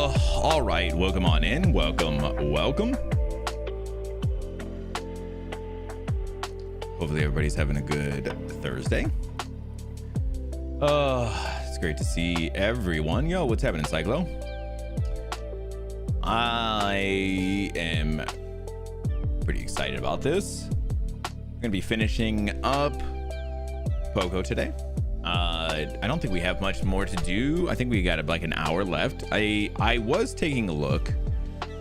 All right, welcome on in. Welcome. Hopefully everybody's having a good Thursday. It's great to see everyone. Yo, what's happening, Cyclo? I am pretty excited about this. I'm gonna be finishing up Poco today. I don't think we have much more to do. I think we got like an hour left. I was taking a look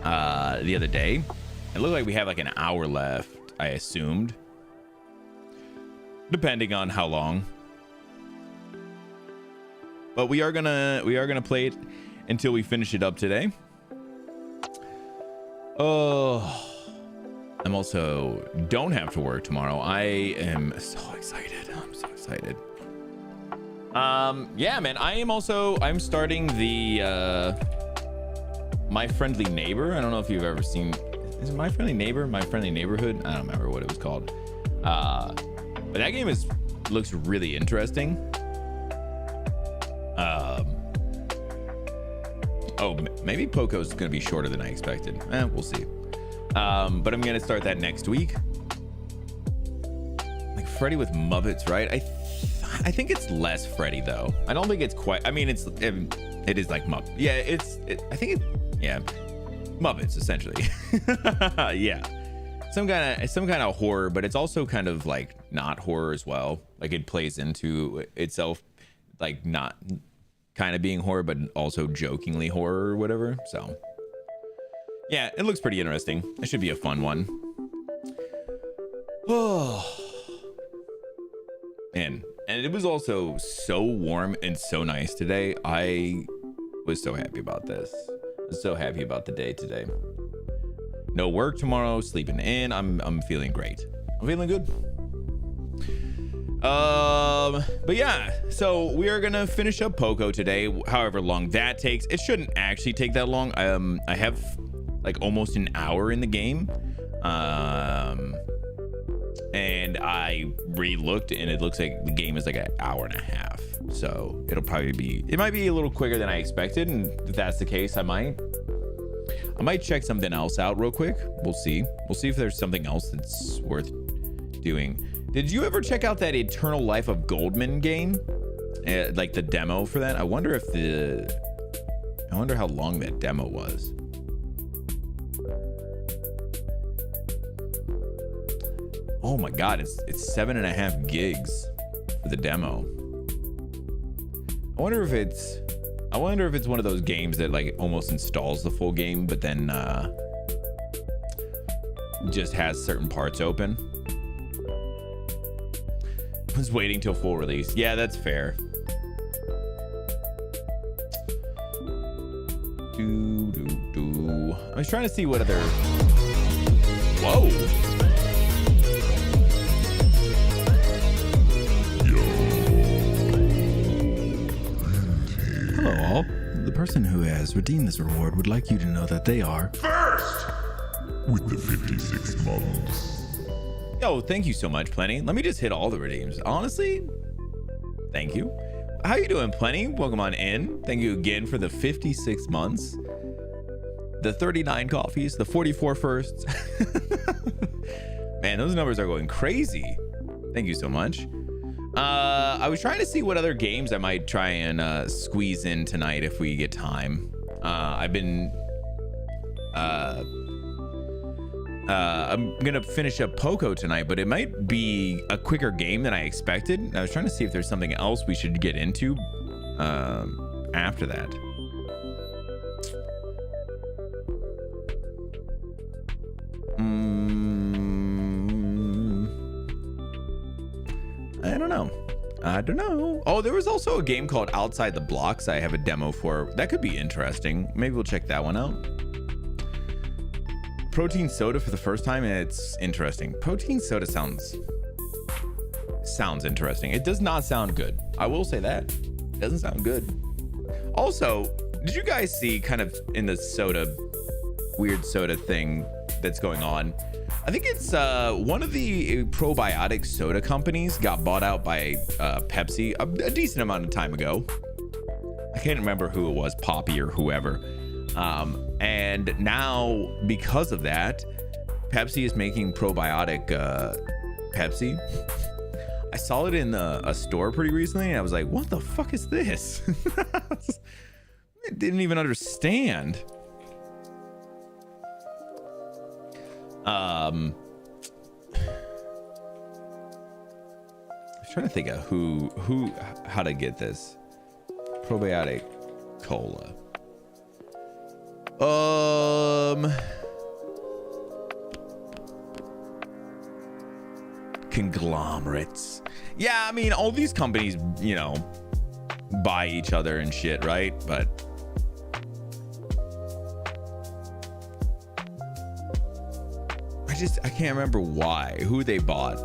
the other day. It looked like we have like an hour left, I assumed, depending on how long. But we are gonna play it until we finish it up today. Oh, I'm also don't have to work tomorrow. I am so excited. I'm so excited. Yeah, man, I'm starting the My Friendly Neighbor. I don't know if you've ever seen, is it My Friendly Neighbor, My Friendly Neighborhood? I don't remember what it was called. But that game looks really interesting. Oh, maybe Poco's gonna be shorter than I expected. We'll see. But I'm gonna start that next week. Like Freddy with Muppets, right? I think it's less Freddy though. I don't think it's quite. I mean, it is like Muppet. Yeah, yeah, Muppets essentially. Yeah, some kind of horror, but it's also kind of like not horror as well. Like it plays into itself, like not kind of being horror, but also jokingly horror or whatever. So yeah, it looks pretty interesting. It should be a fun one. Oh, man. And it was also so warm and so nice today. I was so happy about this. I was so happy about the day today. No work tomorrow, sleeping in. I'm feeling great. I'm feeling good. But yeah, so we are gonna finish up Poco today, however long that takes. It shouldn't actually take that long. I have like almost an hour in the game. And I re-looked and it looks like the game is like an hour and a half. So it might be a little quicker than I expected. And if that's the case, I might check something else out real quick. We'll see if there's something else that's worth doing. Did you ever check out that Eternal Life of Goldman game? Like the demo for that? I wonder how long that demo was. Oh my god, it's 7.5 gigs for the demo. I wonder if it's one of those games that like almost installs the full game, but then just has certain parts open. I was waiting till full release. Yeah, that's fair. I was trying to see what other. Whoa. Hello all. The person who has redeemed this reward would like you to know that they are first with the 56 months. Yo, thank you so much, Plenty. Let me just hit all the redeems. Honestly, thank you. How you doing, Plenty? Welcome on in. Thank you again for the 56 months, the 39 coffees, the 44 firsts. Man, those numbers are going crazy. Thank you so much. I was trying to see what other games I might try and squeeze in tonight if we get time. I'm gonna finish up Poco tonight, but it might be a quicker game than I expected. I was trying to see if there's something else we should get into after that. I don't know. Oh, there was also a game called Outside the Blocks I have a demo for. That could be interesting. Maybe we'll check that one out. Protein soda for the first time, and it's interesting. Protein soda sounds interesting. It does not sound good. I will say that. It doesn't sound good. Also, did you guys see kind of in the weird soda thing that's going on? I think it's one of the probiotic soda companies got bought out by Pepsi a decent amount of time ago. I can't remember who it was, Poppy or whoever. And now because of that, Pepsi is making probiotic Pepsi. I saw it in a store pretty recently, and I was like, what the fuck is this? I didn't even understand. I was trying to think of how to get this probiotic cola. Conglomerates. Yeah, I mean, all these companies, you know, buy each other and shit, right? But I can't remember who they bought.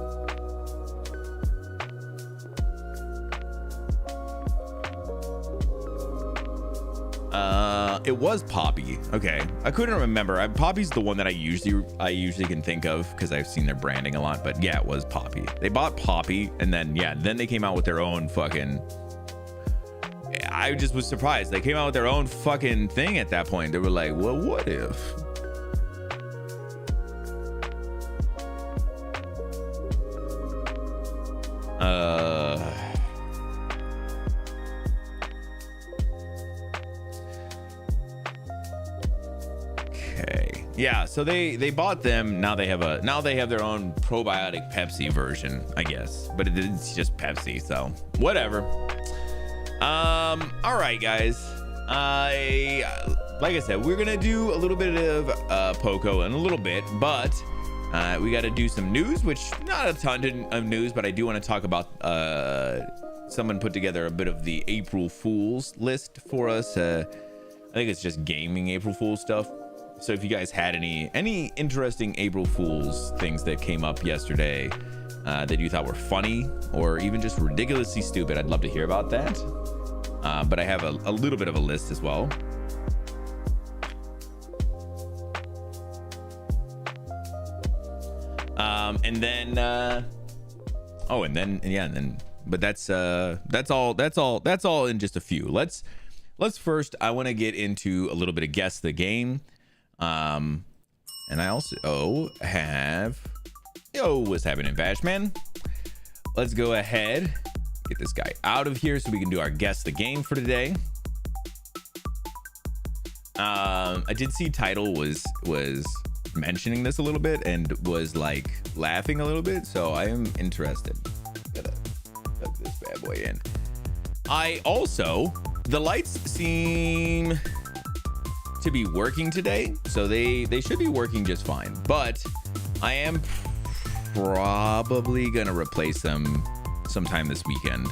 It was Poppy. Okay, I couldn't remember. Poppy's the one that I usually can think of because I've seen their branding a lot. But yeah, it was Poppy. They bought Poppy, and then they came out with their own fucking. I just was surprised. They came out with their own fucking thing at that point. They were like, well, what if? Okay. Yeah, so they bought them. Now they have their own probiotic Pepsi version, I guess. But it's just Pepsi, so whatever. All right, guys. Like I said, we're gonna do a little bit of Poco in a little bit, but we got to do some news, which not a ton of news, but I do want to talk about someone put together a bit of the April Fool's list for us. I think it's just gaming April Fool's stuff. So if you guys had any interesting April Fool's things that came up yesterday that you thought were funny or even just ridiculously stupid, I'd love to hear about that. But I have a little bit of a list as well. But that's all in just a few. Let's first, I want to get into a little bit of guess the game. And I also have, what's happening, Bashman? Let's go ahead, get this guy out of here so we can do our guess the game for today. I did see Title was mentioning this a little bit and was like laughing a little bit, so I am interested. Gotta plug this bad boy in. The lights seem to be working today, so they should be working just fine, but I am probably gonna replace them sometime this weekend.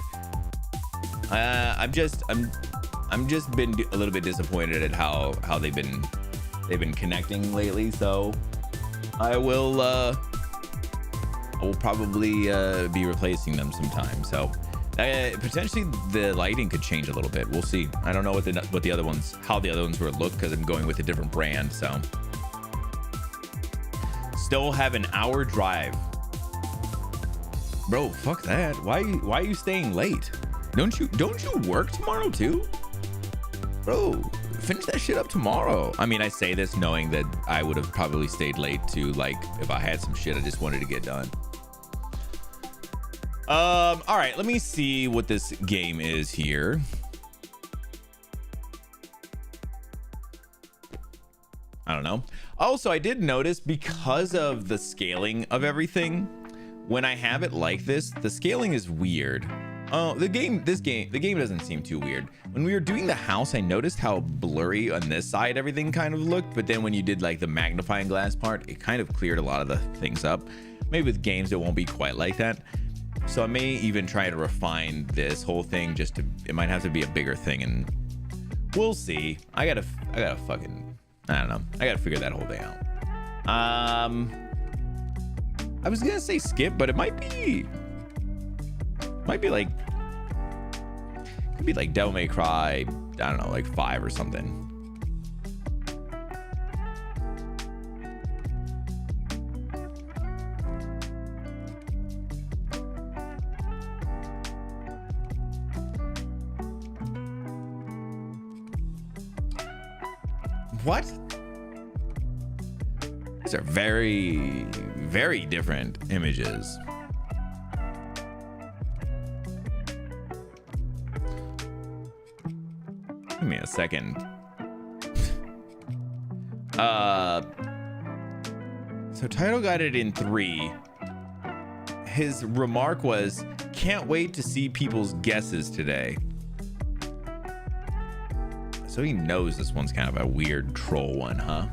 I'm just been a little bit disappointed at how they've been connecting lately, so I will probably be replacing them sometime. So potentially the lighting could change a little bit. We'll see. I don't know how the other ones will look because I'm going with a different brand. So still have an hour drive, bro. Fuck that. Why are you staying late? Don't you work tomorrow too, bro? Finish that shit up tomorrow. I mean, I say this knowing that I would have probably stayed late too, like if I had some shit I just wanted to get done. All right, let me see what this game is here. I don't know. Also, I did notice because of the scaling of everything, when I have it like this, the scaling is weird. Oh, the game doesn't seem too weird. When we were doing the house, I noticed how blurry on this side everything kind of looked, but then when you did like the magnifying glass part, it kind of cleared a lot of the things up. Maybe with games it won't be quite like that. So I may even try to refine this whole thing it might have to be a bigger thing, and we'll see. I gotta fucking, I don't know. I gotta figure that whole thing out. I was gonna say skip, but it might be like, could be like Devil May Cry, I don't know, like 5 or something. What? These are very, very different images. Give me a second. So title got it in 3. His remark was, "Can't wait to see people's guesses today." So he knows this one's kind of a weird troll one, huh?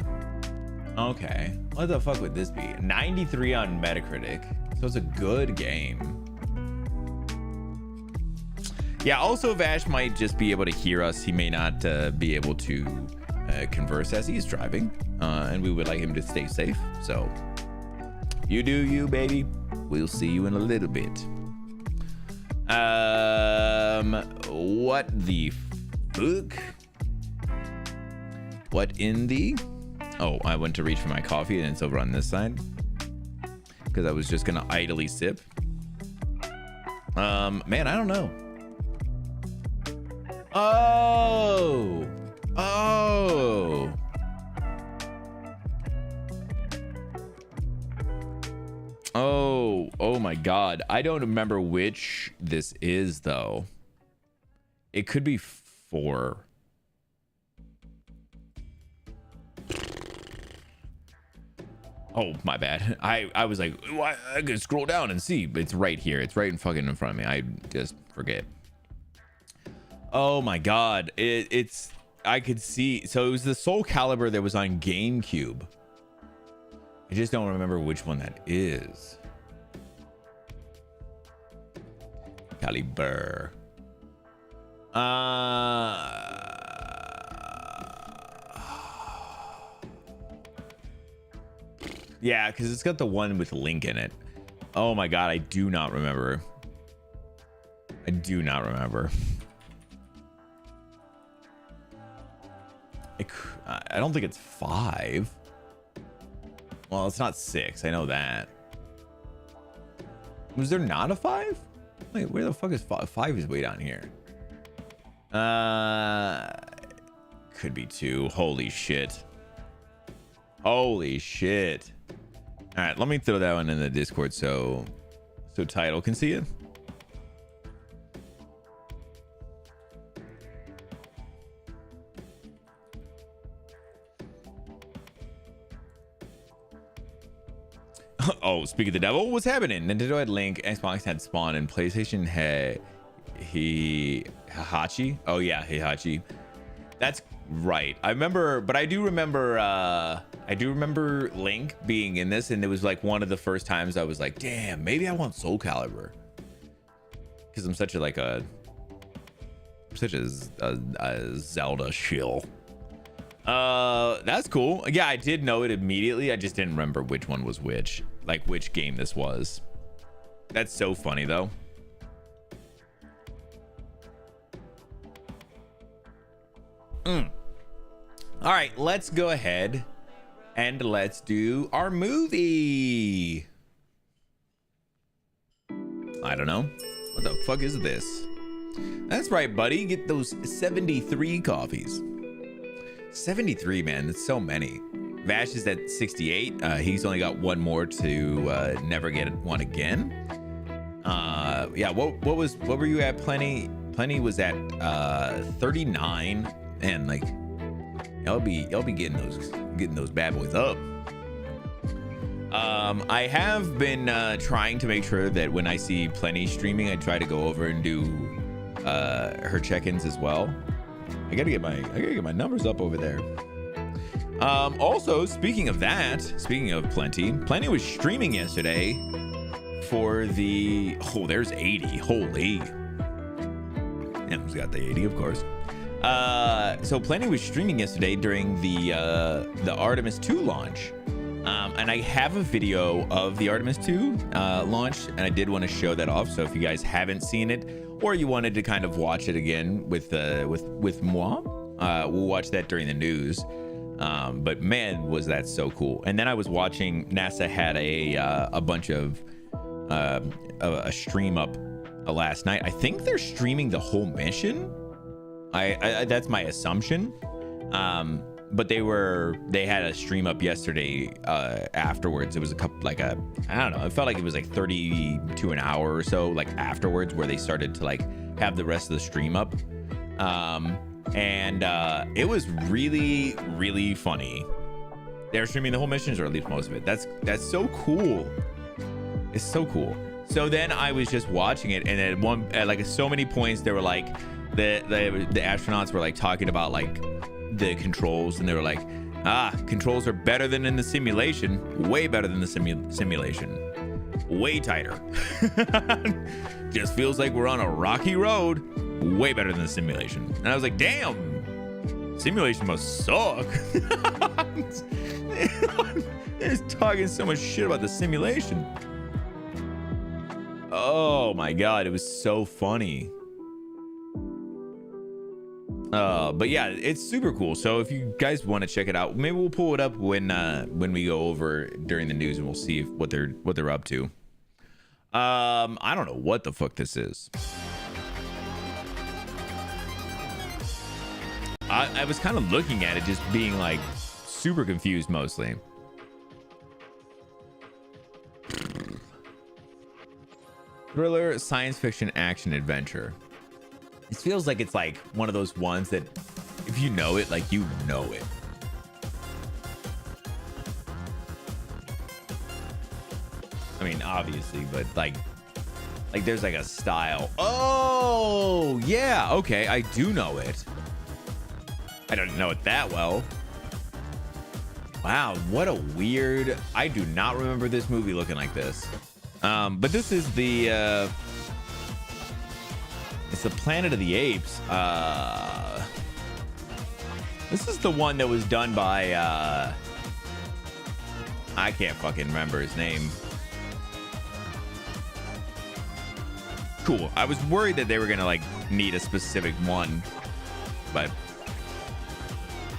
Okay. What the fuck would this be? 93 on Metacritic. So it's a good game. Yeah, also Vash might just be able to hear us. He may not be able to converse as he's driving. And we would like him to stay safe. So you do you, baby. We'll see you in a little bit. What the fuck? What in the... Oh, I went to reach for my coffee and it's over on this side because I was just gonna idly sip. Man, I don't know. Oh my God. I don't remember which this is though. It could be 4. Oh, my bad. I was like, well, I could scroll down and see, but it's right here. It's right in fucking in front of me. I just forget. Oh my God. It's, I could see. So it was the Soul Calibur that was on GameCube. I just don't remember which one that is. Calibur. Yeah, because it's got the one with Link in it. Oh my God, I do not remember. I do not remember. I don't think it's 5. Well, it's not 6. I know that. Was there not a 5? Wait, where the fuck is 5? 5 is way down here. Could be 2. Holy shit. Holy shit. All right, let me throw that one in the Discord so Title can see it. Oh, speak of the devil, what's happening? Nintendo had Link, Xbox had Spawn, and PlayStation had Heihachi. Oh yeah, Heihachi. That's right. I remember, but I do remember Link being in this, and it was like one of the first times I was like, damn, maybe I want Soul Calibur. Because I'm such a Zelda shill. That's cool. Yeah, I did know it immediately. I just didn't remember which one was which, like which game this was. That's so funny though. All right, let's go ahead and let's do our movie. I don't know. What the fuck is this? That's right, buddy. Get those 73 coffees. 73, man. That's so many. Vash is at 68. He's only got one more to never get one again. Yeah, what were you at, Plenty? Plenty was at 39, and like y'all be getting those bad boys up. I have been trying to make sure that when I see Plenty streaming, I try to go over and do her check-ins as well. I gotta get my numbers up over there. Also, speaking of Plenty was streaming yesterday for the there's 80. Holy. Yeah, who's got the 80, of course. So Plenty was streaming yesterday during the Artemis 2 launch. And I have a video of the Artemis 2 launch, and I did want to show that off. So if you guys haven't seen it, or you wanted to kind of watch it again with moi, we'll watch that during the news. But man, was that so cool. And then I was watching, NASA had a bunch of a stream up last night. I think they're streaming the whole mission. I that's my assumption. but they had a stream up yesterday afterwards. It was a couple, like a, I don't know, it felt like it was like 30 to an hour or so, like afterwards, where they started to like have the rest of the stream up. And it was really, really funny. They're streaming the whole missions, or at least most of it. That's so cool. It's so cool. So then I was just watching it, and at like so many points they were like, the astronauts were like talking about like the controls, and they were like, controls are better than in the simulation, way better than the simulation, way tighter. Just feels like we're on a rocky road, way better than the simulation. And I was like, damn, simulation must suck. They're talking so much shit about the simulation. Oh my god, it was so funny. But yeah, it's super cool. So if you guys want to check it out, maybe we'll pull it up when we go over during the news, and we'll see what they're up to. I don't know what the fuck this is. I was kind of looking at it, just being like super confused mostly. Thriller, science fiction, action, adventure. It feels like it's like one of those ones that if you know it, like you know it. I mean, obviously, but like there's like a style. Oh, yeah. Okay, I do know it. I don't know it that well. Wow, what a weird... I do not remember this movie looking like this. But this is the... it's the Planet of the Apes. This is the one that was done by... I can't fucking remember his name. Cool. I was worried that they were gonna like need a specific one, but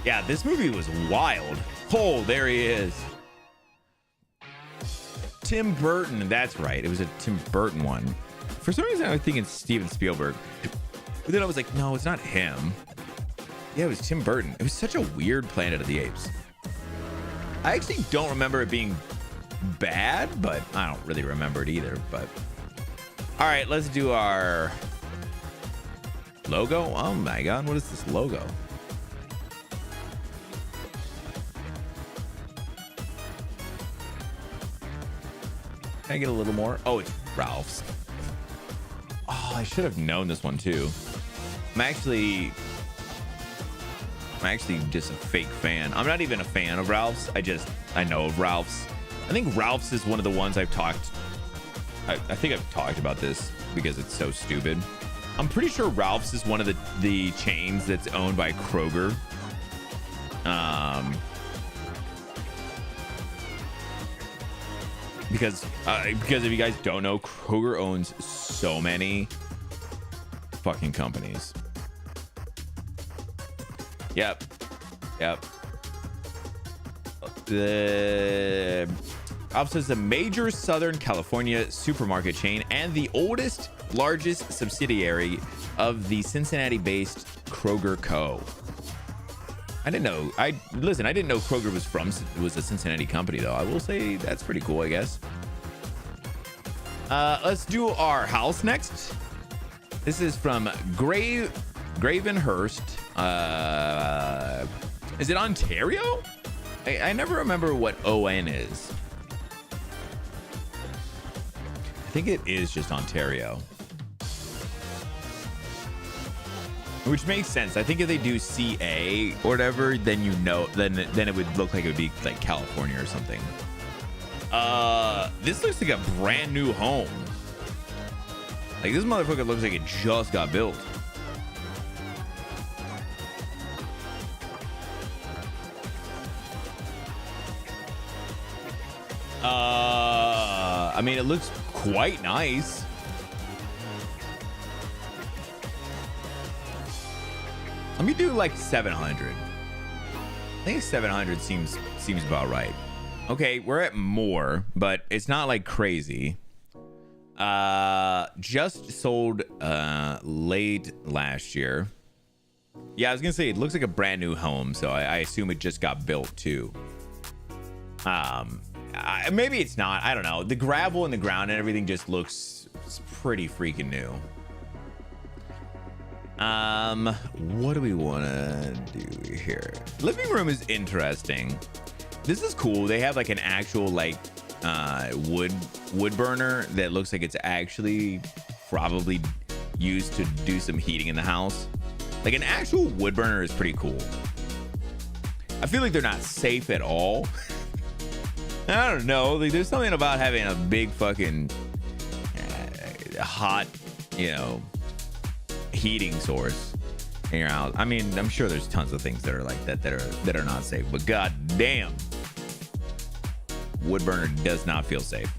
yeah, this movie was wild. Oh, there he is. Tim Burton. That's right. It was a Tim Burton one. For some reason, I was thinking Steven Spielberg, but then I was like, no, it's not him. Yeah, it was Tim Burton. It was such a weird Planet of the Apes. I actually don't remember it being bad, but I don't really remember it either. But all right, let's do our logo. Oh my god, what is this logo? Can I get a little more? Oh, it's Ralph's. Oh, I should have known this one too. I'm actually just a fake fan. I'm not even a fan of Ralph's. I know of Ralph's. I think Ralph's is one of the ones I think I've talked about this because it's so stupid. I'm pretty sure Ralph's is one of the chains that's owned by Kroger. Because if you guys don't know, Kroger owns so many fucking companies. Yep. Ralph's is a major Southern California supermarket chain and the largest subsidiary of the Cincinnati-based Kroger Co. I didn't know. I didn't know Kroger was a Cincinnati company though. I will say that's pretty cool, I guess. Let's do our house next. This is from Gravenhurst. Is it Ontario? I never remember what ON is. I think it is just Ontario. Which makes sense. I think if they do CA or whatever, then then it would look like it would be like California or something. This looks like a brand new home. Like this motherfucker looks like it just got built. I mean, it looks quite nice. Let me do like 700. I think 700 seems about right. Okay, we're at more, but it's not like crazy. Just sold late last year. Yeah, I was gonna say it looks like a brand new home, so I assume it just got built too. Maybe it's not. I don't know. The gravel in the ground and everything just looks pretty freaking new. What do we want to do here? Living room is interesting. This is cool. They have like an actual like wood burner that looks like it's actually probably used to do some heating in the house. Like an actual wood burner is pretty cool. I feel like they're not safe at all. I don't know. Like, there's something about having a big fucking hot, you know, heating source in your house. I mean, I'm sure there's tons of things that are like that that are not safe, but god damn, wood burner does not feel safe.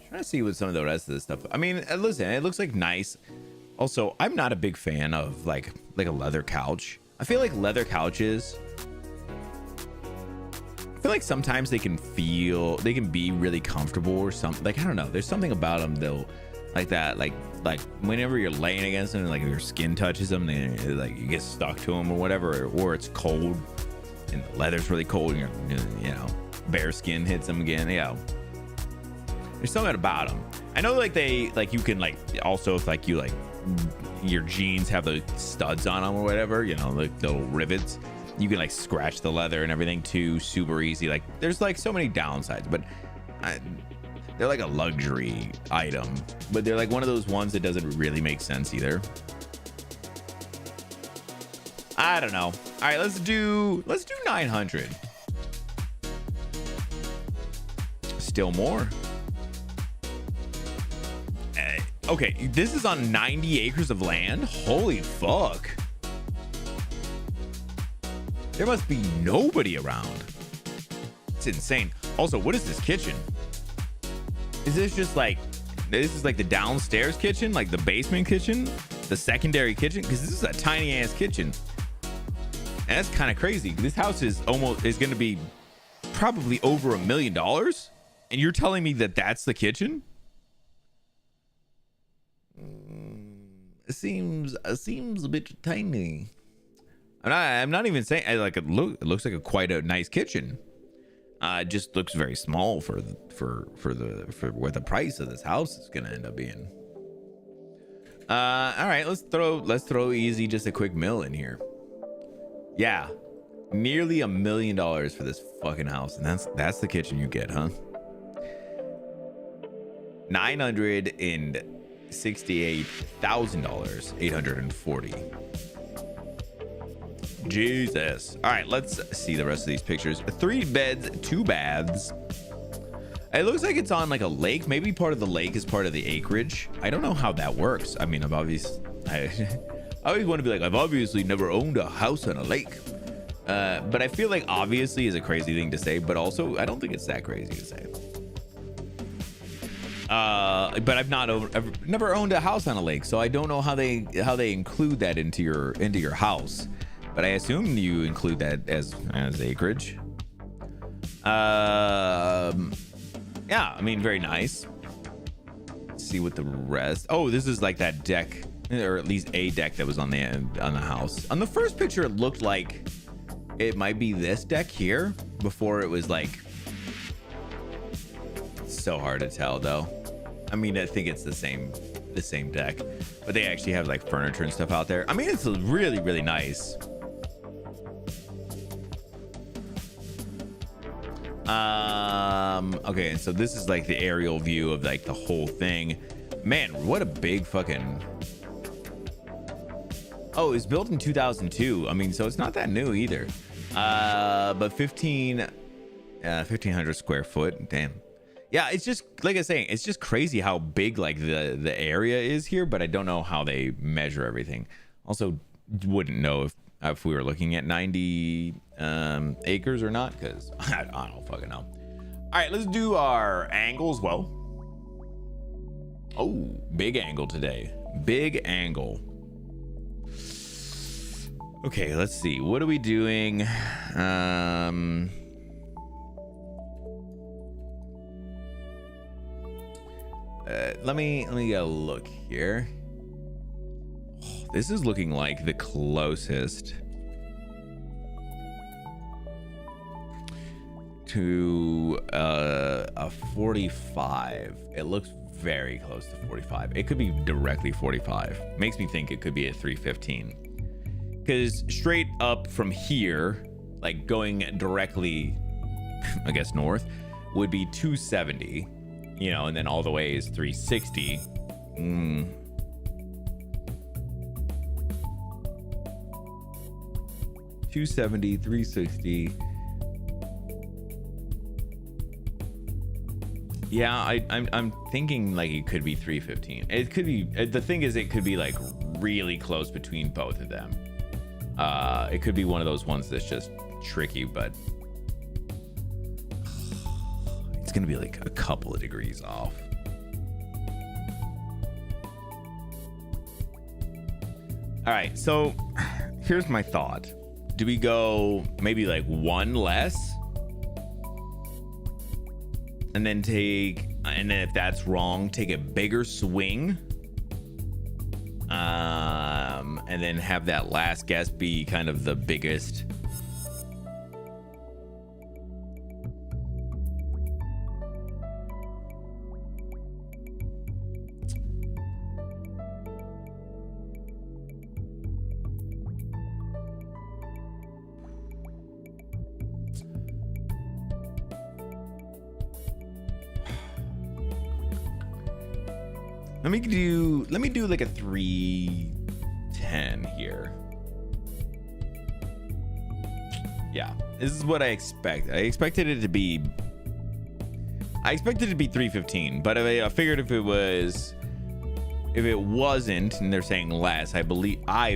Trying to see what some of the rest of this stuff. I mean, listen, it looks like nice. Also, I'm not a big fan of like a leather couch. I feel like leather couches, I feel like sometimes they can be really comfortable or something. Like, I don't know, there's something about them though, like that, like whenever you're laying against them and like your skin touches them, then like you get stuck to them or whatever, or it's cold and the leather's really cold and you know, bare skin hits them again. Yeah, there's something about them. I know like you can like also if like you like your jeans have the studs on them or whatever, you know, like the little rivets, you can like scratch the leather and everything too, super easy. Like there's like so many downsides, but they're like a luxury item, but they're like one of those ones that doesn't really make sense either. I don't know. All right, let's do 900. Still more. Okay, this is on 90 acres of land. Holy fuck. There must be nobody around. It's insane. Also, what is this kitchen? Is this just like, this is like the downstairs kitchen, like the basement kitchen, the secondary kitchen? Because this is a tiny ass kitchen. And that's kind of crazy. This house is going to be probably over $1 million. And you're telling me that that's the kitchen? It seems a bit tiny. I'm not even saying like it looks like quite a nice kitchen. It just looks very small for what the price of this house is gonna end up being. All right, let's throw easy just a quick mill in here. Yeah, nearly $1 million for this fucking house, and that's the kitchen you get, huh? $968,000, 840. Jesus. All right, let's see the rest of these pictures. 3 beds, 2 baths. It looks like it's on like a lake. Maybe part of the lake is part of the acreage. I don't know how that works. I mean, I always want to be like, I've obviously never owned a house on a lake. But I feel like obviously is a crazy thing to say, but also I don't think it's that crazy to say. But I've never owned a house on a lake, so I don't know how they include that into your house. But I assume you include that as acreage. Yeah, I mean, very nice. Let's see what the rest. Oh, this is like that deck, or at least a deck that was on the house. On the first picture, it looked like it might be this deck here before it was like. It's so hard to tell though. I mean, I think it's the same deck, but they actually have like furniture and stuff out there. I mean, it's really, really nice. Okay, and so this is like the aerial view of like the whole thing. Man, what a big fucking. Oh, it was built in 2002. I mean, so it's not that new either. But 1,500 square foot. Damn. Yeah, it's just like I was saying, it's just crazy how big like the area is here, but I don't know how they measure everything. Also, wouldn't know if we were looking at 90 acres or not, because I don't fucking know. All right, let's do our angles. Well, oh, big angle today. Big angle. Okay, let's see. What are we doing? Let me get a look here. Oh, this is looking like the closest to a 45. It looks very close to 45. It could be directly 45. Makes me think it could be a 315. Because straight up from here, like going directly, I guess north, would be 270, you know, and then all the way is 360. 270, 360. Yeah, I'm thinking like it could be 315. It could be, the thing is, it could be like really close between both of them. It could be one of those ones that's just tricky, but it's gonna be like a couple of degrees off. All right, so here's my thought. Do we go maybe like one less? And then and then if that's wrong, take a bigger swing. And then have that last guess be kind of the biggest. Let me do like a 310 here. Yeah, this is what I expect. I expected it to be 315, but I figured if it wasn't, and they're saying less, I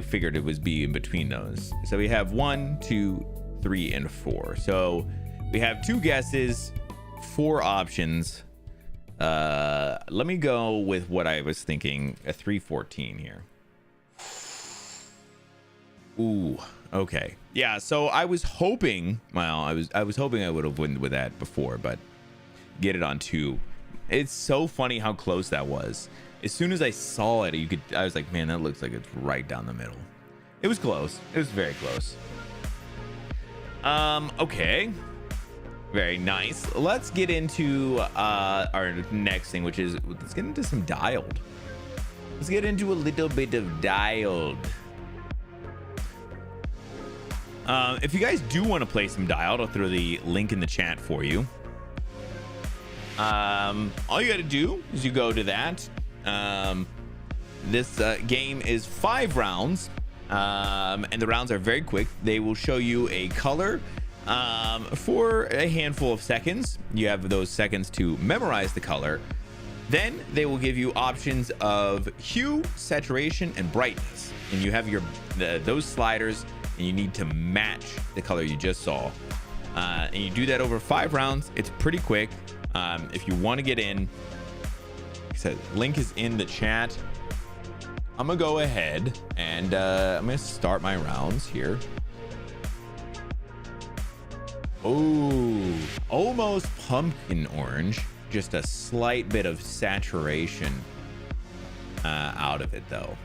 figured it was be in between those. So we have 1, 2, 3, and 4. So we have 2 guesses, 4 options. Let me go with what I was thinking, a 314 here. Ooh, okay. Yeah, so I was hoping, well, I was hoping I would have won with that before, but get it on 2. It's so funny how close that was. As soon as I saw it, I was like, man, that looks like it's right down the middle. It was close. It was very close. Okay. Very nice. Let's get into our next thing, which is, let's get into some dialed. Let's get into a little bit of dialed. If you guys do want to play some dialed, I'll throw the link in the chat for you. All you got to do is you go to that. This game is 5 rounds, and the rounds are very quick. They will show you a color for a handful of seconds. You have those seconds to memorize the color. Then they will give you options of hue, saturation, and brightness, and you have those sliders, and you need to match the color you just saw, and you do that over 5 rounds. It's pretty quick. If you want to get in, like I said, link is in the chat. I'm gonna go ahead and I'm gonna start my rounds here. Oh, almost pumpkin orange. Just a slight bit of saturation out of it, though.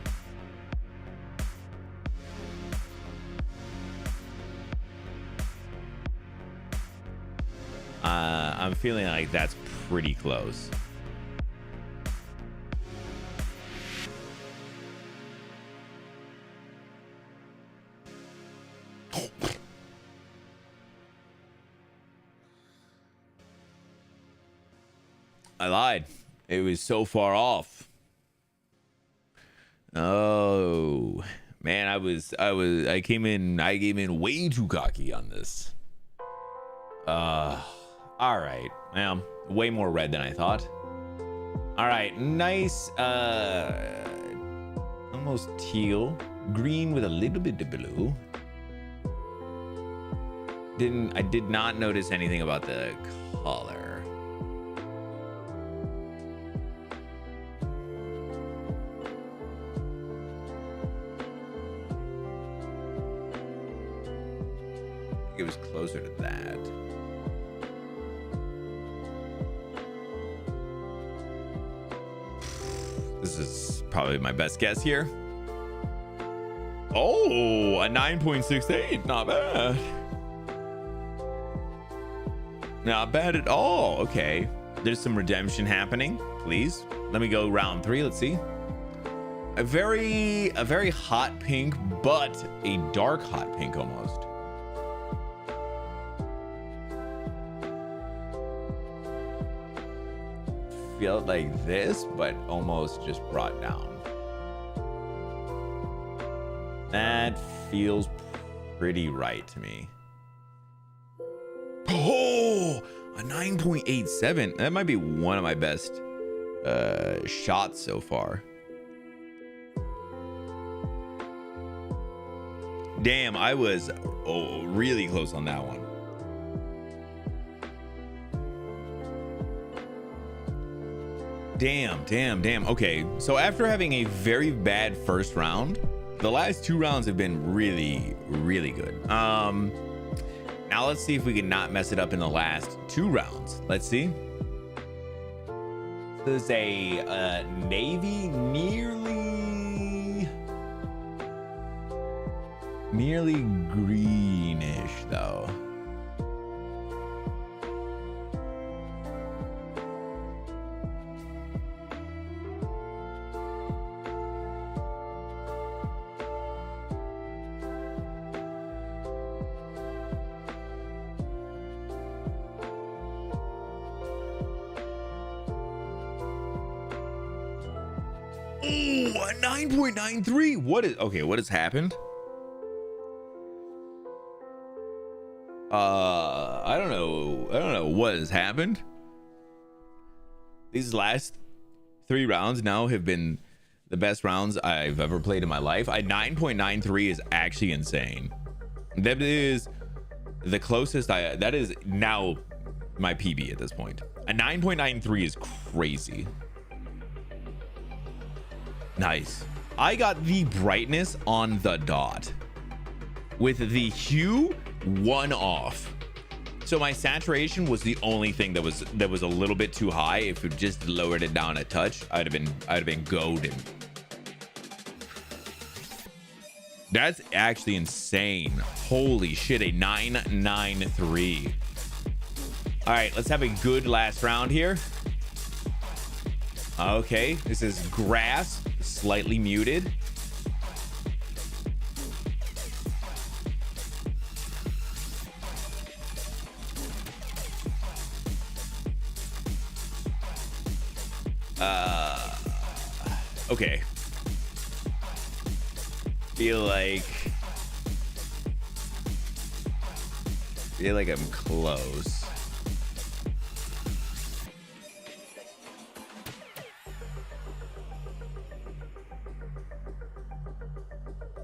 I'm feeling like that's pretty close. I lied. It was so far off. Oh man, I came in way too cocky on this. All right. Well, way more red than I thought. All right, nice almost teal, green with a little bit of blue. I did not notice anything about the color. It was closer to that. This is probably my best guess here. Oh, a 9.68. Not bad. Not bad at all. Okay. There's some redemption happening. Please. Let me go round 3. Let's see. A very hot pink, but a dark hot pink almost. Felt like this, but almost just brought down. That feels pretty right to me. Oh, a 9.87. That might be one of my best shots so far. Damn, I was really close on that one. Damn. Okay, so after having a very bad first round, the last 2 rounds have been really good. Now let's see if we can not mess it up in the last 2 rounds. Let's see. This is a navy, nearly greenish though. Ooh, a 9.93. What has happened? I don't know what has happened. These last 3 rounds now have been the best rounds I've ever played in my life. A 9.93 is actually insane. That is the closest that is now my PB at this point. A 9.93 is crazy. Nice. I got the brightness on the dot with the hue 1 off. So my saturation was the only thing that was a little bit too high. If it just lowered it down a touch, I'd have been golden. That's actually insane. Holy shit, a 9.93. All right, let's have a good last round here. Okay, this is grass, slightly muted. Okay. Feel like I'm close.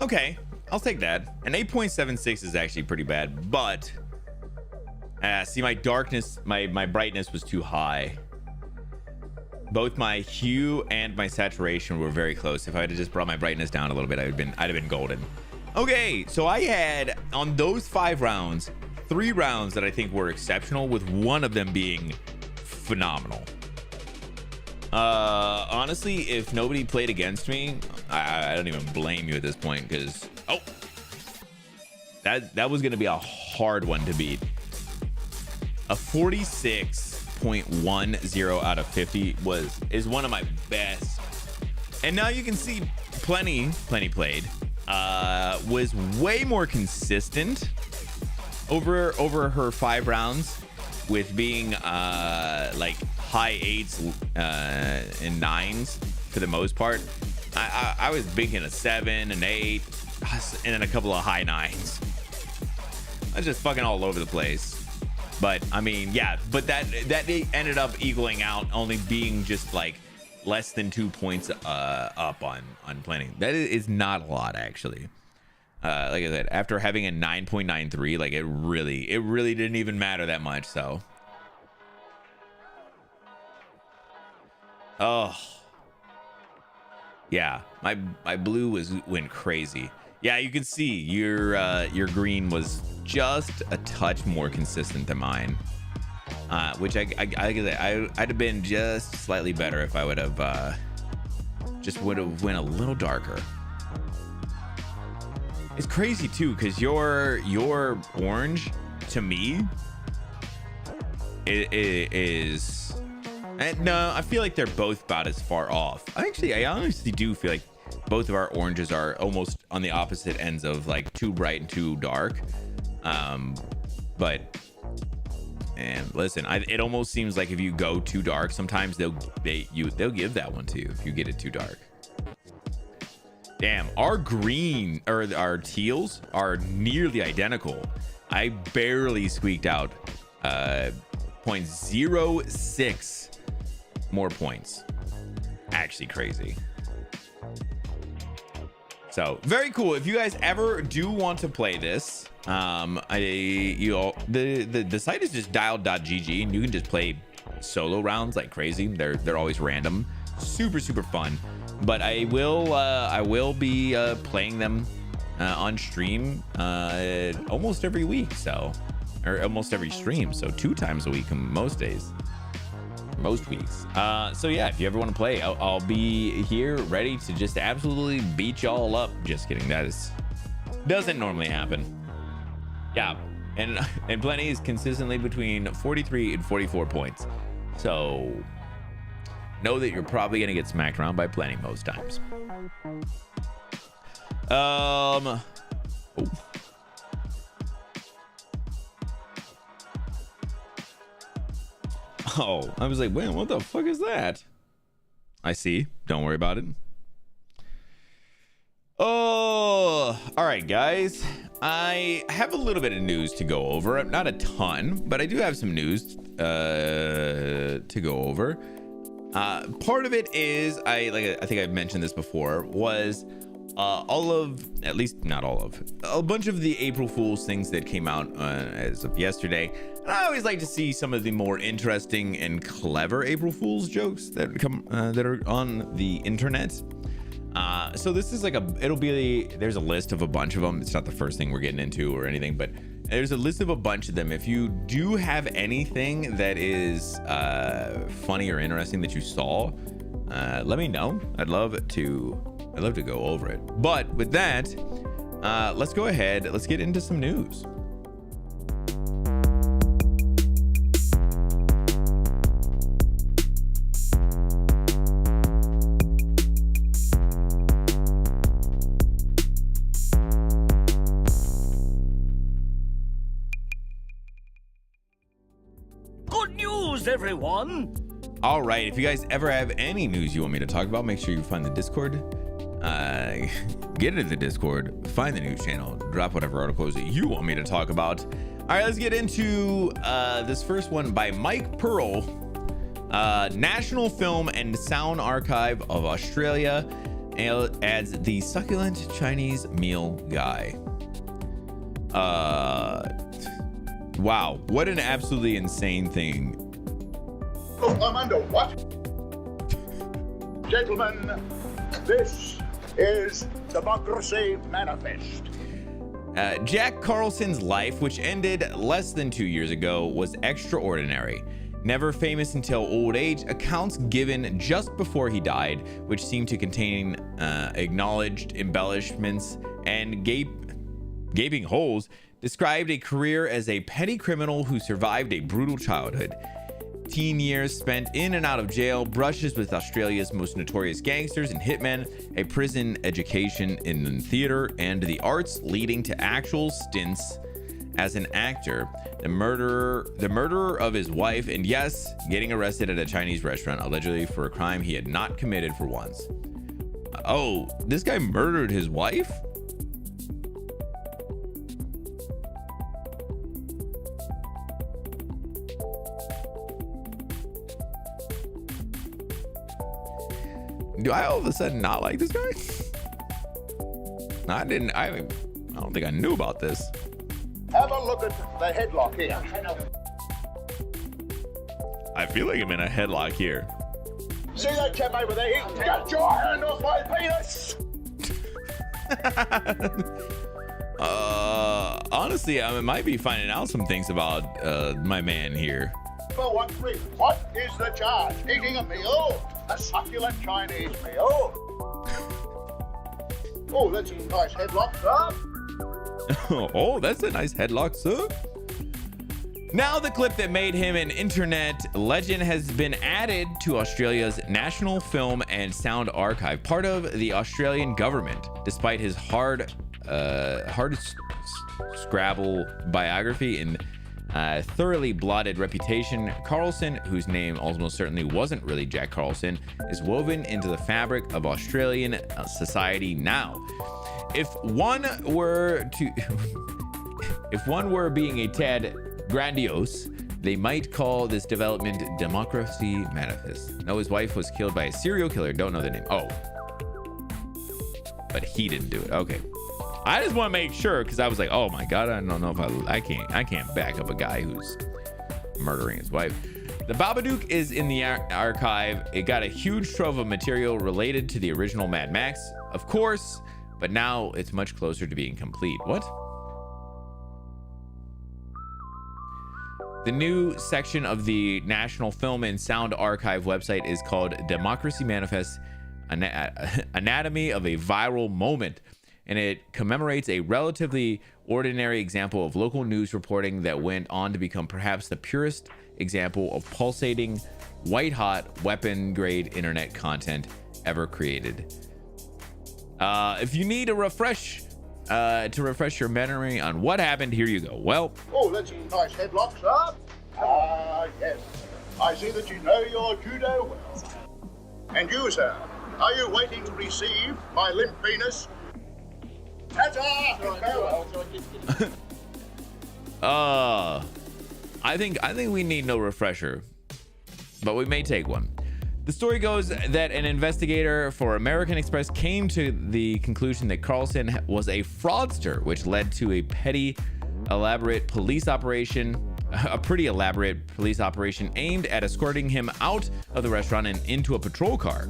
Okay, I'll take that. An 8.76 is actually pretty bad, but see, my darkness, my brightness was too high. Both my hue and my saturation were very close. If I had just brought my brightness down a little bit, I'd have been golden. Okay, so I had on those 5 rounds, 3 rounds that I think were exceptional, with one of them being phenomenal. Honestly, if nobody played against me, I don't even blame you at this point, because that was gonna be a hard one to beat. A 46.10 out of 50 is one of my best. And now you can see plenty played was way more consistent over her 5 rounds, with being like high 8s and 9s for the most part. I was making a 7, an 8, and then a couple of high 9s. I was just fucking all over the place. But I mean, yeah, but that ended up equaling out, only being just like less than 2 points up on planning. That is not a lot, actually. Like I said, after having a 9.93, like it really didn't even matter that much. So oh yeah, my blue went crazy. Yeah, you can see your green was just a touch more consistent than mine, which I'd have been just slightly better if I would have just would have went a little darker. It's crazy too, because your orange to me is and no, I feel like they're both about as far off. I honestly do feel like both of our oranges are almost on the opposite ends of like too bright and too dark. But and listen, it almost seems like if you go too dark, sometimes they'll give that one to you if you get it too dark. Damn, our green or our teals are nearly identical. I barely squeaked out 0.06 more points. Actually crazy. So very cool. If you guys ever do want to play this, the site is just dialed.gg and you can just play solo rounds like crazy. They're always random, super fun. But I will be playing them on stream almost every week, or almost every stream, so 2 times a week most days, most weeks. So yeah, if you ever want to play, I'll be here ready to just absolutely beat y'all up. Just kidding, doesn't normally happen. Yeah, and Plenty is consistently between 43 and 44 points, so know that you're probably gonna get smacked around by Plenty most times. Oh, I was like, wait, what the fuck is that? I see. Don't worry about it. Oh, all right, guys. I have a little bit of news to go over. Not a ton, but I do have some news to go over. Part of it is I think I've mentioned this before, was at least not all of, a bunch of the April Fool's things that came out as of yesterday. And I always like to see some of the more interesting and clever April Fool's jokes that are on the internet. So this is like there's a list of a bunch of them. It's not the first thing we're getting into or anything, but there's a list of a bunch of them. If you do have anything that is funny or interesting that you saw, let me know. I'd love to go over it. But with that, let's go ahead. Let's get into some news. Good news, everyone! All right, if you guys ever have any news you want me to talk about, make sure you find the Discord. Get into the Discord, find the news channel, drop whatever articles that you want me to talk about. All right, let's get into this first one by Mike Pearl. National Film and Sound Archive of Australia adds the succulent Chinese meal guy. Wow, what an absolutely insane thing. Oh, I'm under what? Gentlemen, this is Democracy Manifest. Jack Carlson's life, which ended less than 2 years ago, was extraordinary. Never famous until old age, accounts given just before he died, which seemed to contain acknowledged embellishments and gaping holes, described a career as a petty criminal who survived a brutal childhood. Teen years spent in and out of jail, brushes with Australia's most notorious gangsters and hitmen, a prison education in theater and the arts leading to actual stints as an actor, the murderer of his wife, and yes, getting arrested at a Chinese restaurant, allegedly for a crime he had not committed for once. Oh, this guy murdered his wife? Do I all of a sudden not like this guy? I don't think I knew about this. Have a look at the headlock here. I feel like I'm in a headlock here. See that chap over there? Get your hand off my penis! Honestly, I might be finding out some things about my man here. For what is the charge? Eating a meal? A succulent Chinese meal? Oh, that's a nice headlock, sir. Oh, that's a nice headlock, sir. Now the clip that made him an internet legend has been added to Australia's National Film and Sound Archive, part of the Australian government. Despite his hard scrabble biography and thoroughly blotted reputation, Carlson, whose name almost certainly wasn't really Jack Carlson, is woven into the fabric of Australian society now. If one were being a tad grandiose, they might call this development democracy manifest. No, his wife was killed by a serial killer. Don't know the name. Oh, but he didn't do it. Okay. I just want to make sure, because I was like, oh my God, I don't know if I can't back up a guy who's murdering his wife. The Babadook is in the archive. It got a huge trove of material related to the original Mad Max, of course, but now it's much closer to being complete. What? The new section of the National Film and Sound Archive website is called Democracy Manifest, Anatomy of a Viral Moment, and it commemorates a relatively ordinary example of local news reporting that went on to become perhaps the purest example of pulsating, white-hot, weapon-grade internet content ever created. If you need a refresh your memory on what happened, here you go. Well, Oh, that's a nice headlock, sir. Yes. I see that you know your judo well. And you, sir, are you waiting to receive my limp penis? Ta-ta! Farewell. I think we need no refresher, but we may take one. The story goes that an investigator for American Express came to the conclusion that Carlson was a fraudster, which led to a pretty elaborate police operation aimed at escorting him out of the restaurant and into a patrol car.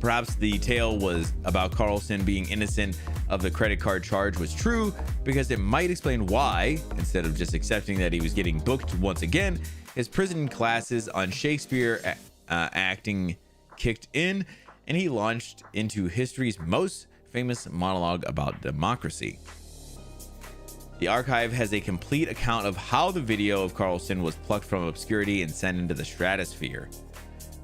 Perhaps the tale was about Carlson being innocent of the credit card charge was true, because it might explain why, instead of just accepting that he was getting booked once again, his prison classes on Shakespeare acting kicked in, and he launched into history's most famous monologue about democracy. The archive has a complete account of how the video of Carlson was plucked from obscurity and sent into the stratosphere.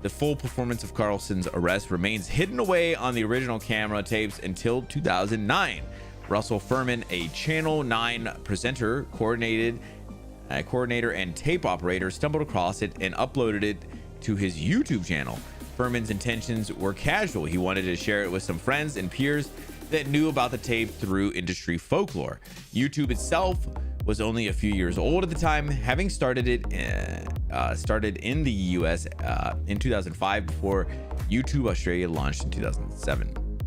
The full performance of Carlson's arrest remains hidden away on the original camera tapes until 2009. Russell Furman, a Channel 9 presenter, coordinator and tape operator, stumbled across it and uploaded it to his YouTube channel. Furman's intentions were casual. He wanted to share it with some friends and peers that knew about the tape through industry folklore. YouTube itself was only a few years old at the time, having started in the US in 2005 before YouTube Australia launched in 2007.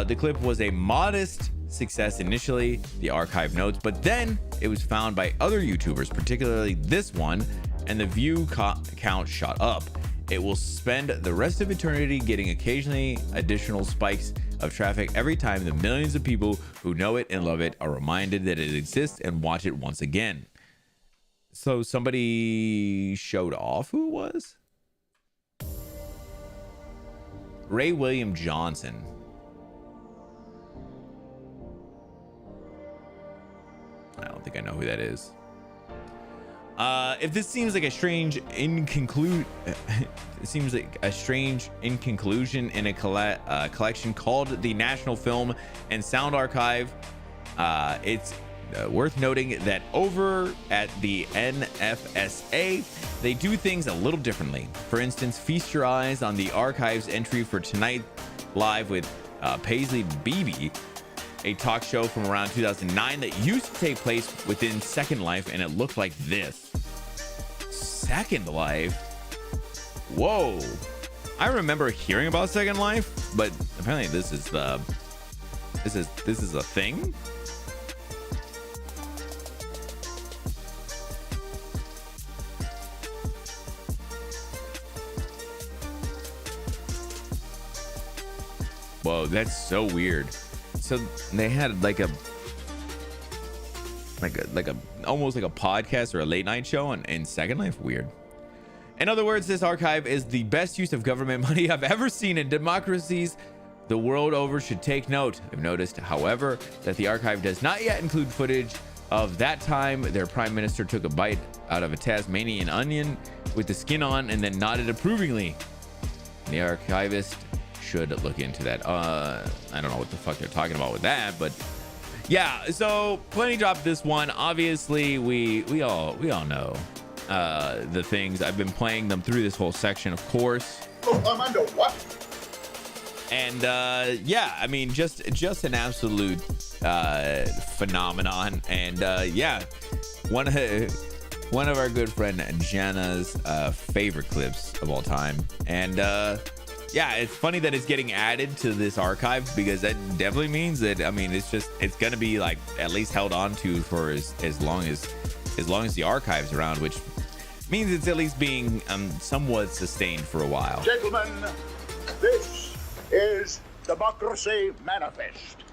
The clip was a modest success initially, the archive notes, but then it was found by other YouTubers, particularly this one, and the view count shot up. It will spend the rest of eternity getting occasionally additional spikes of traffic every time the millions of people who know it and love it are reminded that it exists and watch it once again. So somebody showed off who it was? Ray William Johnson. I don't think I know who that is. If this seems like a strange inclusion in a collection called the National Film and Sound Archive, it's worth noting that over at the NFSA, they do things a little differently. For instance, feast your eyes on the archive's entry for Tonight Live with Paisley Beebe, a talk show from around 2009 that used to take place within Second Life, and it looked like this. Second Life? Whoa. I remember hearing about Second Life, but apparently this is a thing. Whoa, that's so weird. So they had like a almost like a podcast or a late night show in Second Life. Weird. In other words, this archive is the best use of government money I've ever seen in democracies the world over should take note. I've noticed, however, that the archive does not yet include footage of that time their prime minister took a bite out of a Tasmanian onion with the skin on and then nodded approvingly. The archivist should look into that. I don't know what the fuck they're talking about with that, but yeah. So Plenty dropped this one. Obviously, we all know the things. I've been playing them through this whole section, of course. Oh, I'm under what? And yeah, I mean, just an absolute phenomenon. And yeah, one of our good friend Jana's favorite clips of all time. And yeah, it's funny that it's getting added to this archive, because that definitely means that, I mean, it's gonna be like at least held on to for as long as the archive's around, which means it's at least being somewhat sustained for a while. Gentlemen, this is Democracy Manifest.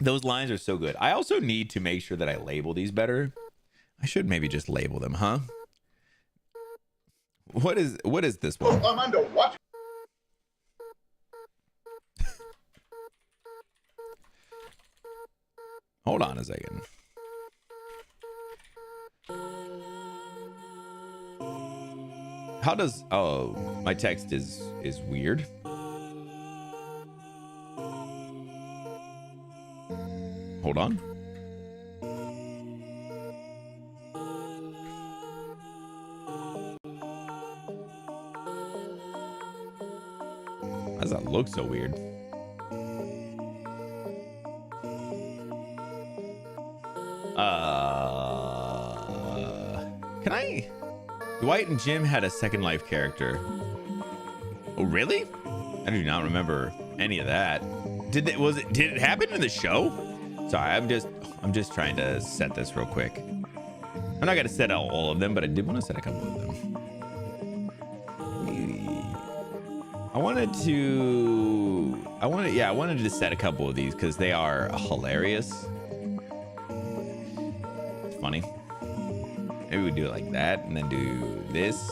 Those lines are so good. I also need to make sure that I label these better. I should maybe just label them, huh? What is this one? Oh, I'm under what? Hold on a second. How does... Oh, my text is weird. Hold on. Why does that look so weird? Can I... Dwight and Jim had a Second Life character. Oh, really? I do not remember any of that. Did it happen in the show? Sorry, I'm just trying to set this real quick. I'm not gonna set out all of them, but I did want to set a couple of them. I wanted to set a couple of these because they are hilarious. It's funny. Maybe we do it like that and then do this.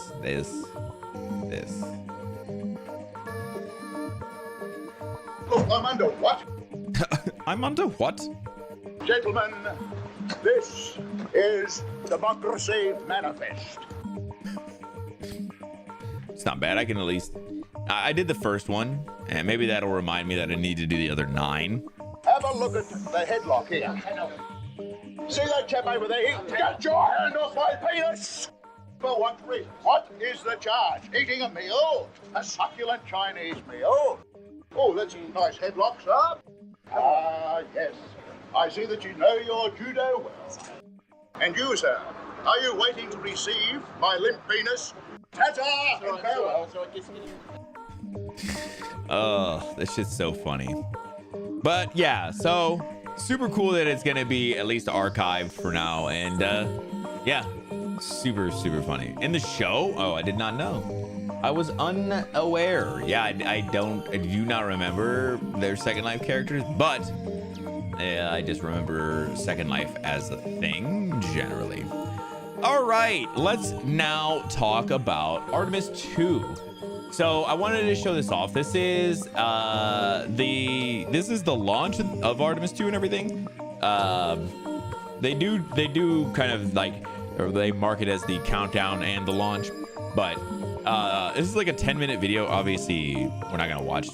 Oh, I'm under what? I'm under what? Gentlemen, this is Democracy Manifest. It's not bad. I can at least... I did the first one, and maybe that'll remind me that I need to do the other 9. Have a look at the headlock here. See that chap over there? Get your hand off my penis! For what reason? What is the charge? Eating a meal? A succulent Chinese meal? Oh, that's a nice headlock, sir. Ah, yes. I see that you know your judo well. And you, sir, are you waiting to receive my limp penis? Ta-ta and farewell. Oh, this shit's so funny. But yeah, so super cool that it's gonna be at least archived for now. And yeah, super funny. In the show, oh, I did not know. I was unaware. Yeah, I do not remember their Second Life characters, but I just remember Second Life as a thing generally. All right, let's now talk about Artemis 2. So I wanted to show this off. This is the launch of Artemis 2 and everything. They do kind of like, or they mark it as the countdown and the launch, but this is like a 10-minute video. Obviously, we're not gonna watch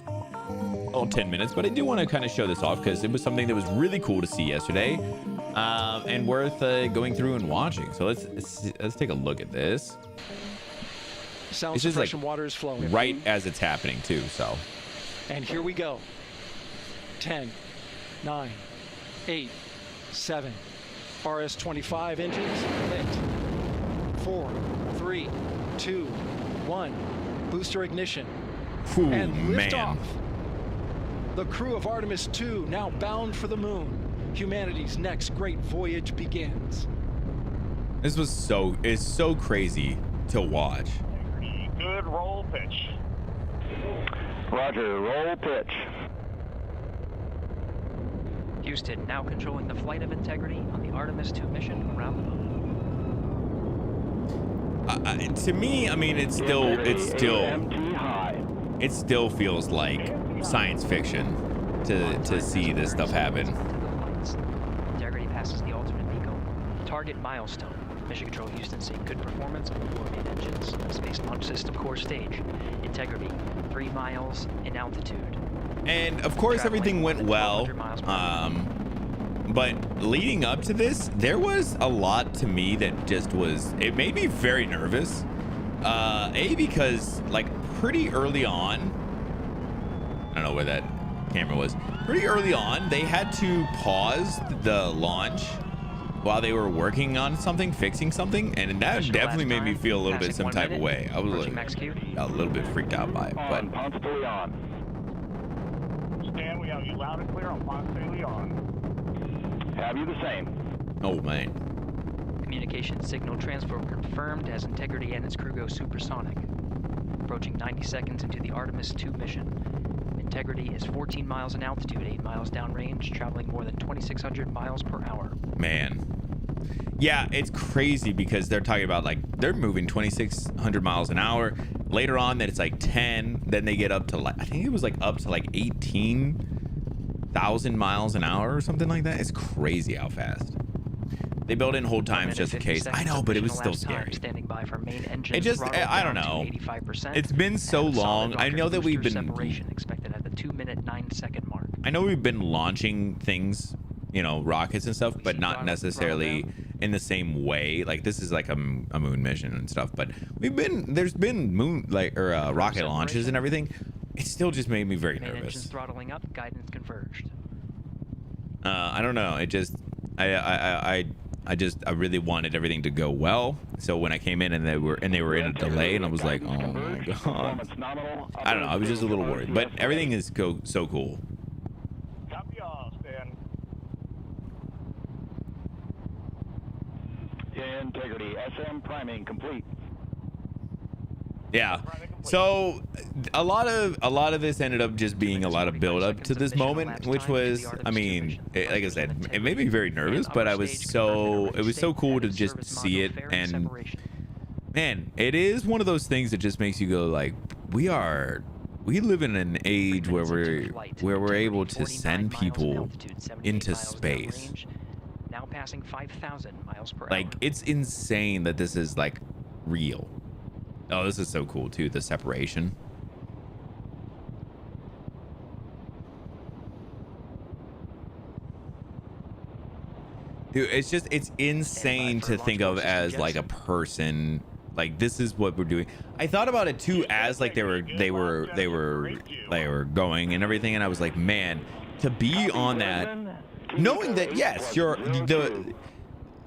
all 10 minutes, but I do want to kind of show this off because it was something that was really cool to see yesterday, and worth going through and watching. So let's take a look at this. Sound suppression water is flowing right as it's happening too. So, and here we go. 10, 9, 8, 7. RS-25 engines lit. 4, 3, 2, 1. Booster ignition. Ooh, and lift man. off. The crew of Artemis 2 now bound for the moon. Humanity's next great voyage begins. This was it's so crazy to watch. Good roll pitch. Roger, roll pitch. Houston now controlling the flight of integrity on the Artemis 2 mission around the moon. To me, I mean, it still feels like science fiction to see this stuff happen. Integrity passes the alternate beacon. Target milestone. Mission Control Houston seeing good performance on the 4 main engines. Space Launch System core stage. Integrity 3 miles in altitude. And of course, everything went well. But leading up to this, there was a lot to me that just was, it made me very nervous. Because like pretty early on, I don't know where that camera was. Pretty early on, they had to pause the launch while they were working on something, fixing something, and that definitely made me feel a little bit some type of way. I was like, a little bit freaked out by it. But Stan, we have you loud and clear on Ponce de Leon. Have you the same? Oh man. Communication signal transfer confirmed as Integrity and its crew go supersonic. Approaching 90 seconds into the Artemis 2 mission. Integrity is 14 miles in altitude, 8 miles downrange, traveling more than 2,600 miles per hour. Man. Yeah, it's crazy because they're talking about like they're moving 2,600 miles an hour. Later on, that it's like 10. Then they get up to like, I think it was like up to like 18,000 miles an hour or something like that. It's crazy how fast. They built in hold times just in case. I know, but it was still scary. Standing by for main engine. It just, I don't know. It's been so long. I know that we've been expected at the 2-minute 9-second mark. I know we've been launching things, you know, rockets and stuff, but not necessarily in the same way. Like this is like a moon mission and stuff, but there's been moon rocket launches and everything. It still just made me very nervous. Engines throttling up, guidance converged. I don't know. It just, I really wanted everything to go well. So when I came in and they were in a delay, and I was like, oh my god. I don't know. I was just a little worried, but everything is so cool. Copy all, Stan. Integrity, SM priming complete. Yeah. So a lot of this ended up just being a lot of build up to this moment, which was, I mean, like I said, it made me very nervous, but it was so cool to just see it. And man, it is one of those things that just makes you go like, we live in an age where we're able to send people into space. Now passing 5,000 miles per hour. Like, it's insane that this is like real. Oh, this is so cool too, the separation. Dude, it's insane to think of as like a person. Like, this is what we're doing. I thought about it too as like they were going and everything, and I was like, man, to be on that, knowing that yes,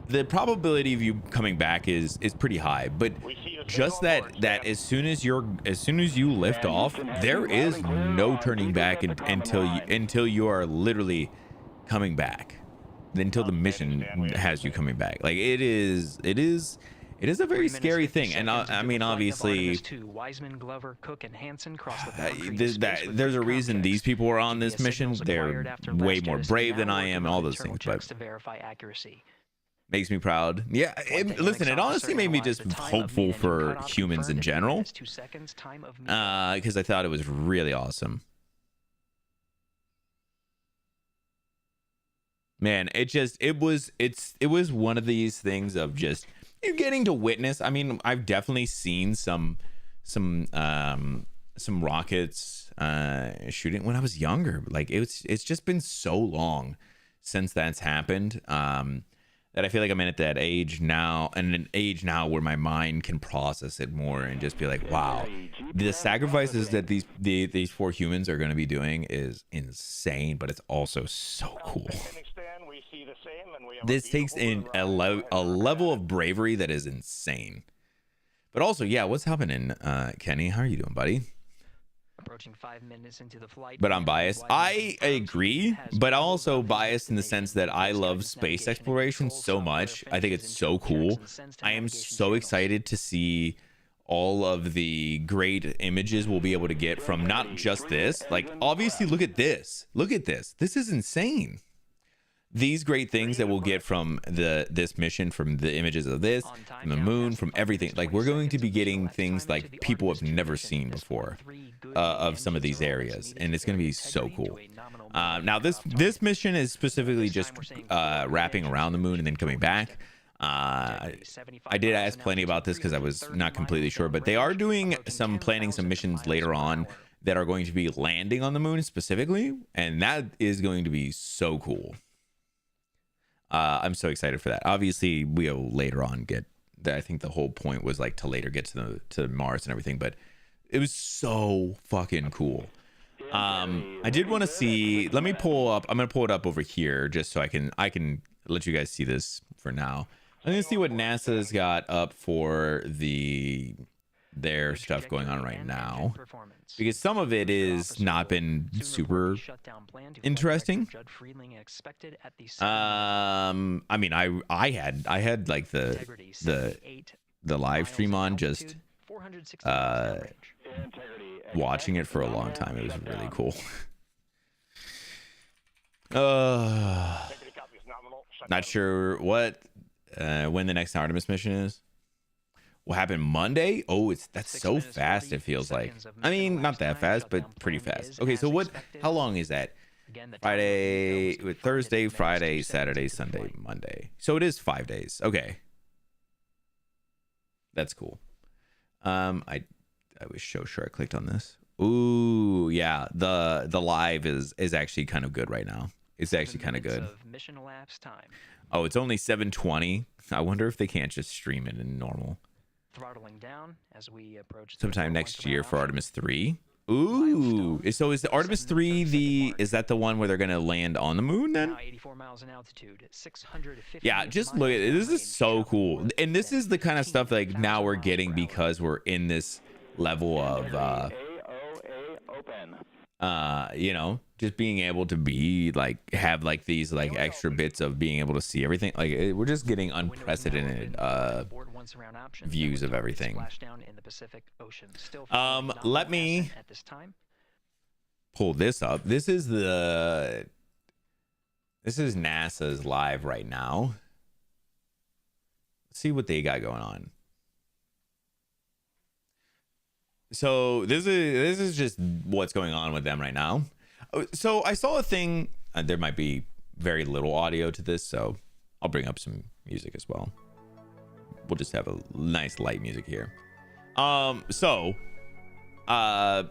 the probability of you coming back is pretty high, but just that as soon as you lift off, there is no turning back until you are literally coming back, until the mission has you coming back. Like, it is a very scary thing. And I mean, obviously, there's a reason these people are on this mission. They're way more brave than I am, and all those things, but makes me proud. Yeah, listen, it honestly made me just hopeful for humans in general, because I thought it was really awesome. Man, it was one of these things of just, you're getting to witness. I mean, I've definitely seen some rockets shooting when I was younger. Like, it's just been so long since that's happened, that I feel like I'm at that age now, and an age now where my mind can process it more and just be like, wow, the sacrifices that these 4 humans are going to be doing is insane, but it's also so cool. This takes in a level of bravery that is insane. But also, yeah, what's happening, Kenny? How are you doing, buddy? Approaching 5 minutes into the flight. But I'm biased. I agree, but also biased in the sense that I love space exploration so much. I think it's so cool. I am so excited to see all of the great images we'll be able to get from not just this. Like, obviously, look at this. Look at this. This is insane. these great things that we'll get from this mission, from the images of this, from the moon, from everything. Like, we're going to be getting things like people have never seen before of some of these areas, and it's going to be so cool. Now this mission is specifically just wrapping around the moon and then coming back. I did ask Plenty about this because I was not completely sure, but they are doing planning some missions later on that are going to be landing on the moon specifically, and that is going to be so cool. I'm so excited for that. Obviously, we'll later on get that. I think the whole point was like to later get to Mars and everything, but it was so fucking cool. I did want to see. Let me pull up. I'm gonna pull it up over here just so I can let you guys see this for now. I'm gonna see what NASA's got up for their stuff going on right now, because some of it is not been super interesting. I mean, I had like the live stream on, just watching it for a long time. It was really cool. Not sure when the next Artemis mission is. What happened Monday? Oh, that's so fast. It feels like. I mean, not that fast, but pretty fast. Okay, so how long is that? Friday, Thursday, Friday, Saturday, Sunday, Monday. So it is 5 days. Okay, that's cool. I was so sure I clicked on this. Ooh, yeah. The live is actually kind of good right now. It's actually kind of good. Mission elapsed time. Oh, it's only 7:20. I wonder if they can't just stream it in normal. Throttling down as we approach sometime next year for Artemis 3. Ooh, so is the Artemis 3 is that the one where they're gonna land on the moon then? 84 miles in altitude, 650. Yeah, just look at it. This is so cool, and this is the kind of stuff like now we're getting because we're in this level of you know, just being able to be like have like these like extra bits of being able to see everything. Like we're just getting unprecedented views of everything. Let me pull this up. This is NASA's live right now. Let's see what they got going on. So this is just what's going on with them right now. So I saw a thing. There might be very little audio to this, so I'll bring up some music as well. We'll just have a nice light music here. So I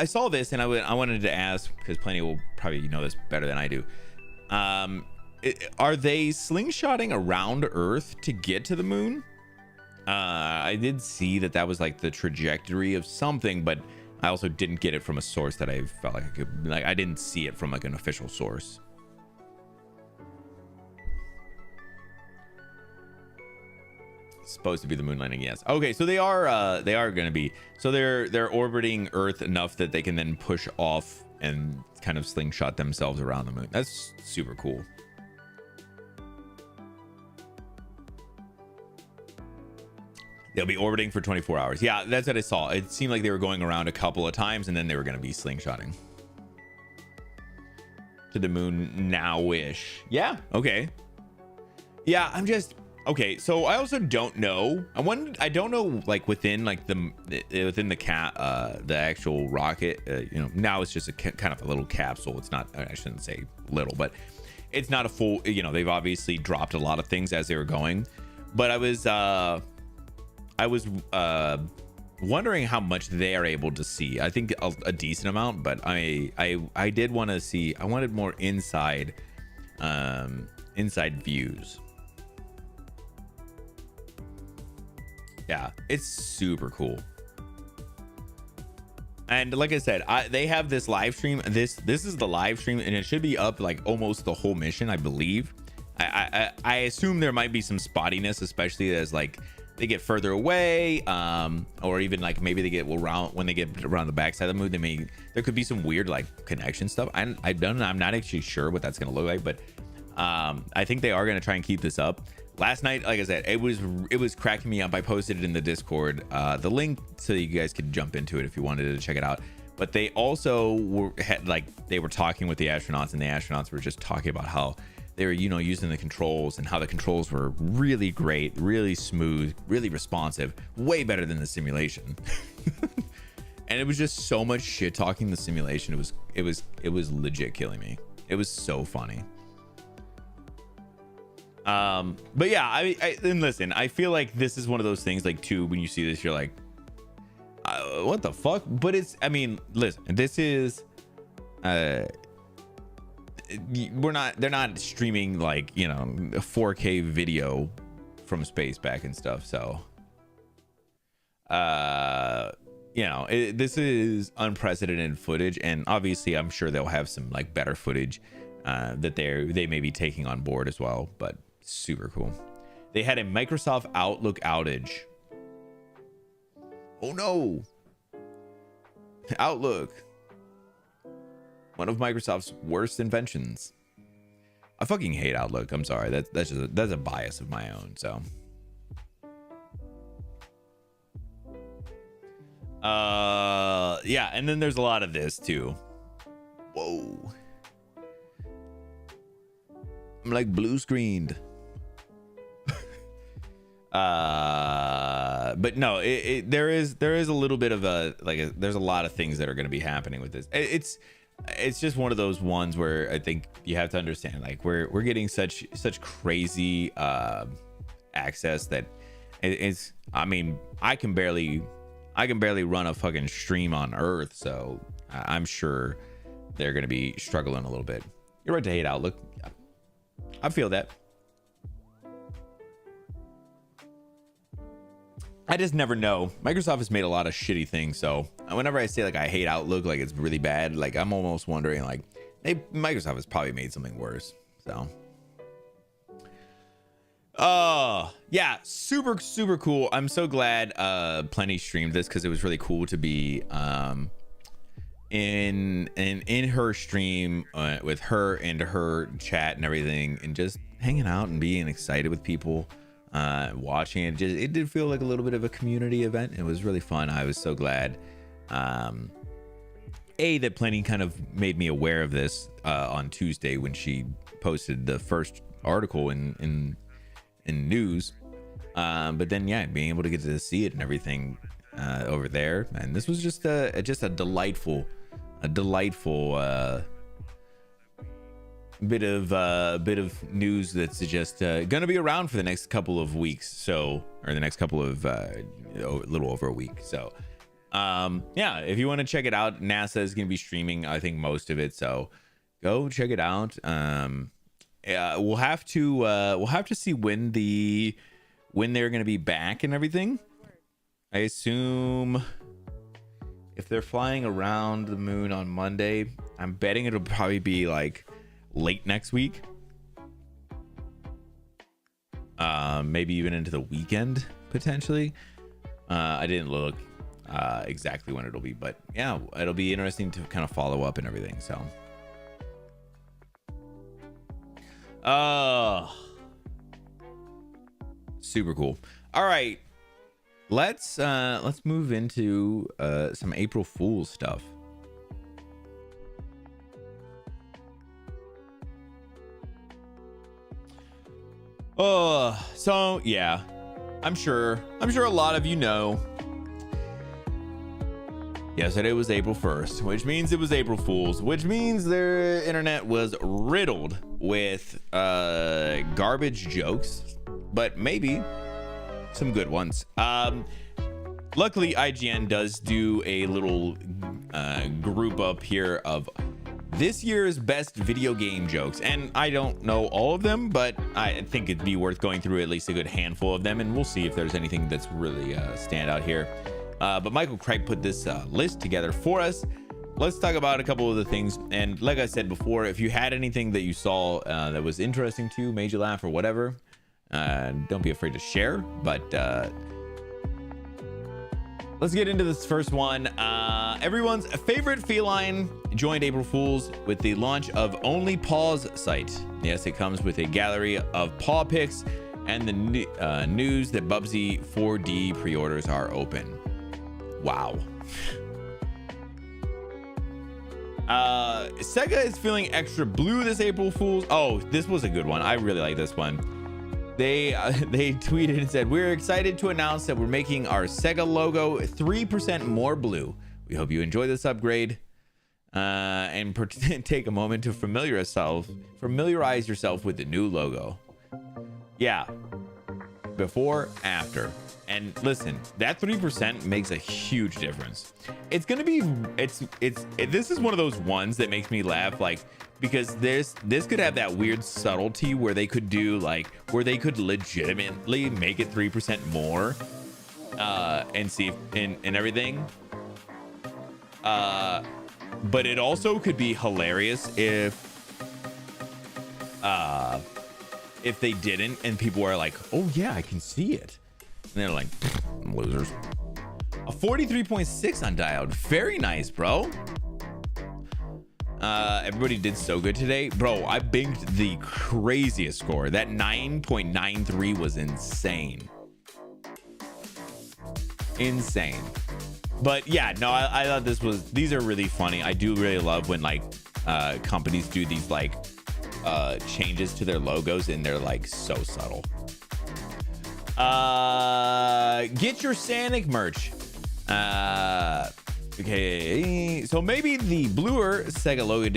saw this and I wanted to ask, because Plenty will probably know this better than I do. Are they slingshotting around Earth to get to the moon? I did see that was like the trajectory of something, but I also didn't get it from a source that I felt like I could, like I didn't see it from like an official source. It's supposed to be the moon landing, yes. Okay, so they are going to be, so they're orbiting Earth enough that they can then push off and kind of slingshot themselves around the moon. That's super cool. They'll be orbiting for 24 hours. Yeah, that's what I saw. It seemed like they were going around a couple of times and then they were going to be slingshotting to the moon now-ish. Yeah, okay. Yeah, I'm just okay. So I also don't know. I don't know, like within like the actual rocket. You know, now it's just a kind of a little capsule. It's not. I shouldn't say little, but it's not a full. You know, they've obviously dropped a lot of things as they were going. But I was wondering how much they are able to see. I think a decent amount, but I did want to see. I wanted more inside views. Yeah, it's super cool. And like I said, they have this live stream. This is the live stream, and it should be up like almost the whole mission, I believe. I assume there might be some spottiness, especially as like they get further away, or even like maybe they get around when they get around the backside of the moon. There could be some weird like connection stuff. I'm not actually sure what that's gonna look like, but I think they are gonna try and keep this up. Last night, like I said, it was cracking me up. I posted it in the Discord, the link, so you guys could jump into it if you wanted to check it out. But they also were talking with the astronauts, and the astronauts were just talking about how they were, you know, using the controls and how the controls were really great, really smooth, really responsive, way better than the simulation. And it was just so much shit talking the simulation. It was legit killing me. It was so funny. But yeah, I and listen, I feel like this is one of those things, like, too, when you see this, you're like, what the fuck? But it's, I mean, listen, this is, they're not streaming, like, you know, a 4K video from space back and stuff. So, you know, this is unprecedented footage, and obviously I'm sure they'll have some like better footage that they may be taking on board as well. But super cool. They had a Microsoft Outlook outage. Oh no, Outlook, one of Microsoft's worst inventions. I fucking hate Outlook. I'm sorry, that's a bias of my own. So yeah, and then there's a lot of this too. Whoa, I'm like blue screened. But no, there is a little bit of a, like, there's a lot of things that are going to be happening with this. It's just one of those ones where I think you have to understand, like, we're getting such crazy access that it's, I mean, I can barely run a fucking stream on Earth, so I'm sure they're going to be struggling a little bit. You're right to hate Outlook. I feel that. I just never know. Microsoft has made a lot of shitty things, so whenever I say, like, I hate Outlook, like it's really bad, like, I'm almost wondering, like, Microsoft has probably made something worse. So yeah, super cool. I'm so glad Plenty streamed this, because it was really cool to be in her stream with her and her chat and everything, and just hanging out and being excited with people watching it. It did feel like a little bit of a community event. It was really fun. I was so glad that Plenty kind of made me aware of this on Tuesday when she posted the first article in news, but then, yeah, being able to get to see it and everything over there, and this was just a delightful bit of news that's just gonna be around for the next couple of weeks, so, or the next couple of a little over a week. So yeah, if you want to check it out, NASA is gonna be streaming, I think, most of it, so go check it out. We'll have to see when they're gonna be back and everything. I assume if they're flying around the moon on Monday, I'm betting it'll probably be like late next week, maybe even into the weekend potentially. I didn't look exactly when it'll be, but yeah, it'll be interesting to kind of follow up and everything. So super cool. All right, let's move into some April Fool's stuff. So yeah, I'm sure a lot of you know, yesterday was April 1st, which means it was April Fool's, which means their internet was riddled with garbage jokes, but maybe some good ones. Luckily IGN does do a little group up here of this year's best video game jokes, and I don't know all of them, but I think it'd be worth going through at least a good handful of them, and we'll see if there's anything that's really stand out here. But Michael Craig put this list together for us. Let's talk about a couple of the things, and like I said before, if you had anything that you saw that was interesting to you, made you laugh or whatever, don't be afraid to share. But let's get into this first one. Everyone's favorite feline joined April Fools with the launch of Only Paws site. Yes, it comes with a gallery of paw pics and the news that Bubsy 4D pre-orders are open. Wow. Sega is feeling extra blue this April Fool's. Oh, this was a good one. I really like this one. They tweeted and said, "We're excited to announce that we're making our Sega logo 3% more blue. We hope you enjoy this upgrade and take a moment to familiarize yourself with the new logo." Yeah, before, after. And listen, that 3% makes a huge difference. It's gonna be, this is one of those ones that makes me laugh, like, because this could have that weird subtlety where they could do like, where they could legitimately make it 3% more and see if, and everything. But it also could be hilarious if they didn't and people were like, oh yeah, I can see it. And they're like, losers. A 43.6 on diode. Very nice, bro. Everybody did so good today. Bro, I binged the craziest score. That 9.93 was insane. Insane. But yeah, no, I thought these are really funny. I do really love when like companies do these like changes to their logos and they're like so subtle. Get your Sonic merch. Okay, so maybe the bluer Sega logo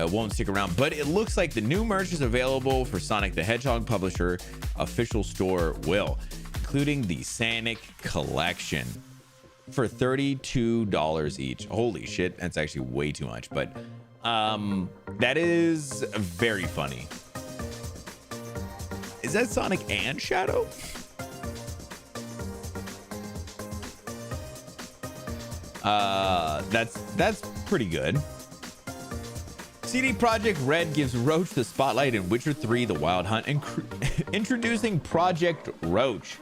won't stick around, but it looks like the new merch is available for Sonic the Hedgehog publisher official store will, including the Sonic collection for $32 each. Holy shit, that's actually way too much, but that is very funny. Is that Sonic and Shadow? That's pretty good. CD Projekt Red gives Roach the spotlight in Witcher 3: The Wild Hunt, and introducing Project Roach,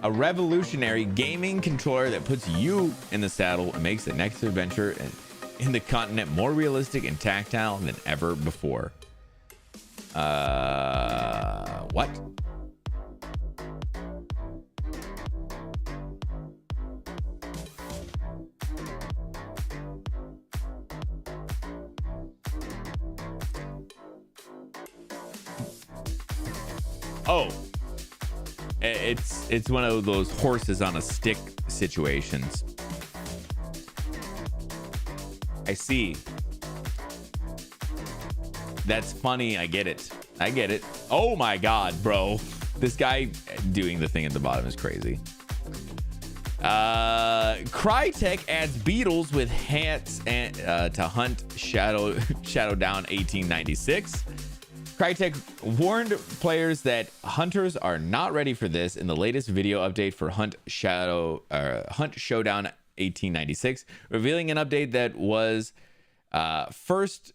a revolutionary gaming controller that puts you in the saddle and makes the next adventure in the continent more realistic and tactile than ever before. What? Oh, it's one of those horses on a stick situations. I see. That's funny. I get it. I get it. Oh my God, bro. This guy doing the thing at the bottom is crazy. Crytek adds beetles with hats and to hunt Shadow down 1896. Crytek warned players that hunters are not ready for this in the latest video update for Hunt Showdown 1896, revealing an update that was first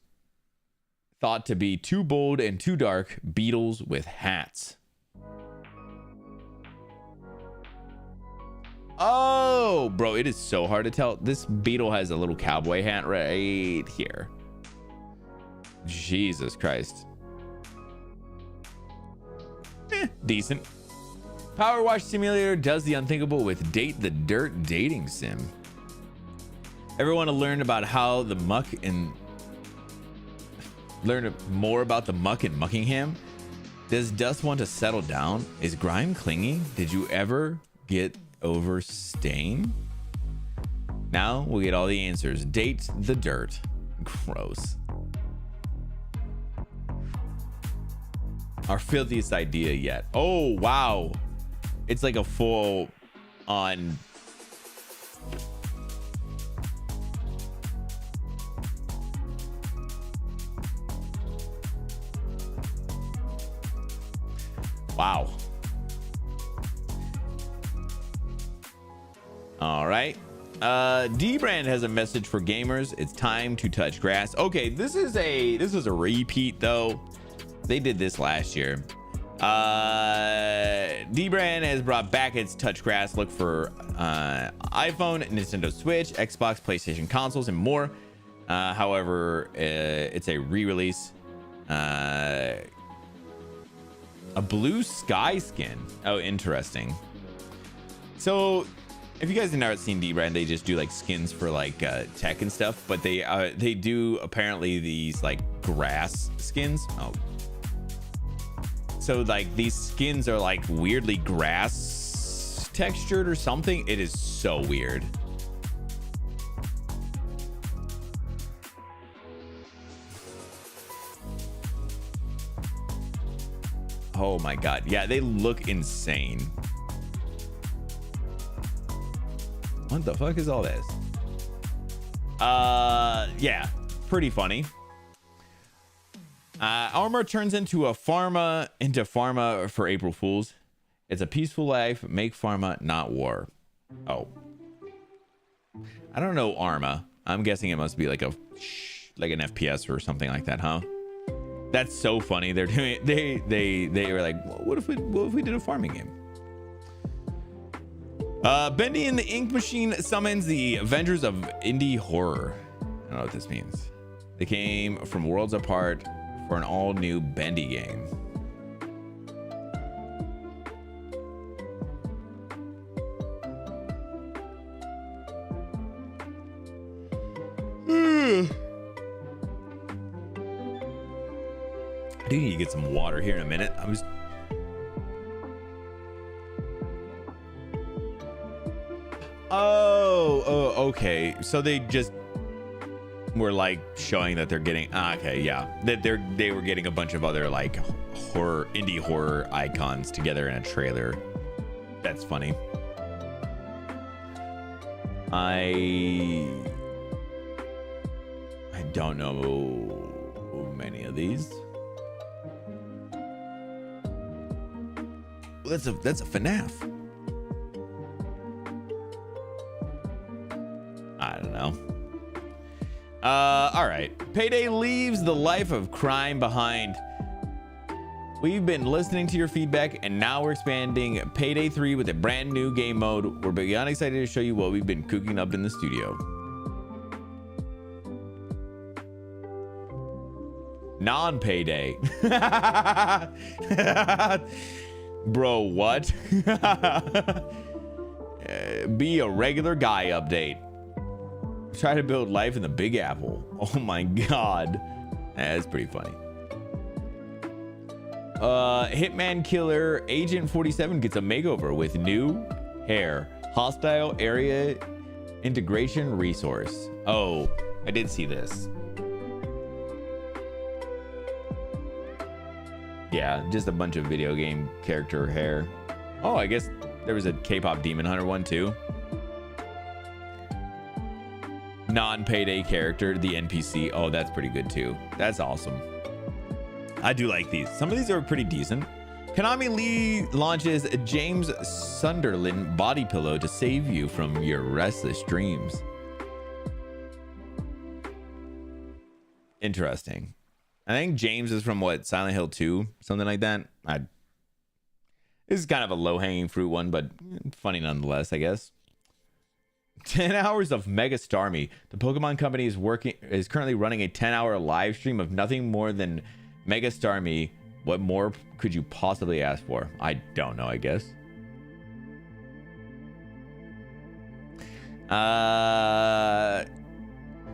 thought to be too bold and too dark. Beetles with hats. Oh, bro, it is so hard to tell. This beetle has a little cowboy hat right here. Jesus Christ. Decent. Power Wash Simulator does the unthinkable with Date the Dirt dating sim. Everyone to learn about how the muck and learn more about the muck in Muckingham. Does dust want to settle down? Is grime clingy? Did you ever get over stain? Now we'll get all the answers. Date the Dirt. Gross. Our filthiest idea yet. Oh wow, it's like a full on wow. All right, D-Brand has a message for gamers. It's time to touch grass. Okay, this is a repeat though. They did this last year. D-Brand has brought back its touch grass. Look for iPhone, Nintendo Switch, Xbox, PlayStation consoles, and more. However, it's a re-release. A blue sky skin. Oh, interesting. So If you guys have never seen Dbrand, they just do like skins for like tech and stuff, but they do apparently these like grass skins. Oh, so like these skins are like weirdly grass textured or something. It is so weird. Oh my god, yeah, they look insane. What the fuck is all this? Yeah, pretty funny. Armor turns into pharma for April Fools. It's a peaceful life. Make pharma, not war. Oh, I don't know Arma. I'm guessing it must be like an FPS or something like that, huh? That's so funny. They're doing they were like, what if we did a farming game? Bendy and the Ink Machine summons the Avengers of Indie Horror. I don't know what this means. They came from worlds apart for an all-new Bendy game. I do need to get some water here in a minute. Oh, okay. So they just were like showing that they're getting okay, yeah. That they were getting a bunch of other like indie horror icons together in a trailer. That's funny. I don't know many of these. That's a FNAF. I don't know. All right. Payday leaves the life of crime behind. We've been listening to your feedback, and now we're expanding Payday 3 with a brand new game mode. We're beyond excited to show you what we've been cooking up in the studio. Non-Payday. Bro, what? Be a regular guy update. Try to build life in the Big Apple. Oh my god. That's pretty funny. Hitman Killer Agent 47 gets a makeover with new hair. Hostile area integration resource. Oh, I did see this. Yeah, just a bunch of video game character hair. Oh, I guess there was a K-pop Demon Hunter one too. Non-Payday character, the NPC. Oh, that's pretty good too. That's awesome. I do like these. Some of these are pretty decent. Konami launches James Sunderland body pillow to save you from your restless dreams. Interesting. I think James is from what, Silent Hill 2, something like that. This is kind of a low-hanging fruit one, but funny nonetheless, I guess. 10 hours of Mega Starmie. The Pokemon Company is currently running a 10-hour live stream of nothing more than Mega Starmie. What more could you possibly ask for? I don't know, I guess.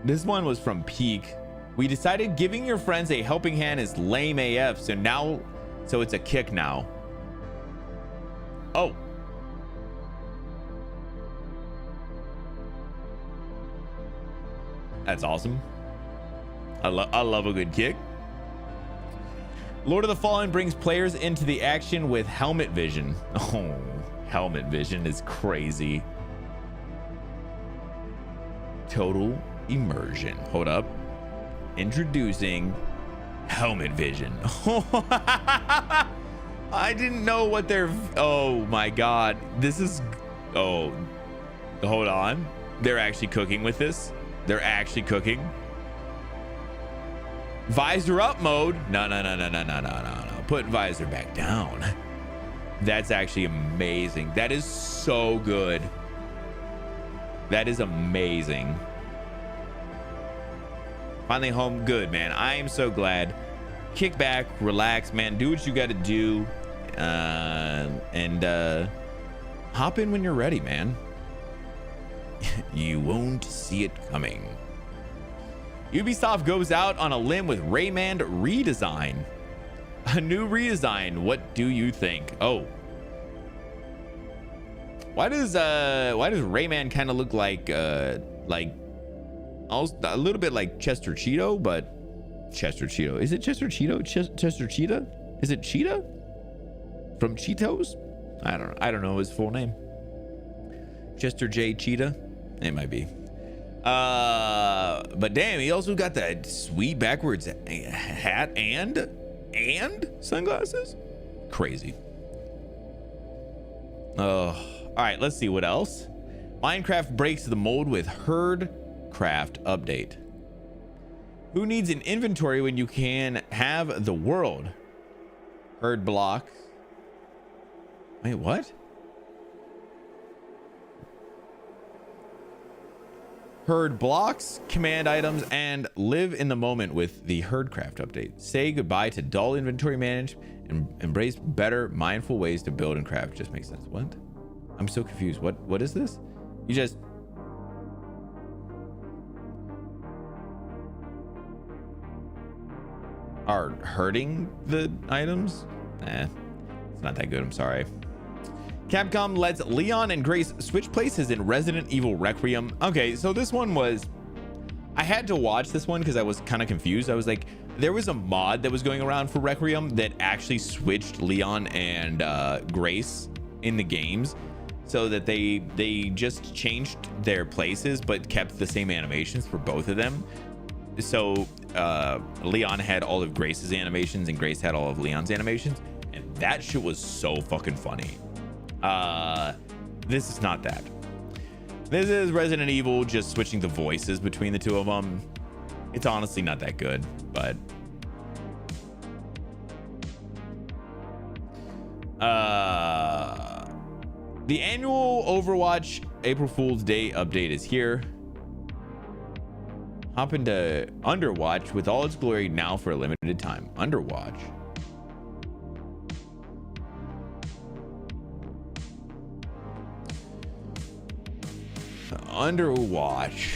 This one was from Peak. We decided giving your friends a helping hand is lame AF, so it's a kick now. Oh. That's awesome. I love a good kick. Lord of the Fallen brings players into the action with helmet vision. Oh, helmet vision is crazy. Total immersion. Hold up. Introducing helmet vision. I didn't know what they're. Oh my god. This is. Oh, hold on. They're actually cooking with this. They're actually cooking. Visor up mode. No. Put visor back down. That's actually amazing. That is so good. That is amazing. Finally home. Good, man. I am so glad. Kick back, relax, man. Do what you got to do. And hop in when you're ready, man. You won't see it coming. Ubisoft goes out on a limb with Rayman redesign. A new redesign. What do you think? Oh. Why does Rayman kind of look like also a little bit like Chester Cheeto, but Chester Cheeto. Is it Chester Cheeto? Chester Cheetah? Is it Cheetah? From Cheetos? I don't know his full name. Chester J Cheetah? It might be. But damn, he also got that sweet backwards hat and sunglasses. Crazy. Oh, all right, let's see what else. Minecraft breaks the mold with herd craft update. Who needs an inventory when you can have the world? Herd blocks. Wait, what? Herd blocks, command items, and live in the moment with the Herdcraft update. Say goodbye to dull inventory management and embrace better, mindful ways to build and craft. Just makes sense. What? I'm so confused. What is this? You just... are herding the items? It's not that good. I'm sorry. Capcom lets Leon and Grace switch places in Resident Evil Requiem. Okay, so this one was... I had to watch this one because I was kind of confused. I was like, there was a mod that was going around for Requiem that actually switched Leon and Grace in the games, so that they just changed their places but kept the same animations for both of them. So Leon had all of Grace's animations and Grace had all of Leon's animations, and that shit was so fucking funny. This is not that. This is Resident Evil just switching the voices between the two of them. It's honestly not that good, but the annual Overwatch April Fool's Day update is here. Hop into Underwatch with all its glory now for a limited time. Underwatch. Underwatch.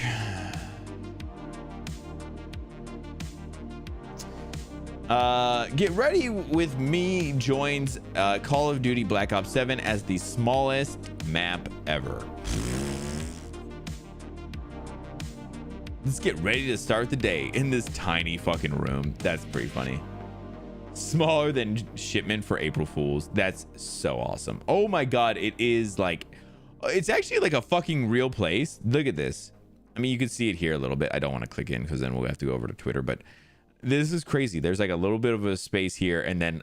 Get ready with me joins Call of Duty Black Ops 7 as the smallest map ever. Let's get ready to start the day in this tiny fucking room. That's pretty funny. Smaller than shipment for April Fools. That's so awesome. Oh my god, it is like... it's actually like a fucking real place. Look at this. I mean, you can see it here a little bit. I don't want to click in because then we'll have to go over to Twitter, but this is crazy. There's like a little bit of a space here and then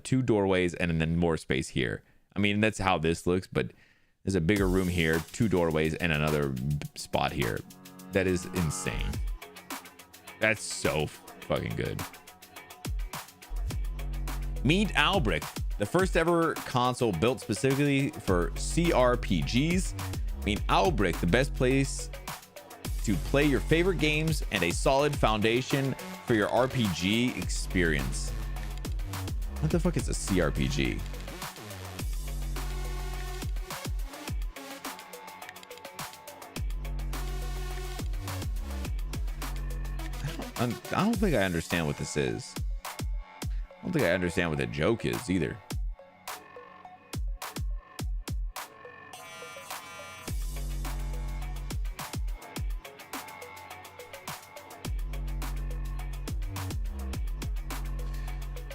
2 doorways and then more space here. I mean, that's how this looks, but there's a bigger room here, 2 doorways and another spot here. That is insane. That's so fucking good. Meet Albrick, the first ever console built specifically for CRPGs. I mean, Albrick, the best place to play your favorite games and a solid foundation for your RPG experience. What the fuck is a CRPG? I don't think I understand what this is. I don't think I understand what the joke is either.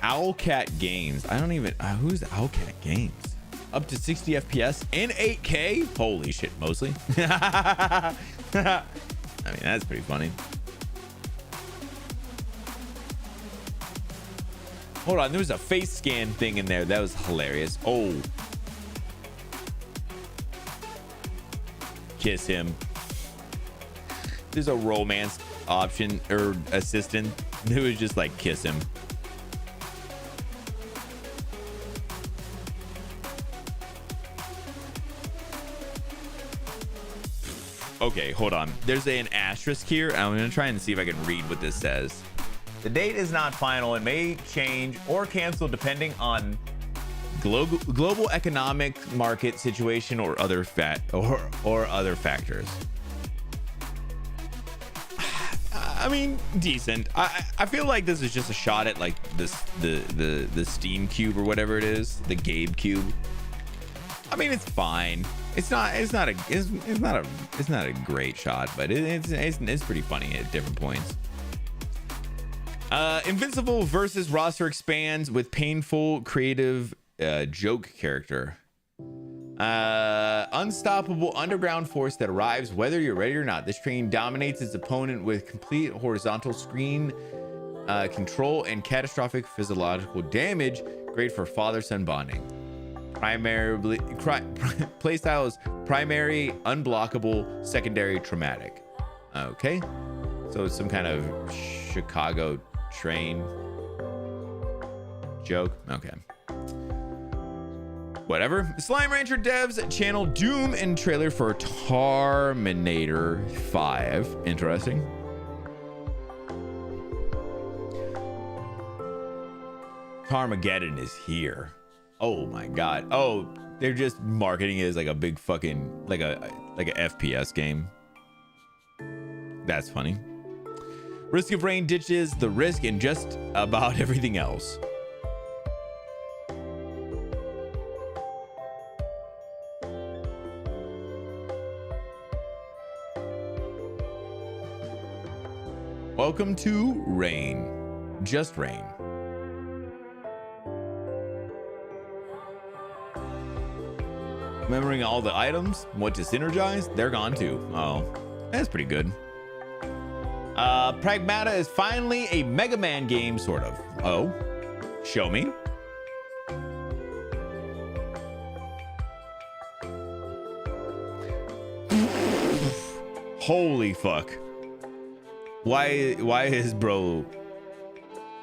Owlcat Games. I don't even... who's Owlcat Games? Up to 60 FPS in 8K? Holy shit, mostly. I mean, that's pretty funny. Hold on, there was a face scan thing in there. That was hilarious. Oh. Kiss him. There's a romance option or assistant who was just like, kiss him. Okay, hold on. There's an asterisk here. I'm going to try and see if I can read what this says. The date is not final and may change or cancel depending on global economic market situation or other other factors. I mean, decent. I feel like this is just a shot at like the Steam cube or whatever it is, the Gabe cube. I mean, it's fine. It's not a great shot, but it's pretty funny at different points. Invincible versus roster expands with painful creative joke character. Unstoppable underground force that arrives whether you're ready or not. This train dominates its opponent with complete horizontal screen control and catastrophic physiological damage. Great for father-son bonding. Primarily playstyle is primary unblockable, secondary traumatic. Okay, so it's some kind of Chicago train joke. Okay, whatever. Slime Rancher devs channel Doom and trailer for Terminator 5. Interesting. Carmageddon is here. Oh my god. Oh, they're just marketing it as like a big fucking like a FPS game. That's funny. Risk of Rain ditches the risk in just about everything else. Welcome to Rain. Just Rain. Remembering all the items, what to synergize, they're gone too. Oh, that's pretty good. Pragmata is finally a Mega Man game, sort of. Oh, show me. Holy fuck. Why is bro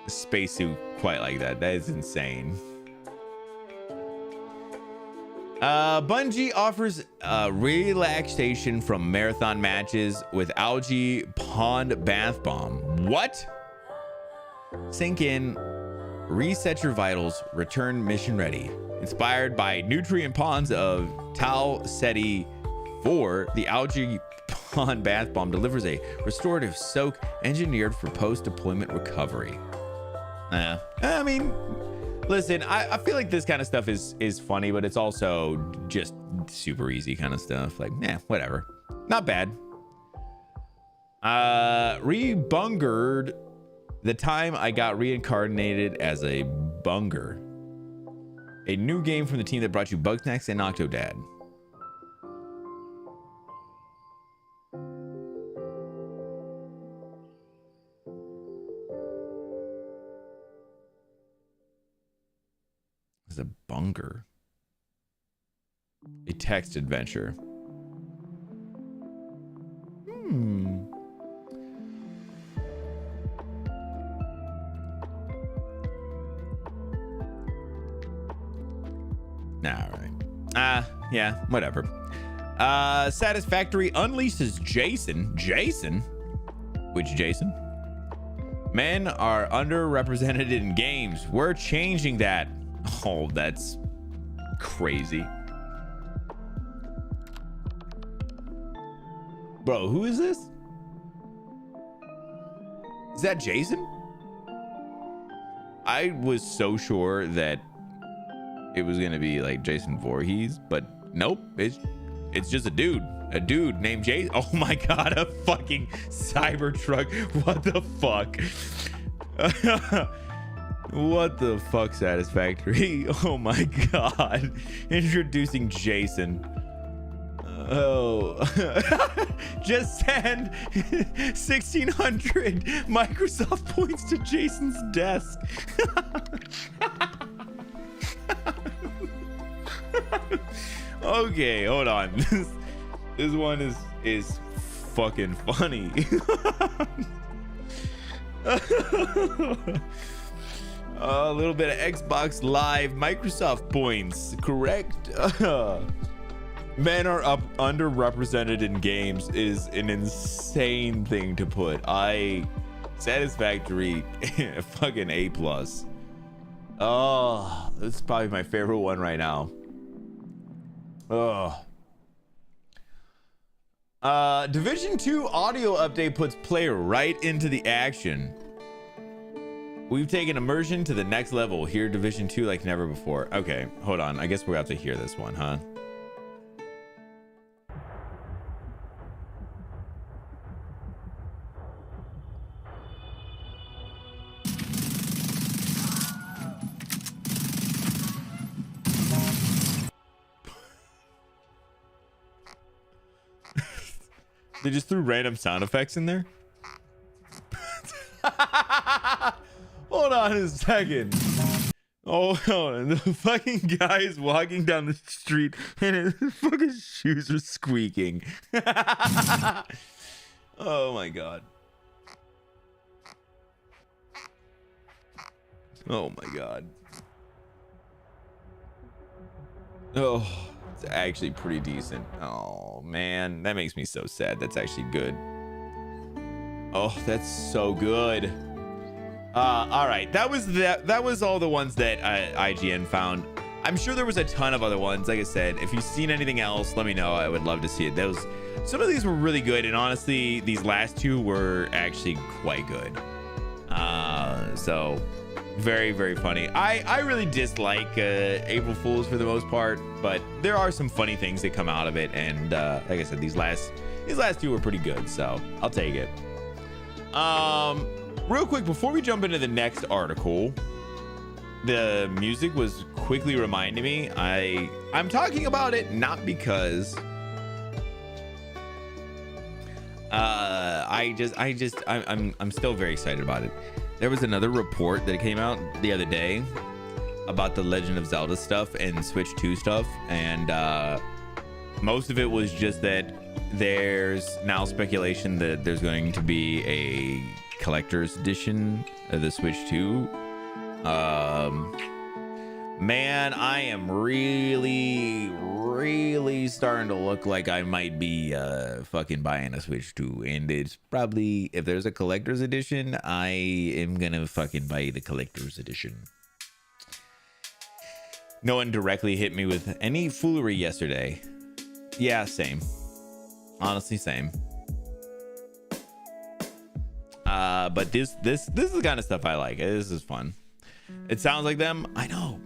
spacesuit quite like that? That is insane. Bungie offers relaxation from marathon matches with algae pond bath bomb. What? Sink in, reset your vitals, return mission ready. Inspired by nutrient ponds of Tal Ceti 4, the algae pond bath bomb delivers a restorative soak engineered for post-deployment recovery. I mean, listen, I feel like this kind of stuff is funny, but it's also just super easy kind of stuff. Like, whatever. Not bad. Rebungered. The time I got reincarnated as a bunger. A new game from the team that brought you Bugsnax and Octodad. A bunger. A text adventure. All right. Yeah, whatever. Satisfactory unleashes Jason. Jason? Which Jason? Men are underrepresented in games. We're changing that. Oh, that's crazy. Bro, who is this? Is that Jason? I was so sure that it was gonna be like Jason Voorhees, but nope, it's just a dude named Jason. Oh my god, a fucking Cybertruck. What the fuck? What the fuck, Satisfactory? Oh my god. Introducing Jason. Oh. Just send 1,600 Microsoft points to Jason's desk. Okay, hold on. This one is fucking funny. A little bit of Xbox Live Microsoft points, correct? Men are underrepresented in games is an insane thing to put. Satisfactory, fucking A+. Oh, this is probably my favorite one right now. Oh. Division 2 audio update puts player right into the action. We've taken immersion to the next level. Hear Division 2 like never before. Okay, hold on. I guess we're about to hear this one, huh? They just threw random sound effects in there. Hold on a second. Oh, the fucking guy is walking down the street and his fucking shoes are squeaking. Oh my god. Oh my god. Oh, it's actually pretty decent. Oh man, that makes me so sad. That's actually good. Oh, that's so good. All right, that was all the ones that IGN found. I'm sure there was a ton of other ones. Like I said, if you've seen anything else, let me know. I would love to see it. Some of these were really good, and honestly, these last two were actually quite good. So very, very funny. I really dislike April Fools for the most part, but there are some funny things that come out of it, and like I said, these last two were pretty good, so I'll take it. Real quick, before we jump into the next article, the music was quickly reminding me. I'm talking about it not because I'm still very excited about it. There was another report that came out the other day about the Legend of Zelda stuff and Switch 2 stuff, and most of it was just that there's now speculation that there's going to be a collector's edition of the Switch 2. Man, I am really starting to look like I might be fucking buying a Switch 2, and it's probably, if there's a collector's edition, I am gonna fucking buy the collector's edition. No one directly hit me with any foolery yesterday. Yeah, same. Honestly, same. But this is the kind of stuff I like. This is fun. It sounds like them. I know,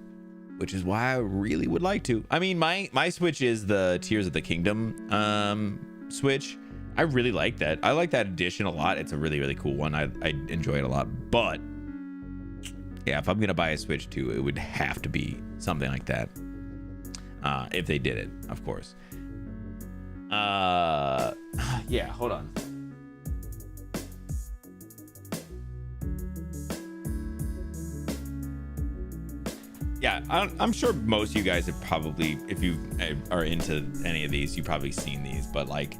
which is why I really would like to. I mean, my Switch is the Tears of the Kingdom Switch. I really like that. I like that edition a lot. It's a really cool one. I enjoy it a lot. But yeah, if I'm gonna buy a Switch 2, it would have to be something like that. If they did it, of course. Yeah, hold on. Yeah, I'm sure most of you guys have probably, if you are into any of these, you've probably seen these, but like,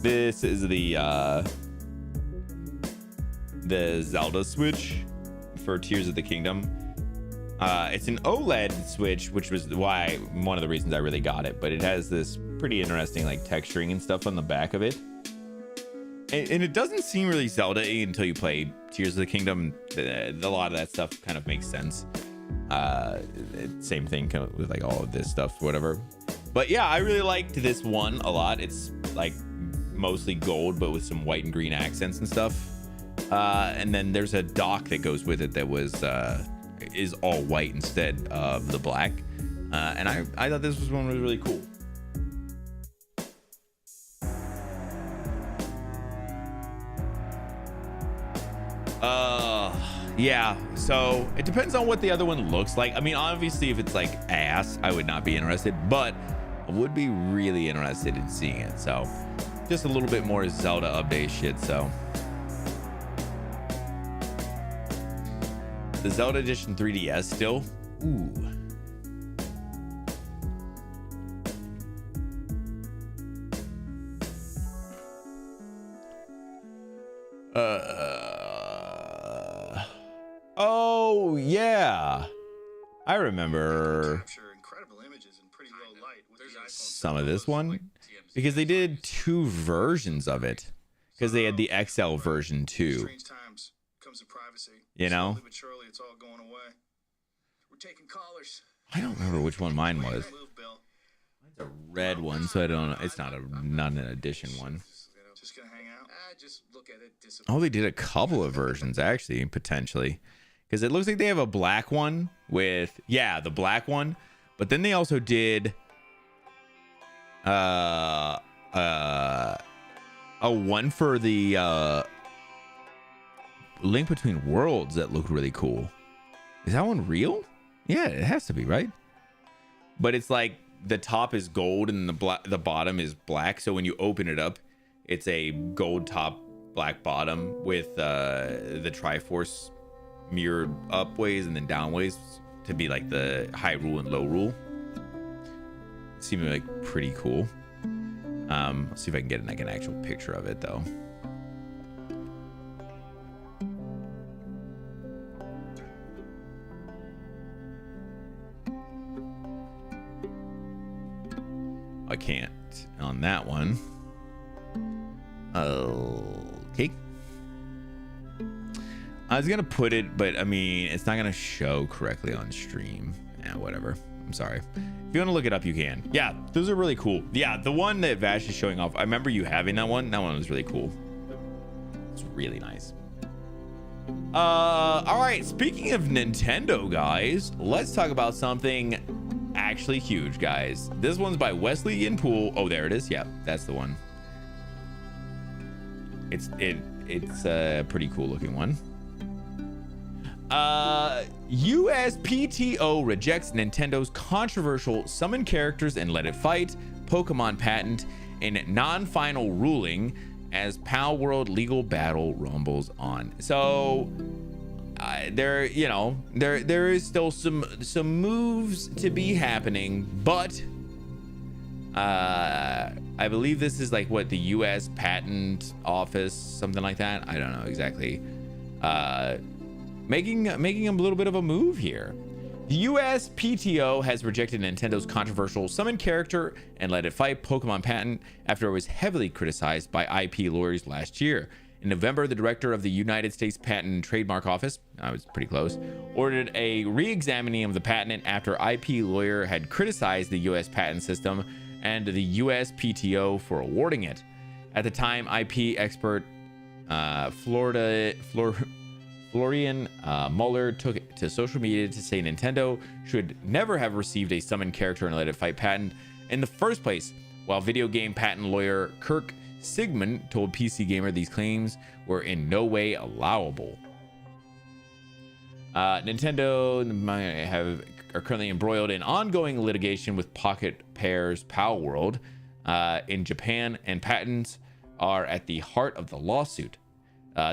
this is the Zelda Switch for Tears of the Kingdom. It's an OLED Switch, which was one of the reasons I really got it, but it has this pretty interesting like texturing and stuff on the back of it. And it doesn't seem really Zelda-y until you play Tears of the Kingdom. A lot of that stuff kind of makes sense. Same thing with like all of this stuff, whatever. But yeah, I really liked this one a lot. It's like mostly gold, but with some white and green accents and stuff. And then there's a dock that goes with it that is all white instead of the black. And I thought this one was really cool. Yeah, so it depends on what the other one looks like. I mean, obviously, if it's like ass, I would not be interested, but I would be really interested in seeing it. So just a little bit more Zelda update shit. So the Zelda Edition 3DS still. Ooh. Oh yeah, I remember some of this one because they did two versions of it because they had the XL version too. You know? Slowly but surely, it's all going away. We're taking callers. I don't remember which one mine was. Move, Bill. It's a red one, so I don't know. It's not an edition one. Just gonna hang out. Just look at it. Oh, they did a couple of versions actually, potentially, because it looks like they have a black one with the black one, but then they also did a one for the Link Between Worlds that looked really cool. Is that one real? Yeah, it has to be, right? But it's like the top is gold and the bottom is black. So when you open it up, it's a gold top, black bottom with the Triforce mirrored up ways and then down ways to be like the high rule and low rule. Seemed like pretty cool. Let's see if I can get like an actual picture of it though. I can't on that one. Okay. I was gonna put it, but I mean, it's not gonna show correctly on stream. Whatever. I'm sorry. If you want to look it up, you can. Yeah, those are really cool. Yeah, the one that Vash is showing off, I remember you having that one. That one was really cool. It's really nice. All right. Speaking of Nintendo, guys, let's talk about something actually huge, guys. This one's by Wesley and Poole. Oh, there it is. Yeah, that's the one. It's a pretty cool looking one. USPTO rejects Nintendo's controversial summon characters and let it fight Pokemon patent in non-final ruling as Pal World legal battle rumbles on. So there is still some moves to be happening, but I believe this is like what the US Patent Office, something like that. I don't know exactly. Making a little bit of a move here. The USPTO has rejected Nintendo's controversial summon character and let it fight Pokemon patent after it was heavily criticized by IP lawyers last year. In November, the director of the United States Patent and Trademark Office, I was pretty close, ordered a re-examining of the patent after IP lawyer had criticized the US patent system and the USPTO for awarding it. At the time, IP expert Florian Muller took it to social media to say Nintendo should never have received a summon character and let it fight patent in the first place, while video game patent lawyer Kirk Sigmund told PC Gamer these claims were in no way allowable. Nintendo are currently embroiled in ongoing litigation with Pocket Pair's Pal World in Japan, and patents are at the heart of the lawsuit.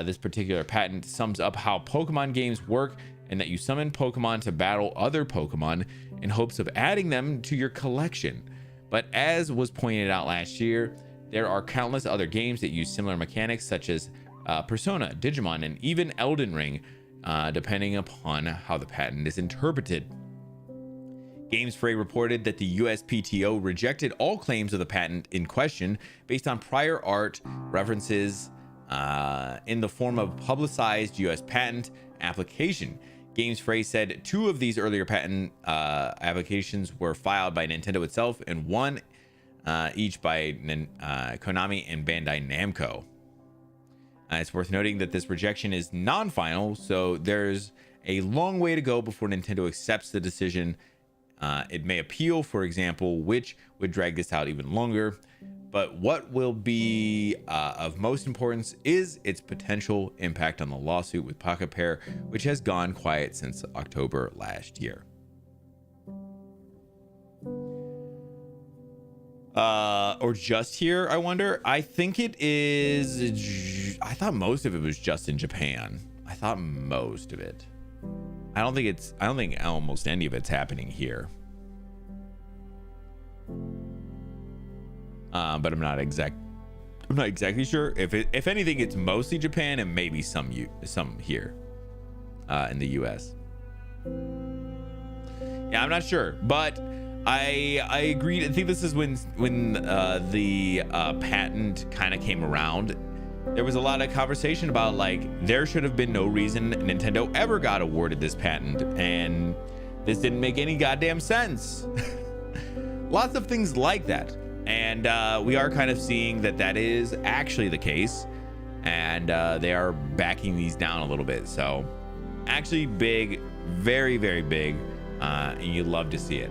This particular patent sums up how Pokemon games work and that you summon Pokemon to battle other Pokemon in hopes of adding them to your collection. But as was pointed out last year, there are countless other games that use similar mechanics, such as Persona, Digimon, and even Elden Ring, depending upon how the patent is interpreted. GamesFrey reported that the USPTO rejected all claims of the patent in question based on prior art references in the form of publicized US patent application. GamesFrey said 2 of these earlier patent applications were filed by Nintendo itself and 1 each by Konami and Bandai Namco. It's worth noting that this rejection is non-final, so there's a long way to go before Nintendo accepts the decision. It may appeal, for example, which would drag this out even longer. But what will be of most importance is its potential impact on the lawsuit with Pocket Pair, which has gone quiet since October last year. Or just here, I wonder. I think it is. I thought most of it was just in Japan. I thought most of it. I don't think almost any of it's happening here. But I'm not exactly sure. If anything, it's mostly Japan and maybe some here in the US. Yeah, I'm not sure, but I agreed. I think this is when the patent kind of came around, there was a lot of conversation about like there should have been no reason Nintendo ever got awarded this patent, and this didn't make any goddamn sense. Lots of things like that, and we are kind of seeing that that is actually the case, and they are backing these down a little bit. So actually big, very, very big, and you love to see it.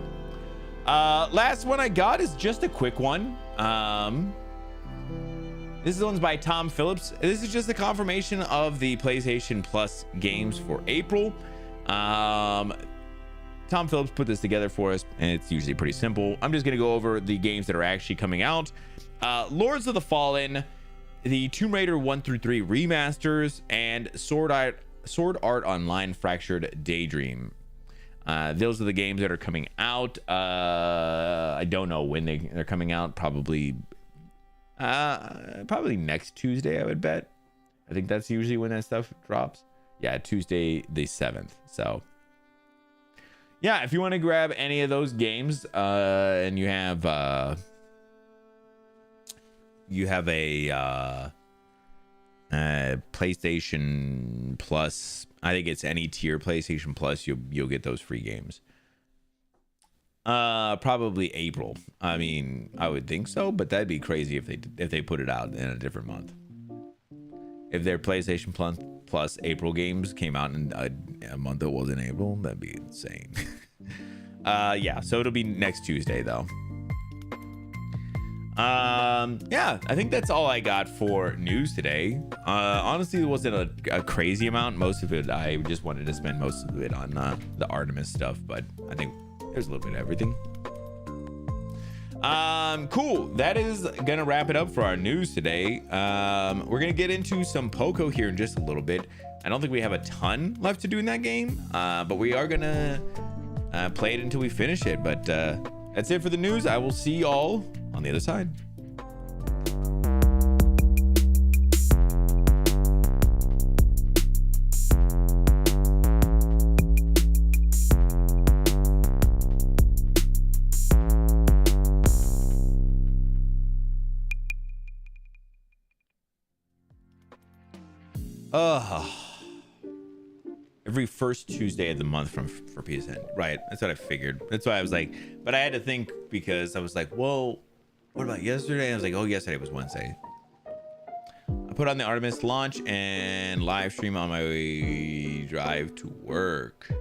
Last one I got is just a quick one. This one's by Tom Phillips. This is just a confirmation of the PlayStation Plus games for April. Tom Phillips put this together for us, and it's usually pretty simple. I'm just gonna go over the games that are actually coming out. Lords of the Fallen, the Tomb Raider 1 through 3 remasters, and Sword Art Online Fractured Daydream. Those are the games that are coming out. I don't know when they're coming out. Probably next Tuesday, I would bet. I think that's usually when that stuff drops. Yeah, Tuesday the 7th. So yeah, if you want to grab any of those games, and you have a PlayStation Plus, I think it's any tier PlayStation Plus, you'll get those free games. Probably April. I mean, I would think so, but that'd be crazy if they put it out in a different month. If their PlayStation Plus April games came out in a month that wasn't April, that'd be insane. Yeah, so it'll be next Tuesday though. Yeah, I think that's all I got for news today. Honestly, it wasn't a crazy amount. Most of it, I just wanted to spend most of it on the Artemis stuff, but I think there's a little bit of everything. Cool. That is gonna wrap it up for our news today. We're gonna get into some Poco here in just a little bit. I don't think we have a ton left to do in that game, but we are gonna play it until we finish it. But that's it for the news. I will see y'all on the other side. Every first Tuesday of the month for PSN, right? That's what I figured. That's why I was like, but I had to think, because I was like, well, what about yesterday? I was like, oh, yesterday was Wednesday. I put on the Artemis launch and live stream on my way drive to work.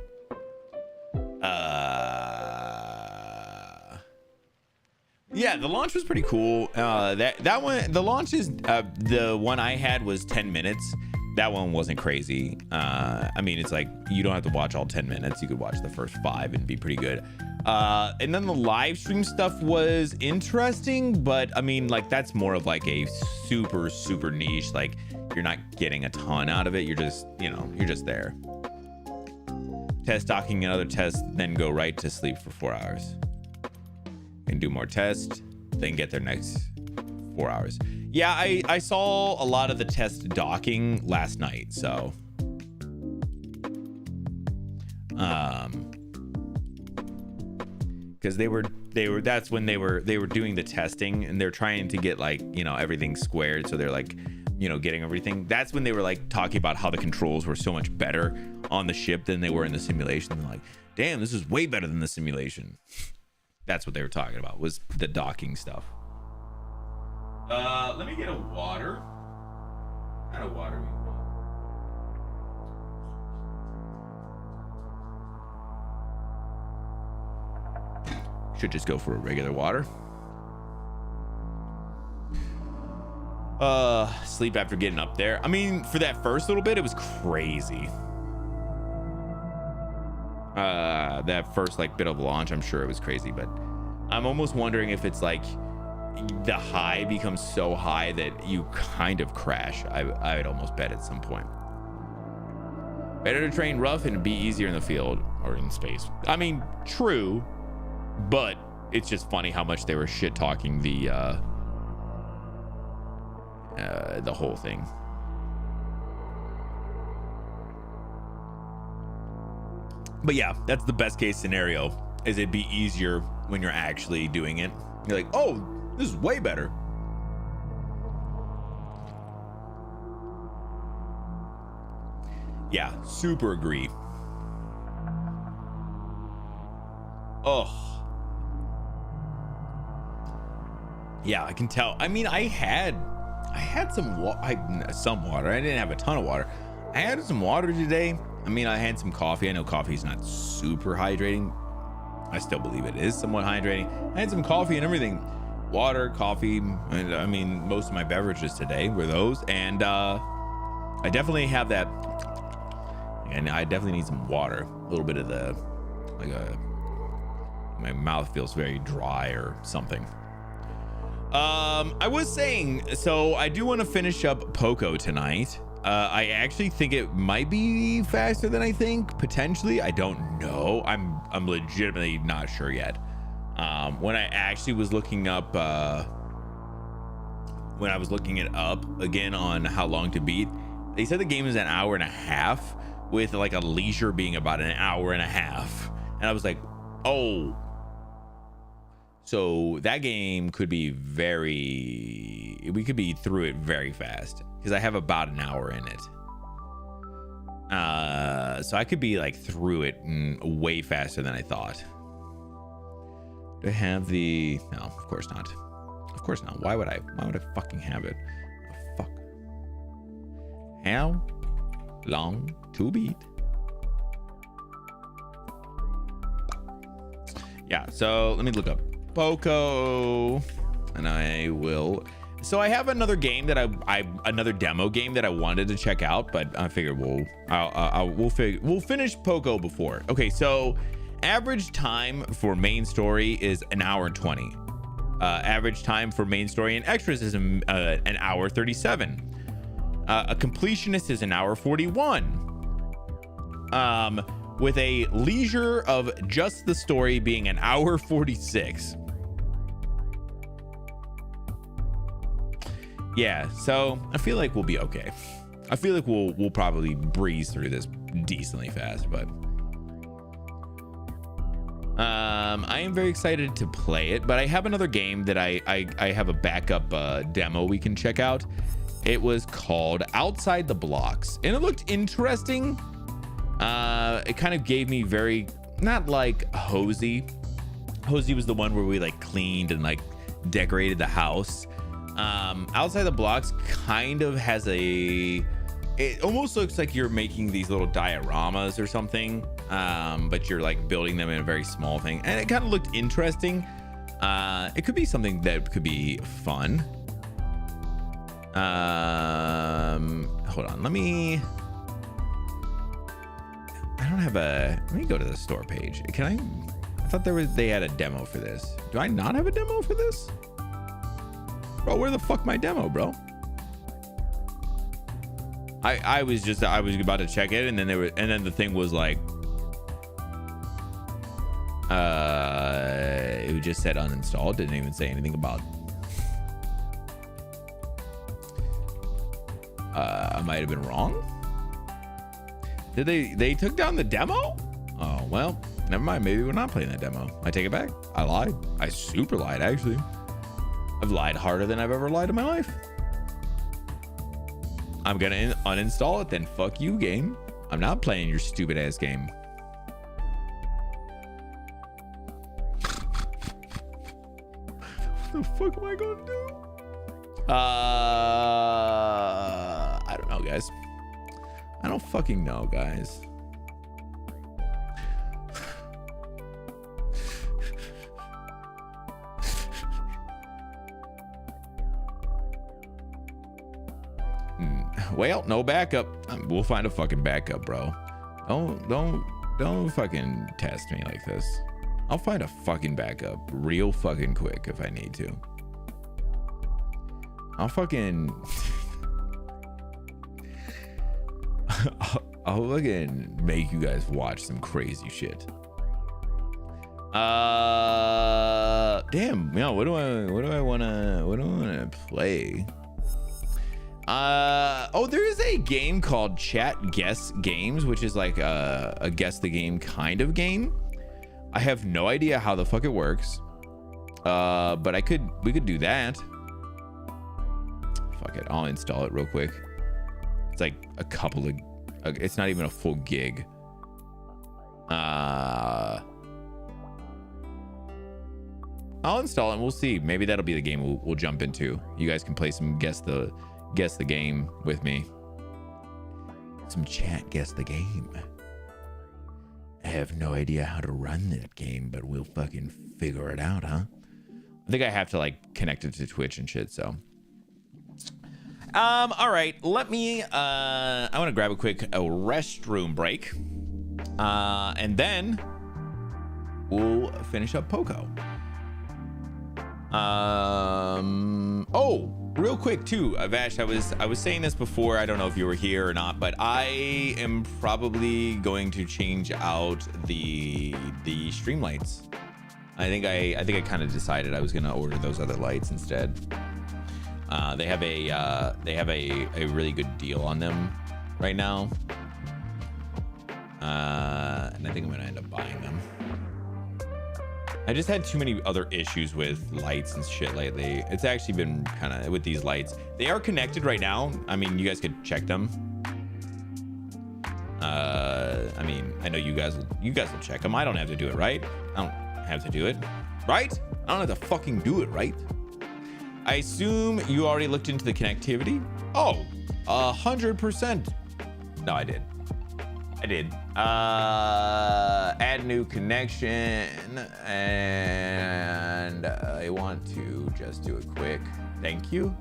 Yeah, the launch was pretty cool. That one, the launch is the one I had was 10 minutes. That one wasn't crazy. I mean, it's like you don't have to watch all 10 minutes. You could watch the first 5 and be pretty good. And then the live stream stuff was interesting, but I mean, like that's more of like a super niche. Like you're not getting a ton out of it. You're just, you're just there. Test docking another test, then go right to sleep for 4 hours. And do more tests, then get their next 4 hours. Yeah, I saw a lot of the test docking last night, so because that's when they were doing the testing, and they're trying to get like everything squared, so they're like getting everything. That's when they were like talking about how the controls were so much better on the ship than they were in the simulation. They're like, damn, this is way better than the simulation. That's what they were talking about, was the docking stuff. Let me get a water. What kind of water do we want? Should just go for a regular water. Sleep after getting up there. I mean, for that first little bit, it was crazy. That first like bit of launch, I'm sure it was crazy, but I'm almost wondering if it's like the high becomes so high that you kind of crash. I would almost bet at some point. Better to train rough and be easier in the field or in space. I mean, true, but it's just funny how much they were shit talking the whole thing. But yeah, that's the best case scenario, is it'd be easier when you're actually doing it. You're like, oh, this is way better. Yeah, super agree. Oh. Yeah, I can tell. I mean, I had some water. I didn't have a ton of water. I had some water today. I mean, I had some coffee. I know coffee is not super hydrating. I still believe it is somewhat hydrating. I had some coffee and everything. Water, coffee, and I mean, most of my beverages today were those. And I definitely have that. And I definitely need some water. A little bit of the, my mouth feels very dry or something. I was saying, so I do want to finish up Poco tonight. I actually think it might be faster than I think, potentially. I don't know. I'm legitimately not sure yet. When I actually was looking up, when I was looking it up again on how long to beat, they said the game is an hour and a half, with like a leisure being about an hour and a half. And I was like, oh, so that game could be we could be through it very fast, because I have about an hour in it. So I could be like through it way faster than I thought. Do I have the, no, of course not. Of course not. Why would I fucking have it? Oh, fuck. How long to beat? Yeah, so let me look up Poco, and I will. So I have another game that another demo game that I wanted to check out, but I figured we'll finish Poco before. Okay, so average time for main story is an hour and 20. Average time for main story and extras is an hour 37. A completionist is an hour 41. With a leisure of just the story being an hour 46. Yeah, so I feel like we'll be okay. I feel like we'll probably breeze through this decently fast, but I am very excited to play it. But I have another game that I have a backup demo we can check out. It was called Outside the Blocks, and it looked interesting. It kind of gave me very, not like Hosey. Hosey was the one where we like cleaned and like decorated the house. Outside the Blocks kind of has it almost looks like you're making these little dioramas or something, but you're like building them in a very small thing, and it kind of looked interesting. It could be something that could be fun. Hold on, I don't have let me go to the store page. I thought they had a demo for this. Do I not have a demo for this? Bro, where the fuck my demo, bro? I was about to check it, and then the thing was like, it just said uninstalled. Didn't even say anything about. I might have been wrong. Did they took down the demo? Oh well, never mind. Maybe we're not playing that demo. I take it back. I lied. I super lied, actually. I've lied harder than I've ever lied in my life. I'm gonna uninstall it then. Fuck you, game. I'm not playing your stupid ass game. What the fuck am I gonna do? I don't know, guys. I don't fucking know, guys. Well, no backup. We'll find a fucking backup, bro. Don't fucking test me like this. I'll find a fucking backup real fucking quick if I need to. I'll fucking I'll fucking make you guys watch some crazy shit. Damn, what do I wanna play? Oh, there is a game called Chat Guess Games, which is like a guess the game kind of game. I have no idea how the fuck it works. But we could do that. Fuck it, I'll install it real quick. It's like a couple of It's not even a full gig. I'll install it and we'll see. Maybe that'll be the game we'll jump into. You guys can play some guess the game with me. Some chat guess the game. I have no idea how to run that game, but we'll fucking figure it out, huh? I think I have to like connect it to Twitch and shit, so. All right, let me, I want to grab a quick restroom break. And then we'll finish up Poco. Oh, real quick too, Vash, I was saying this before. I don't know if you were here or not, but I am probably going to change out the stream lights. I think I kind of decided I was gonna order those other lights instead. They have a really good deal on them right now. And I think I'm gonna end up buying them. I just had too many other issues with lights and shit lately. It's actually been kind of with these lights. They are connected right now. I mean, you guys could check them. I mean, I know you guys will check them. I don't have to do it, right? I don't have to do it, right? I don't have to fucking do it, right? I assume you already looked into the connectivity. Oh, 100%. No, I did. Add new connection, and I want to just do a quick thank you.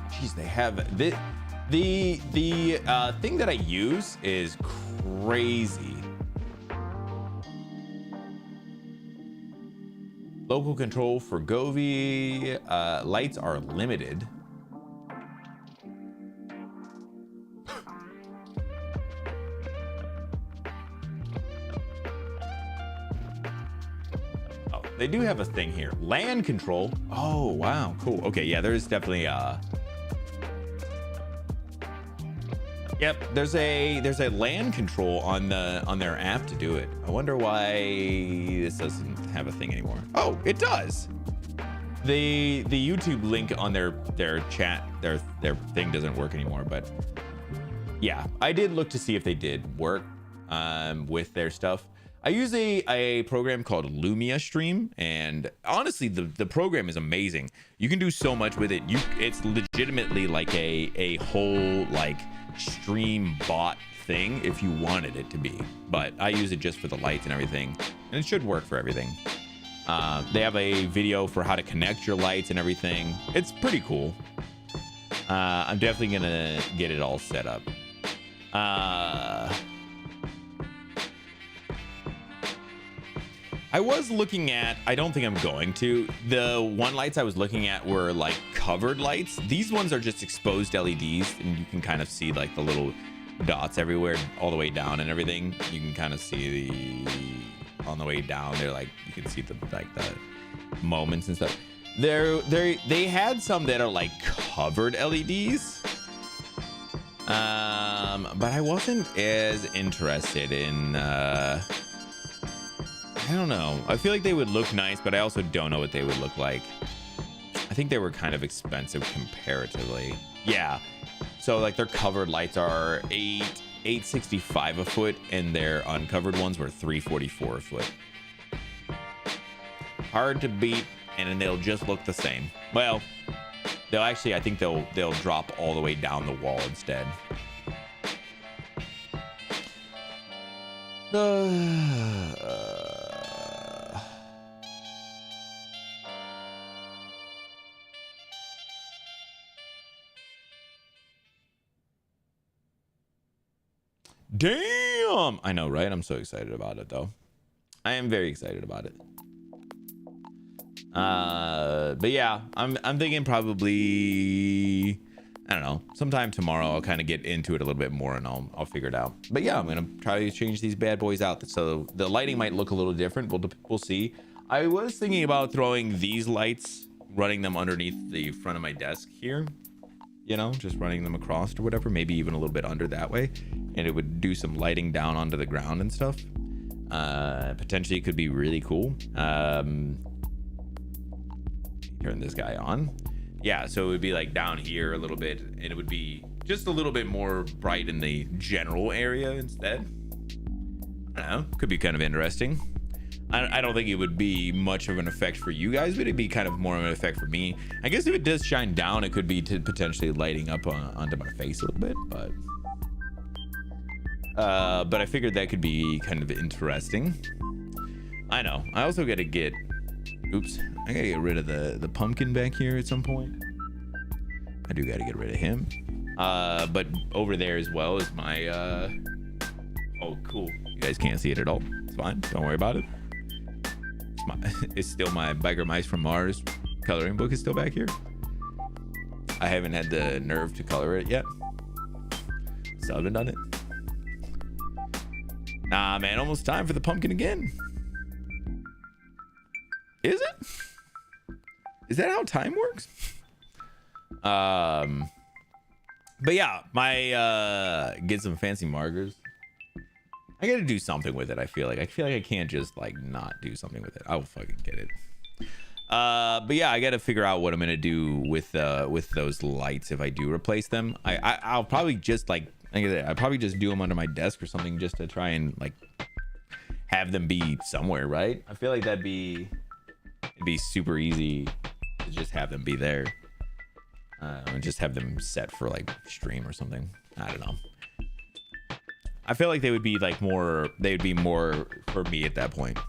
Jeez, they have the thing that I use is crazy. Local control for Govee. Lights are limited. They do have a thing here. Land control. Oh, wow. Cool. Okay, yeah, there's definitely yep, there's a land control on their app to do it. I wonder why this doesn't have a thing anymore. Oh, it does. The YouTube link on their chat, their thing doesn't work anymore, but yeah, I did look to see if they did work with their stuff. I use a program called Lumia Stream, and honestly, the program is amazing. You can do so much with it. It's legitimately like a whole like stream bot thing if you wanted it to be. But I use it just for the lights and everything, and it should work for everything. They have a video for how to connect your lights and everything. It's pretty cool. I'm definitely gonna get it all set up. I was looking at, I don't think I'm going to, the one lights I was looking at were like covered lights. These ones are just exposed LEDs, and you can kind of see like the little dots everywhere all the way down and everything. You can kind of see on the way down there, like you can see the moments and stuff. They had some that are like covered LEDs. But I wasn't as interested in I don't know. I feel like they would look nice, but I also don't know what they would look like. I think they were kind of expensive comparatively. Yeah. So like their covered lights are $865 a foot, and their uncovered ones were $344 a foot. Hard to beat, and then they'll just look the same. Well, they'll actually, I think they'll drop all the way down the wall instead. Damn! I know, right? I'm so excited about it, though. I am very excited about it. But yeah, I'm thinking probably, I don't know, sometime tomorrow I'll kind of get into it a little bit more, and I'll figure it out. But yeah, I'm gonna try to change these bad boys out, so the lighting might look a little different. We'll see. I was thinking about throwing these lights, running them underneath the front of my desk here. You know, just running them across or whatever, maybe even a little bit under that way, and it would do some lighting down onto the ground and stuff. Potentially it could be really cool. Turn this guy on. Yeah, so it would be like down here a little bit, and it would be just a little bit more bright in the general area instead. I don't know, could be kind of interesting. I don't think it would be much of an effect for you guys, but it'd be kind of more of an effect for me. I guess if it does shine down, it could be to potentially lighting up onto my face a little bit, but I figured that could be kind of interesting. I know. I also got to get, oops, I got to get rid of the pumpkin back here at some point. I do got to get rid of him. But over there as well is my, oh, cool. You guys can't see it at all. It's fine. Don't worry about it. It's still my Biker Mice from Mars coloring book is still back here. I haven't had the nerve to color it yet. Still haven't done it. Nah, man, almost time for the pumpkin again. Is it? Is that how time works? But yeah, my get some fancy markers. I gotta do something with it. I feel like I can't just like not do something with it. I'll fucking get it. But yeah, I gotta figure out what I'm gonna do with those lights if I do replace them. I'll probably just like I'll probably just do them under my desk or something just to try and like have them be somewhere, right? I feel like it'd be super easy to just have them be there. And just have them set for like stream or something. I don't know. I feel like they would be more for me at that point,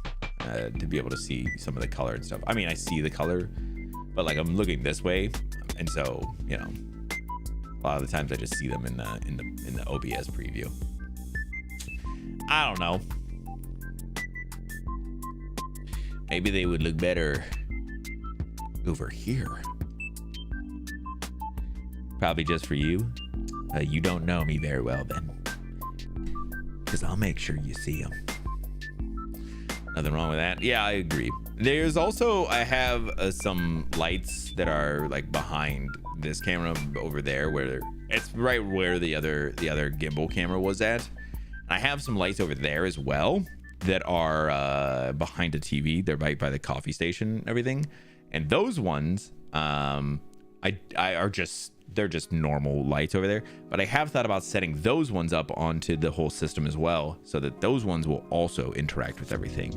to be able to see some of the color and stuff. I mean, I see the color, but like I'm looking this way, and so you know, a lot of the times I just see them in the OBS preview. I don't know. Maybe they would look better over here. Probably just for you. You don't know me very well then. Because I'll make sure you see them. Nothing wrong with that. Yeah, I agree. There's also, I have some lights that are like behind this camera over there, where it's right where the other gimbal camera was at. I have some lights over there as well that are behind a TV. They're right by the coffee station and everything. And those ones, they're just normal lights over there, but I have thought about setting those ones up onto the whole system as well, so that those ones will also interact with everything.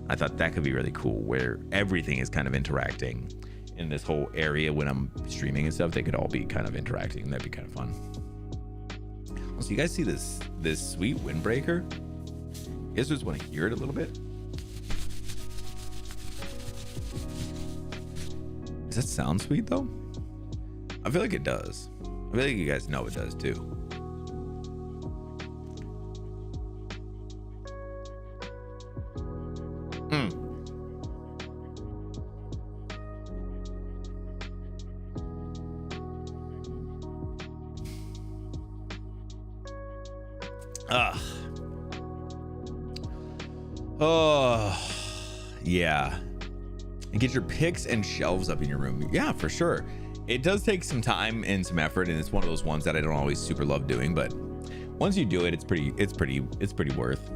I thought that could be really cool, where everything is kind of interacting in this whole area. When I'm streaming and stuff, they could all be kind of interacting. That'd be kind of fun. So you guys see this sweet windbreaker? You guys just want to hear it a little bit? Does that sound sweet though? I feel like it does. I feel like you guys know it does too. Oh, yeah. And get your picks and shelves up in your room. Yeah, for sure. It does take some time and some effort, and it's one of those ones that I don't always super love doing, but once you do it, it's pretty worth.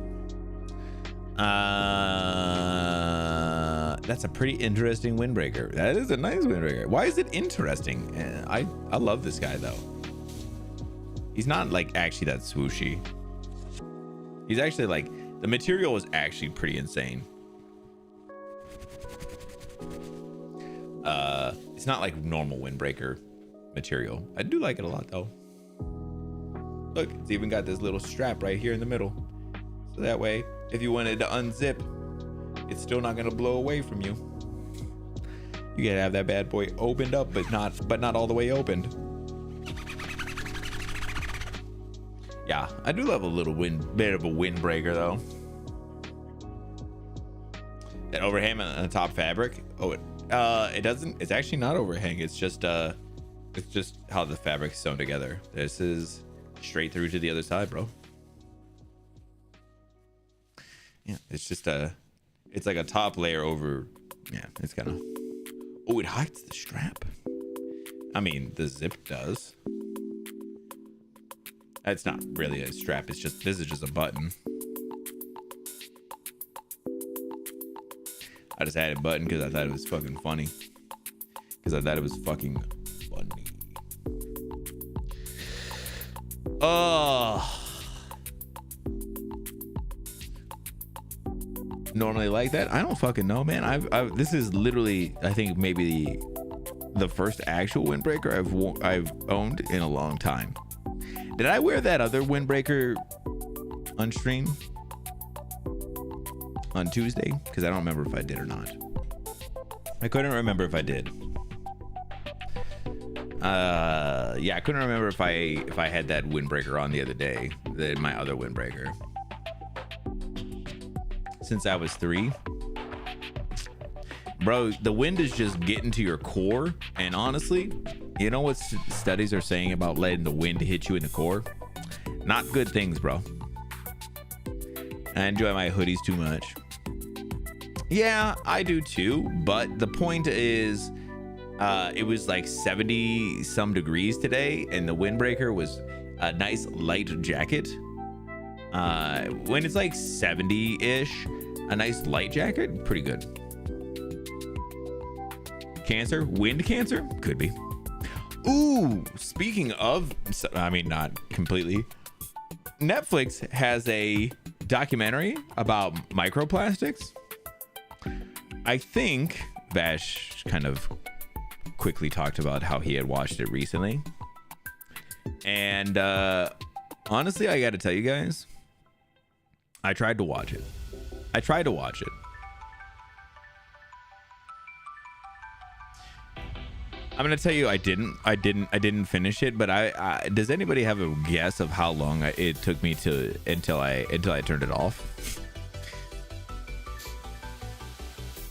That's a pretty interesting windbreaker. That is a nice windbreaker. Why is it interesting? I love this guy though. He's not like actually that swooshy. He's actually like, the material is actually pretty insane. It's not like normal windbreaker material. I do like it a lot though. Look, it's even got this little strap right here in the middle, so that way if you wanted to unzip, it's still not gonna blow away from you. You gotta have that bad boy opened up, but not all the way opened. Yeah, I do love a little bit of a windbreaker though. That overhang on the top fabric. Oh, it doesn't. It's actually not overhang. It's just how the fabric's sewn together. This is straight through to the other side, bro. Yeah, it's just it's like a top layer over. Yeah, it's kind of. Oh, it hides the strap. I mean, the zip does. It's not really a strap. It's just, this is just a button. I just added button because I thought it was fucking funny. Oh. Normally like that. I don't fucking know, man. This is literally, I think, maybe the first actual windbreaker I've owned in a long time. Did I wear that other windbreaker on stream on Tuesday? Because I don't remember if I did or not. I couldn't remember if I did. Yeah, I couldn't remember if I had that windbreaker on the other day, my other windbreaker. Since I was 3, bro, the wind is just getting to your core. And honestly, you know what studies are saying about letting the wind hit you in the core? Not good things, bro. I enjoy my hoodies too much. Yeah, I do too. But the point is, it was like 70 some degrees today, and the windbreaker was a nice light jacket. When it's like 70-ish, a nice light jacket, pretty good. Cancer, wind cancer, could be. Ooh, speaking of, I mean, not completely. Netflix has a documentary about microplastics. I think Vash kind of quickly talked about how he had watched it recently. And honestly, I got to tell you guys, I tried to watch it. I'm gonna tell you, I didn't finish it. But does anybody have a guess of how long it took me until I turned it off?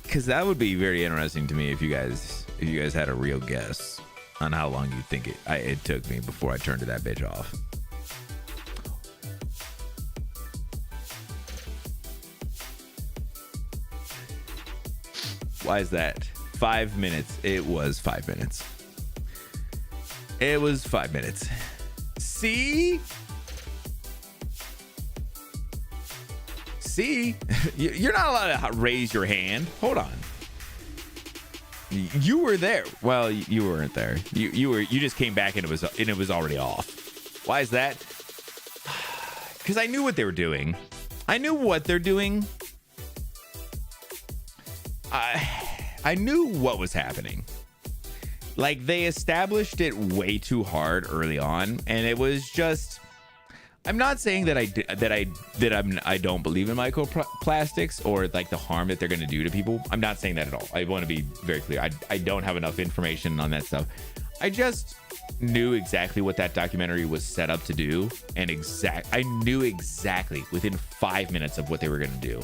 Because that would be very interesting to me if you guys had a real guess on how long you think it took me before I turned that bitch off. Why is that? 5 minutes. It was 5 minutes. It was 5 minutes. See? You're not allowed to raise your hand. Hold on. You were there. Well, you weren't there. You just came back and it was already off. Why is that? Because I knew what they were doing. I knew what they're doing. I knew what was happening. Like, they established it way too hard early on, and it was just. I'm not saying that I don't believe in microplastics or like the harm that they're going to do to people. I'm not saying that at all. I want to be very clear. I don't have enough information on that stuff. I just knew exactly what that documentary was set up to do, and I knew exactly within 5 minutes of what they were going to do.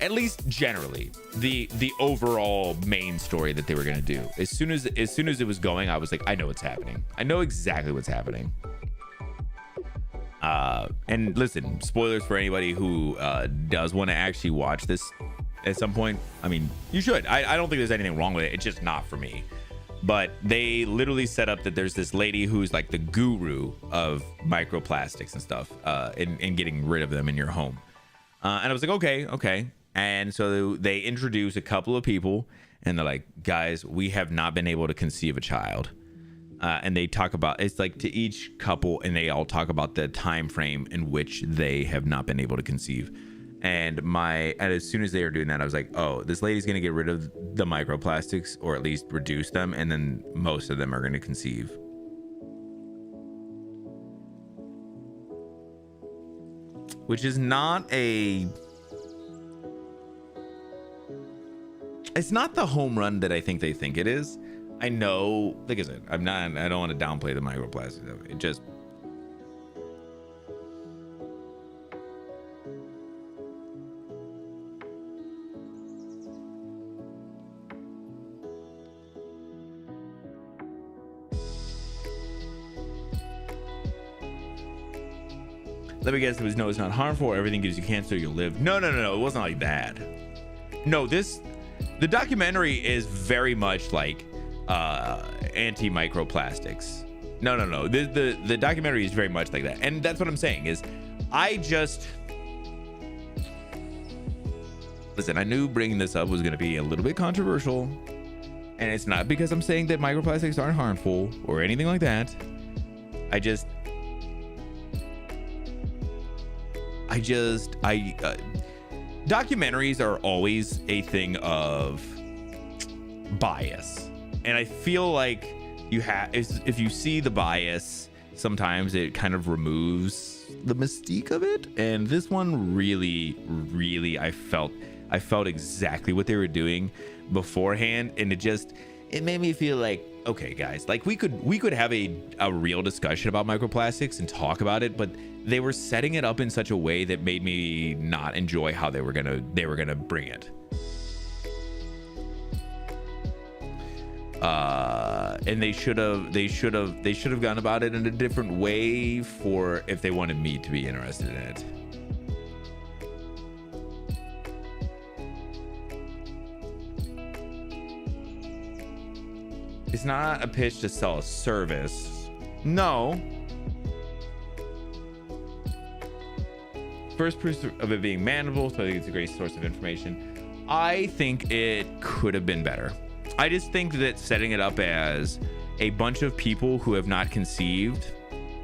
At least generally, the overall main story that they were going to do. As soon as it was going, I was like, I know what's happening. I know exactly what's happening. And listen, spoilers for anybody who does want to actually watch this at some point. I mean, you should. I don't think there's anything wrong with it. It's just not for me. But they literally set up that there's this lady who's like the guru of microplastics and stuff, and getting rid of them in your home. And I was like, okay. And so they introduce a couple of people, and they're like, guys, we have not been able to conceive a child. And they talk about, it's like to each couple, and they all talk about the time frame in which they have not been able to conceive. And as soon as they were doing that, I was like, oh, this lady's going to get rid of the microplastics, or at least reduce them, and then most of them are going to conceive. Which is not it's not the home run that I think they think it is. I know, like I said, I don't want to downplay the microplastics. It just. Let me guess, no, it's not harmful. Everything gives you cancer, you'll live. No. It wasn't like that. No, the documentary is very much like anti-microplastics. No. The documentary is very much like that. And that's what I'm saying is listen, I knew bringing this up was going to be a little bit controversial. And it's not because I'm saying that microplastics aren't harmful or anything like that. documentaries are always a thing of bias, and I feel like if you see the bias, sometimes it kind of removes the mystique of it. And this one really, I felt exactly what they were doing beforehand, and it made me feel like, okay, guys, like we could have a real discussion about microplastics and talk about it, but they were setting it up in such a way that made me not enjoy how they were gonna bring it. And they should have gone about it in a different way for if they wanted me to be interested in it. It's not a pitch to sell a service. No. First proof of it being manageable, so I think it's a great source of information. I think it could have been better. I just think that setting it up as a bunch of people who have not conceived,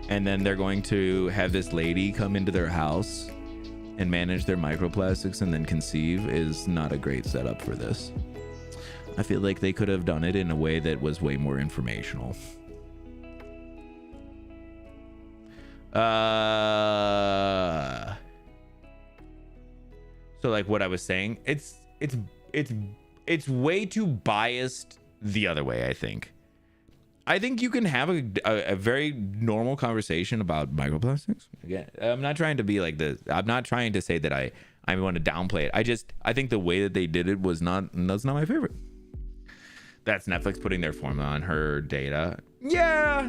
and then they're going to have this lady come into their house and manage their microplastics and then conceive is not a great setup for this. I feel like they could have done it in a way that was way more informational. So like what I was saying, it's way too biased the other way. I think you can have a very normal conversation about microplastics. Again, I'm not trying to be like this. I'm not trying to say that I want to downplay it. I think the way that they did it that's not my favorite. That's Netflix putting their formula on her data. Yeah.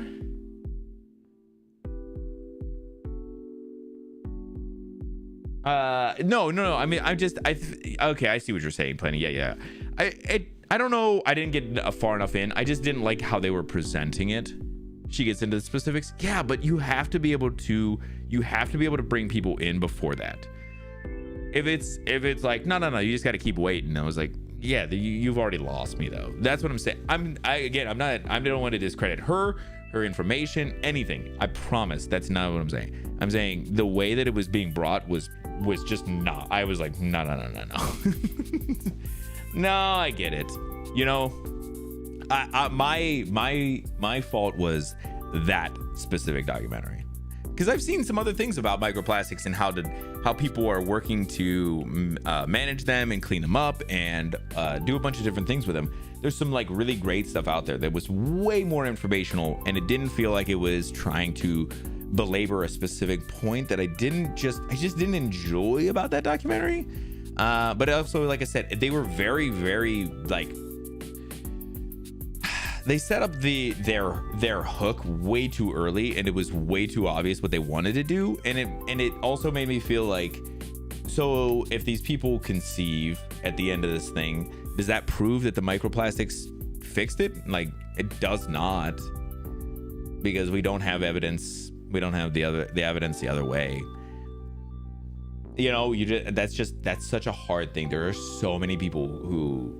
No. I mean, okay, I see what you're saying, Plenty. Yeah. I don't know. I didn't get far enough in. I just didn't like how they were presenting it. She gets into the specifics. Yeah, but you have to be able to bring people in before that. If it's like, no, you just got to keep waiting. I was like, yeah, you've already lost me though. That's what I'm saying. I don't want to discredit her information, anything. I promise that's not what I'm saying. I'm saying the way that it was being brought was just not. I was like, no. No, I get it. You know, my fault was that specific documentary. Because I've seen some other things about microplastics and how people are working to manage them and clean them up and do a bunch of different things with them. There's some like really great stuff out there that was way more informational, and it didn't feel like it was trying to belabor a specific point that I just didn't enjoy about that documentary. But also, like I said, they were very, very like, they set up their hook way too early, and it was way too obvious what they wanted to do, and it also made me feel like, so if these people conceive at the end of this thing, does that prove that the microplastics fixed it? Like, it does not, because we don't have evidence. We don't have the evidence the other way. You know, that's such a hard thing. There are so many people who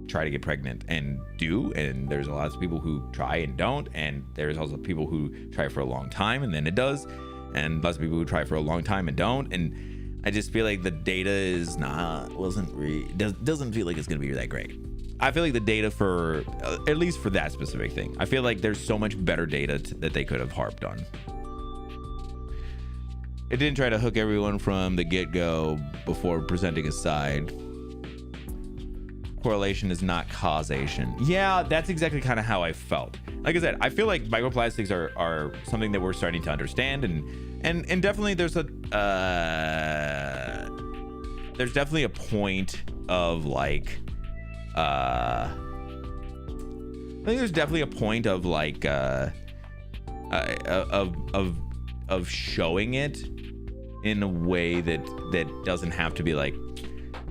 try to get pregnant and do, and there's a lot of people who try and don't, and there's also people who try for a long time and then it does, and lots of people who try for a long time and don't. And I just feel like the data doesn't feel like it's gonna be that great. I feel like the data for at least for that specific thing, I feel like there's so much better data that they could have harped on. It didn't try to hook everyone from the get-go before presenting a side. Correlation is not causation. Yeah, that's exactly kind of how I felt. Like I said, I feel like microplastics are something that we're starting to understand, and definitely there's definitely a point of like I think there's definitely a point of like of showing it in a way that doesn't have to be like,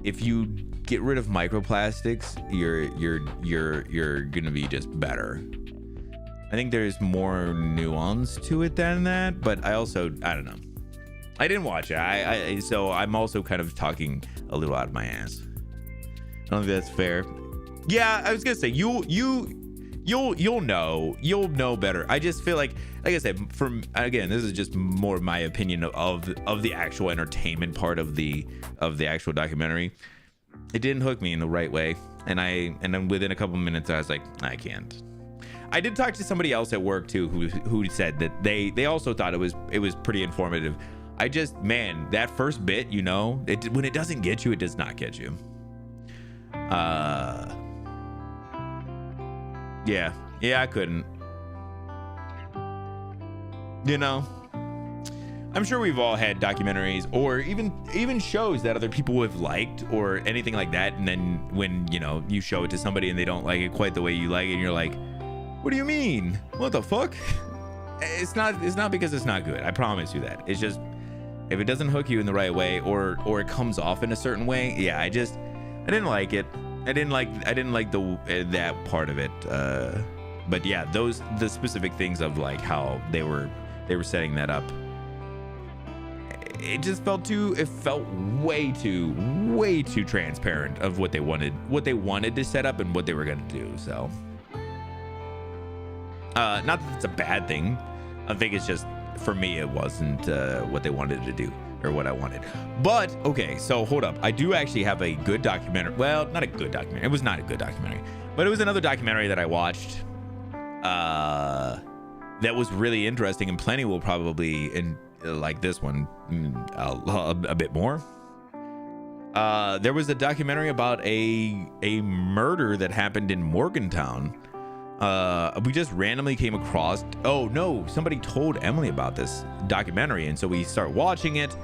if you get rid of microplastics, you're gonna be just better. I think there's more nuance to it than that, but I don't know. I didn't watch it. So I'm also kind of talking a little out of my ass. I don't think that's fair. Yeah, I was gonna say you you'll know better. I just feel like I said, from again, this is just more of my opinion of the actual entertainment part of the actual documentary. It didn't hook me in the right way, and then within a couple minutes I was like, I can't. I did talk to somebody else at work too who said that they also thought it was pretty informative. I just, man, that first bit, you know, when it doesn't get you, it does not get you. Yeah, I couldn't. You know, I'm sure we've all had documentaries or even shows that other people have liked or anything like that, and then when, you know, you show it to somebody and they don't like it quite the way you like it, and you're like, what do you mean? What the fuck? It's not because it's not good. I promise you that. It's just, if it doesn't hook you in the right way or it comes off in a certain way, yeah, I didn't like it. I didn't like that part of it. But yeah, the specific things of like how they were setting that up. It just felt way too transparent of what they wanted to set up and what they were going to do. So, not that it's a bad thing. I think it's just, for me, it wasn't what they wanted to do or what I wanted. But okay, so hold up. I do actually have a good documentary. Well, not a good documentary. It was not a good documentary, but it was another documentary that I watched that was really interesting, and plenty will probably like this one a bit more. There was a documentary about a murder that happened in Morgantown. We just randomly came across, oh no, somebody told Emily about this documentary, and so we start watching it,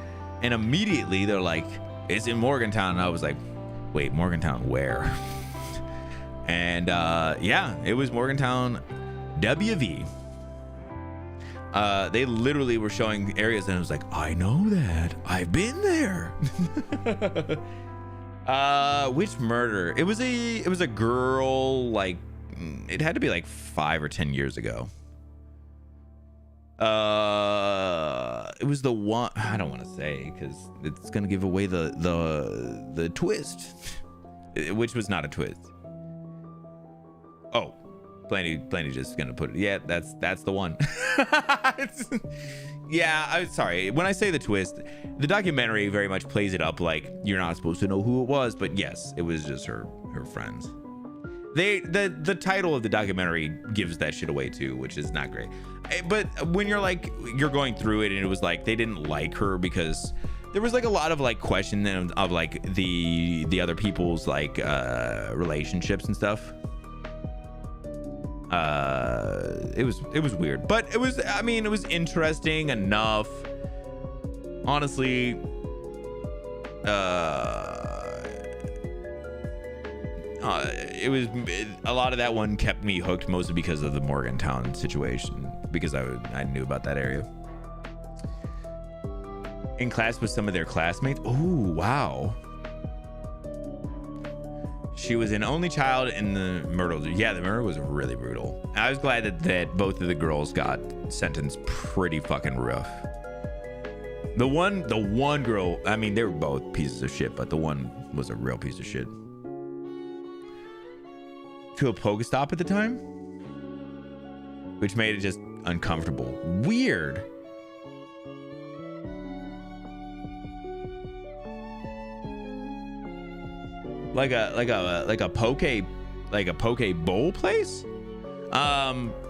and immediately they're like, it's in Morgantown, and I was like, wait, Morgantown where? And yeah, it was Morgantown, WV. They literally were showing areas, and I was like, I know that, I've been there. Which murder? It was a girl, like, it had to be like 5 or 10 years ago. It was the one, I don't want to say because it's gonna give away the twist, which was not a twist. Oh, Plenty just gonna put it. Yeah, that's the one. Yeah, I'm sorry. When I say the twist, the documentary very much plays it up like you're not supposed to know who it was, but yes, it was just her friends. The title of the documentary gives that shit away too, which is not great. But when you're going through it, and it was like they didn't like her because there was like a lot of like question of like the other people's like relationships and stuff. It was weird, but it was interesting enough, honestly. It was a lot of that one kept me hooked, mostly because of the Morgantown situation, because I knew about that area. In class with some of their classmates. Oh wow. She was an only child in the murder. Yeah, the murder was really brutal. I was glad that both of the girls got sentenced pretty fucking rough. The one girl, I mean, they were both pieces of shit, but the one was a real piece of shit. To a Pokestop at the time, which made it just uncomfortable. Weird. Like a poke bowl place.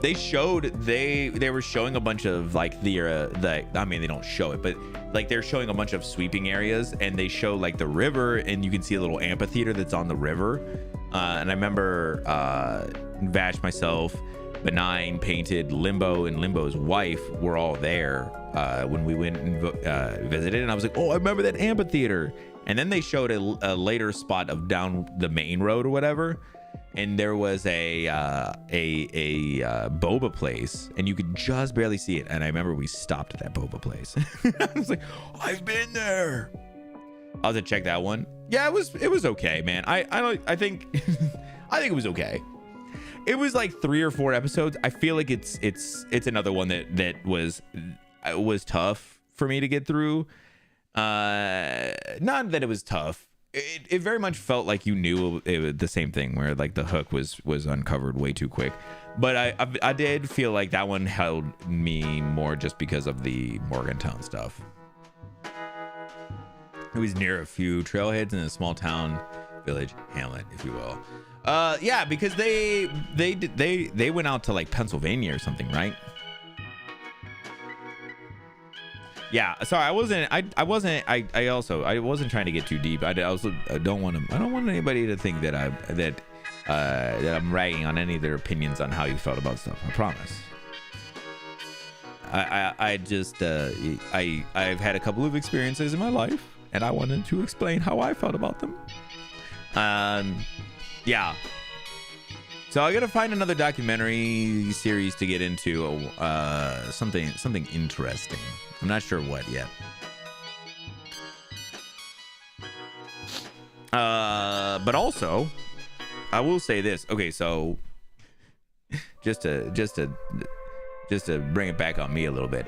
They were showing a bunch of like I mean, they don't show it, but like they're showing a bunch of sweeping areas, and they show like the river, and you can see a little amphitheater that's on the river. And I remember Vash, myself, Benign, Painted, Limbo, and Limbo's wife were all there when we went and visited, and I was like, oh, I remember that amphitheater. And then they showed a later spot of down the main road or whatever, and there was a boba place, and you could just barely see it. And I remember we stopped at that boba place. I was like, I've been there. I'll have to check that one. Yeah, it was okay, man. I think it was okay. It was like 3 or 4 episodes. I feel like it's another one that was tough for me to get through. Not that it was tough. it very much felt like you knew it was the same thing, where like the hook was uncovered way too quick. But I did feel like that one held me more just because of the Morgantown stuff. It was near a few trailheads in a small town, village, hamlet, if you will. Yeah, because they went out to like Pennsylvania or something, right? Yeah, sorry, I wasn't trying to get too deep. I don't want anybody to think that I'm ragging on any of their opinions on how you felt about stuff. I promise. I've had a couple of experiences in my life, and I wanted to explain how I felt about them. Yeah. So I gotta find another documentary series to get into, something interesting. I'm not sure what yet. But also, I will say this. Okay, so just to bring it back on me a little bit.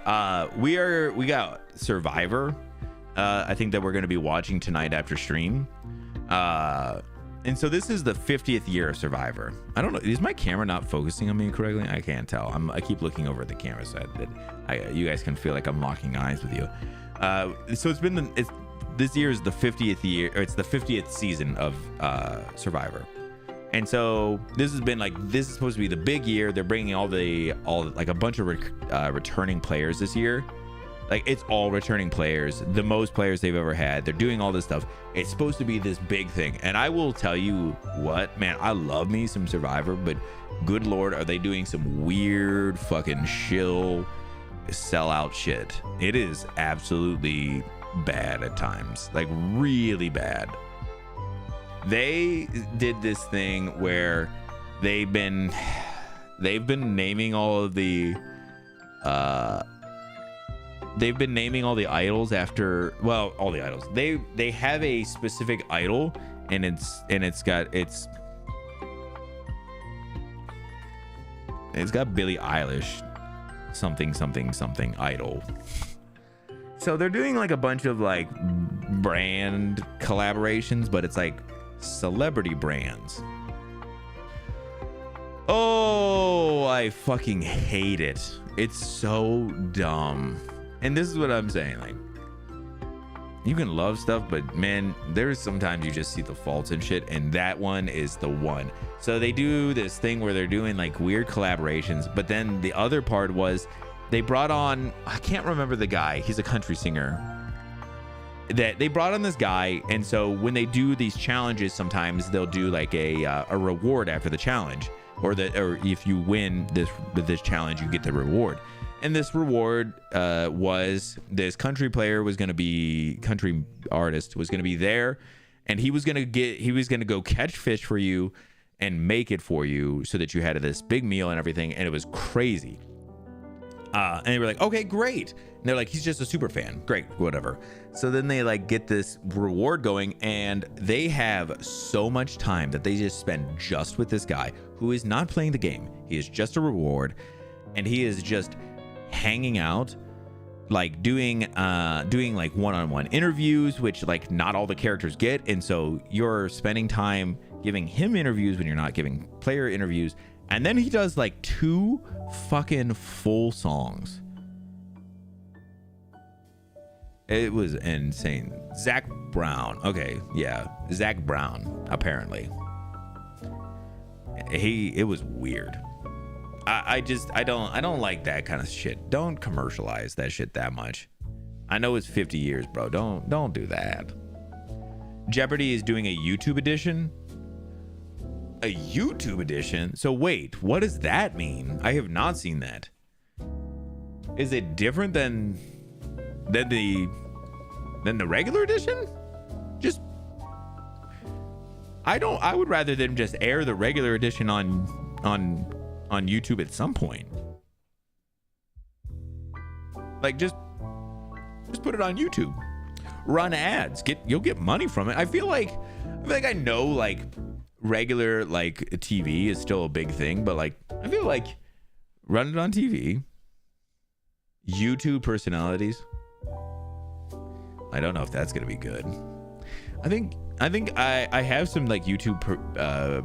We got Survivor. I think that we're gonna be watching tonight after stream. And so this is the 50th year of Survivor. I don't know. Is my camera not focusing on me correctly? I can't tell. I keep looking over at the camera so that you guys can feel like I'm locking eyes with you. So this year is the 50th year, or it's the 50th season of Survivor. And so this is supposed to be the big year. They're bringing all like a bunch of returning players this year. Like, it's all returning players, the most players they've ever had. They're doing all this stuff. It's supposed to be this big thing. And I will tell you what, man, I love me some Survivor, but good Lord, are they doing some weird fucking shill sellout shit. It is absolutely bad at times, like really bad. They did this thing where they've been naming all of the idols after, well, all the idols. They have a specific idol, and it's got Billie Eilish something idol. So they're doing like a bunch of like brand collaborations, but it's like celebrity brands. Oh, I fucking hate it. It's so dumb. And this is what I'm saying, like, you can love stuff, but man, there's sometimes you just see the faults and shit, and that one is the one. So they do this thing where they're doing like weird collaborations, but then the other part was they brought on, I can't remember the guy, he's a country singer, that they brought on this guy. And so when they do these challenges, sometimes they'll do like a reward after the challenge, or if you win this challenge, you get the reward. And this reward was this country artist was going to be there, and he was going to go catch fish for you and make it for you so that you had this big meal and everything. And it was crazy. And they were like, okay, great. And they're like, he's just a super fan. Great, whatever. So then they like get this reward going, and they have so much time that they just spend just with this guy who is not playing the game. He is just a reward, and he is just hanging out, like doing like one-on-one interviews, which like not all the characters get. And so you're spending time giving him interviews when you're not giving player interviews. And then he does like 2 fucking full songs. It was insane. Zach Brown. Okay, yeah, Zach Brown, apparently. It was weird. I don't like that kind of shit. Don't commercialize that shit that much. I know it's 50 years, bro. Don't do that. Jeopardy is doing a YouTube edition. A YouTube edition? So wait, what does that mean? I have not seen that. Is it different than the regular edition? Just I would rather them just air the regular edition on YouTube at some point. Like just put it on YouTube. Run ads. You'll get money from it. I feel like I know like regular like TV is still a big thing, but like I feel like run it on TV. YouTube personalities. I don't know if that's gonna be good. I think I think I have some like YouTube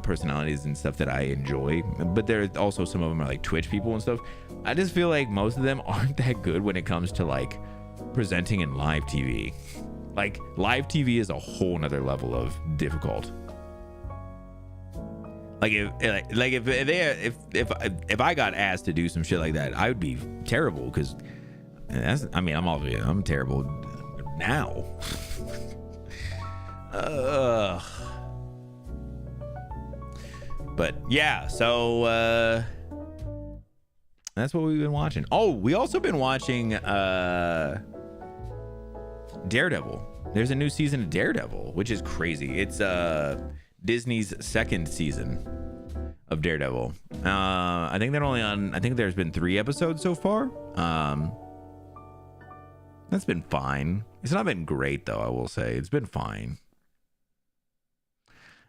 personalities and stuff that I enjoy, but there's also some of them are like Twitch people and stuff. I just feel like most of them aren't that good when it comes to like presenting in live TV. Like live TV is a whole nother level of difficult. Like if I got asked to do some shit like that, I would be terrible because I'm terrible now. But yeah, so that's what we've been watching. Oh, we also been watching Daredevil. There's a new season of Daredevil, which is crazy. It's Disney's second season of Daredevil. I think they're only on, I think there's been 3 episodes so far. That's been fine. It's not been great though, I will say. It's been fine.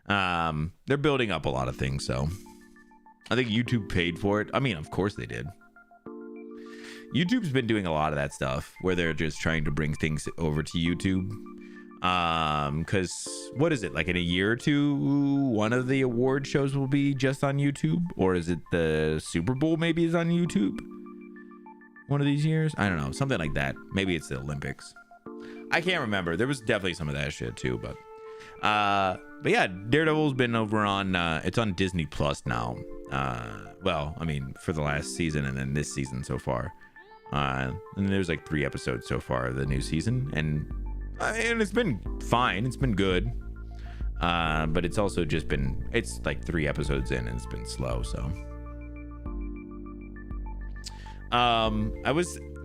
They're building up a lot of things, so I think YouTube paid for it. I mean, of course they did. YouTube's been doing a lot of that stuff where they're just trying to bring things over to YouTube. Because what is it, like in a year or two, one of the award shows will be just on YouTube? Or is it the Super Bowl maybe is on YouTube one of these years? I don't know, something like that. Maybe it's the Olympics. I can't remember. There was definitely some of that shit too, but yeah, Daredevil's been over on it's on Disney Plus now. Well, I mean, for the last season and then this season so far. And there's like 3 episodes so far of the new season, and it's been fine. It's been good. But it's also just been, it's like 3 episodes in and it's been slow, so.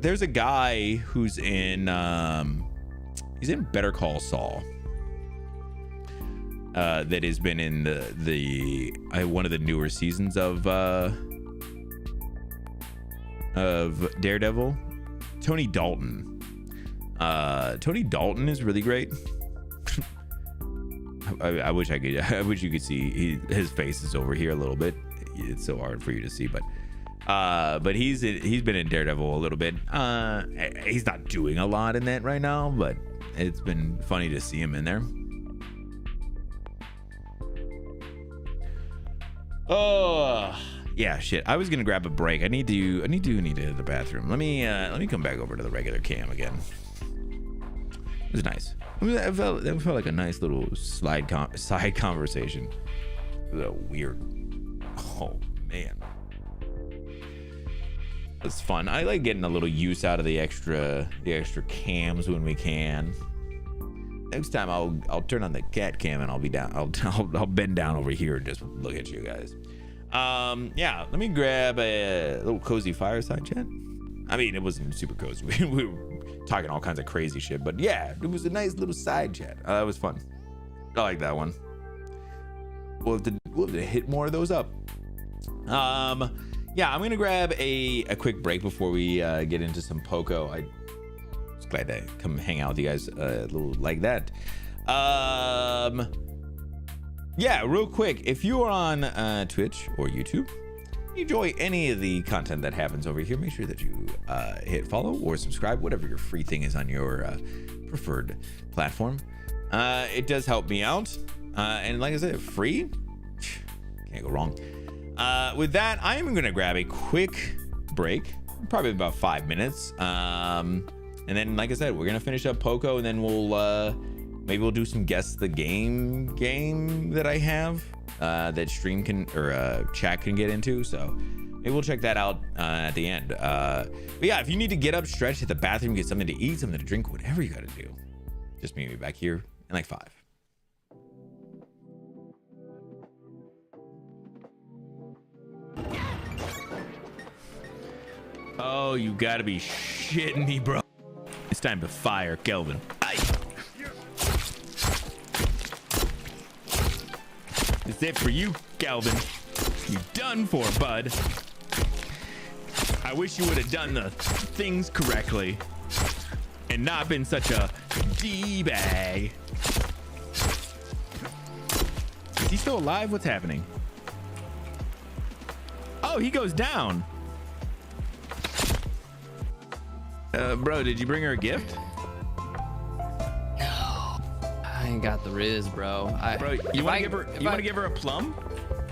There's a guy who's in, he's in Better Call Saul. That has been in the one of the newer seasons of Daredevil. Tony Dalton. Tony Dalton is really great. I wish you could see his face is over here a little bit. It's so hard for you to see, but he's been in Daredevil a little bit. He's not doing a lot in that right now, but it's been funny to see him in there. Oh yeah, shit. I was gonna grab a break. I need to hit the bathroom. Let me come back over to the regular cam again. It was nice. It felt like a nice little side conversation. It was weird. Oh man, it's fun. I like getting a little use out of the extra cams when we can. Next time I'll turn on the cat cam and I'll be down. I'll bend down over here and just look at you guys. Yeah, let me grab a little cozy fireside chat. I mean, it wasn't super cozy. We were talking all kinds of crazy shit, but yeah, it was a nice little side chat. That was fun. I like that one. We'll have to hit more of those up. Yeah, I'm gonna grab a quick break before we get into some Poco. I was glad to come hang out with you guys a little like that. Yeah, real quick, if you are on Twitch or YouTube, enjoy any of the content that happens over here, make sure that you hit follow or subscribe, whatever your free thing is on your preferred platform. It does help me out, and like I said, free, can't go wrong. With that, I am gonna grab a quick break, probably about 5 minutes, and then like I said, we're gonna finish up Poco, and then we'll maybe we'll do some guess the game that I have that stream can or chat can get into, so maybe we'll check that out at the end. But yeah, if you need to get up, stretch, hit the bathroom, get something to eat, something to drink, whatever you gotta do, just meet me back here in like 5. Oh, you gotta be shitting me, bro. It's time to fire Kelvin. Aye. It's it for you, Kelvin. You done for, bud. I wish you would have done the things correctly and not been such a D-bag. Is he still alive? What's happening? Oh, he goes down. Bro, did you bring her a gift? No, I ain't got the Riz, bro. Bro, you want to give her a plum?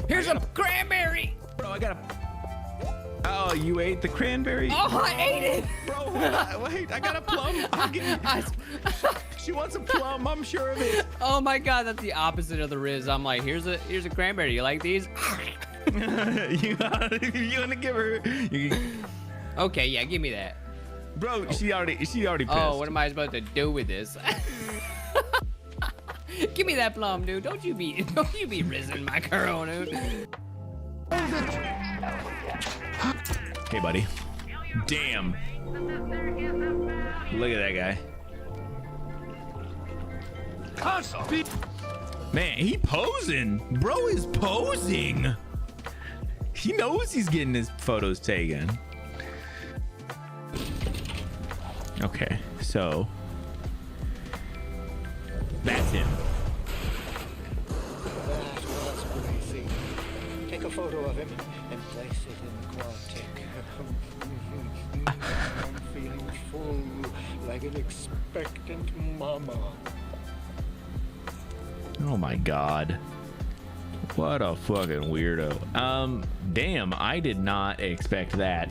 Here's a cranberry. Bro, I got a. Oh, you ate the cranberry? Oh, I ate it. Bro, wait, I got a plum. She wants a plum, I'm sure of it. Oh my God, that's the opposite of the Riz. I'm like, here's a cranberry. You like these? you want to give her? Okay, yeah, give me that. Bro, she already pissed. Oh, what am I supposed to do with this? Give me that plum, dude. Don't you be rizzing my girl, dude. Okay, buddy. Damn. Look at that guy. Man, he posing. Bro is posing. He knows he's getting his photos taken. Okay, so that's him. That's crazy. Take a photo of him and place it in the quad. I'm feeling full, like an expectant mama. Oh my God. What a fucking weirdo. Damn, I did not expect that.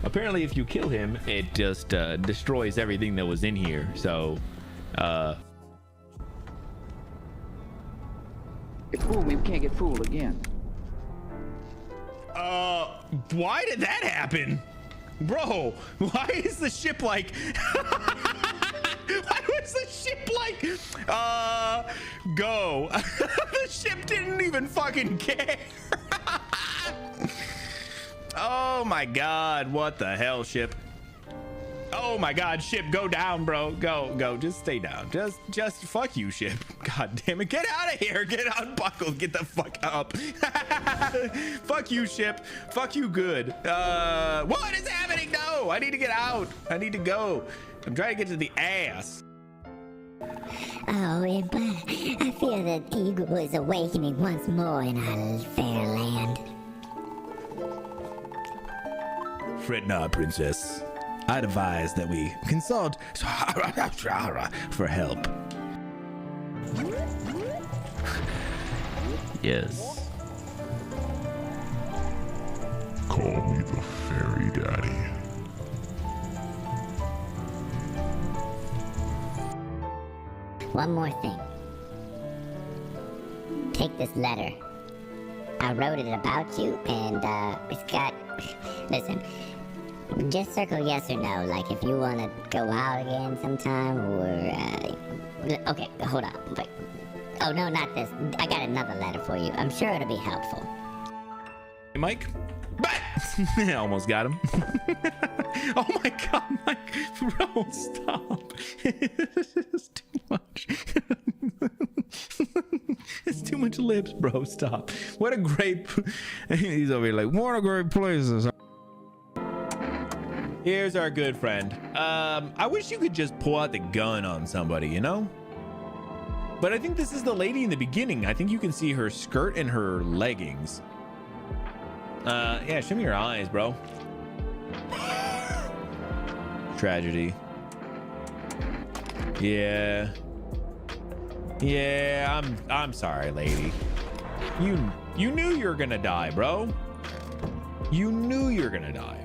Apparently, if you kill him, it just destroys everything that was in here. So, Get fooled me, we can't get fooled again. why did that happen? Bro, why is the ship like... Why was the ship like, go? The ship didn't even fucking care. Oh my God, what the hell, ship? Oh my God, ship, go down, bro. Go, just stay down. Just fuck you, ship. God damn it, get out of here. Get unbuckled, get the fuck up. Fuck you, ship. Fuck you good. What is happening? No, I need to get out. I need to go. I'm trying to get to the ass. Oh, but I feel that Eagle is awakening once more in our fair land. Fret not, princess. I'd advise that we consult for help. Yes. Call me the fairy daddy. One more thing. Take this letter. I wrote it about you, and it's got... Listen, just circle yes or no, like if you want to go out again sometime, or... Okay, hold on. Wait. Oh, no, not this. I got another letter for you. I'm sure it'll be helpful. Hey, Mike. I almost got him. Oh my God, Mike. Bro, stop. It's too much. It's too much lips, bro. Stop. What a great... He's over here like, what a great place. Here's our good friend. I wish you could just pull out the gun on somebody, you know? But I think this is the lady in the beginning. I think you can see her skirt and her leggings. Yeah, show me your eyes, bro. Tragedy. Yeah. Yeah, I'm sorry, lady. You knew you were gonna die, bro. You knew you were gonna die.